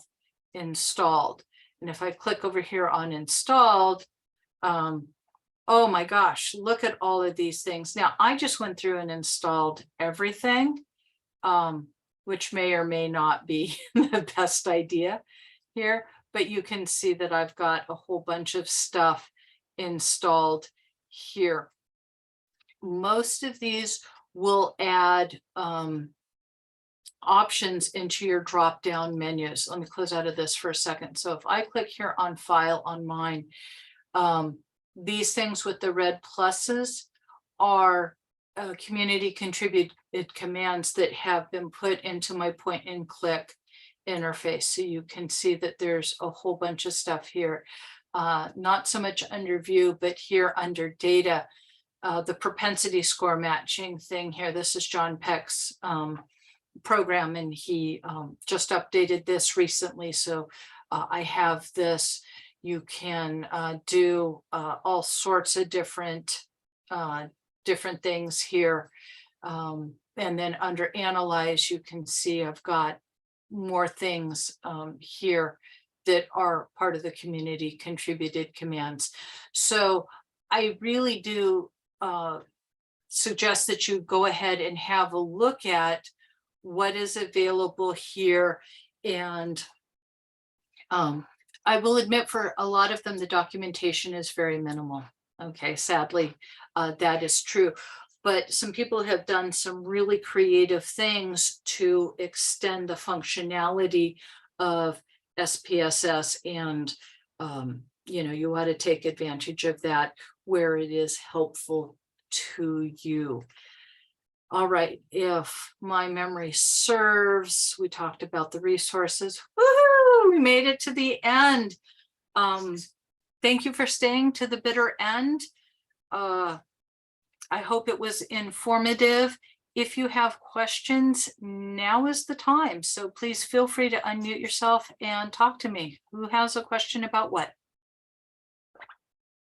installed. And if I click over here on installed, oh my gosh, look at all of these things. Now, I just went through and installed everything, which may or may not be the best idea here, but you can see that I've got a whole bunch of stuff installed here. Most of these will add options into your drop-down menus. Let me close out of this for a second. So if I click here on file on mine, these things with the red pluses are community contributed commands that have been put into my point and click interface. So you can see that there's a whole bunch of stuff here, not so much under view, but here under data, the propensity score matching thing here. This is John Peck's program, and he just updated this recently. So I have this. You can do all sorts of different things here. And then under analyze, you can see I've got more things here that are part of the community contributed commands. So I really do suggest that you go ahead and have a look at what is available here. And I will admit, for a lot of them, the documentation is very minimal. Okay, sadly, that is true. But some people have done some really creative things to extend the functionality of SPSS and you ought to take advantage of that where it is helpful to you. All right, if my memory serves, we talked about the resources. Woohoo, we made it to the end. Thank you for staying to the bitter end. I hope it was informative. If you have questions, now is the time. So please feel free to unmute yourself and talk to me. Who has a question about what?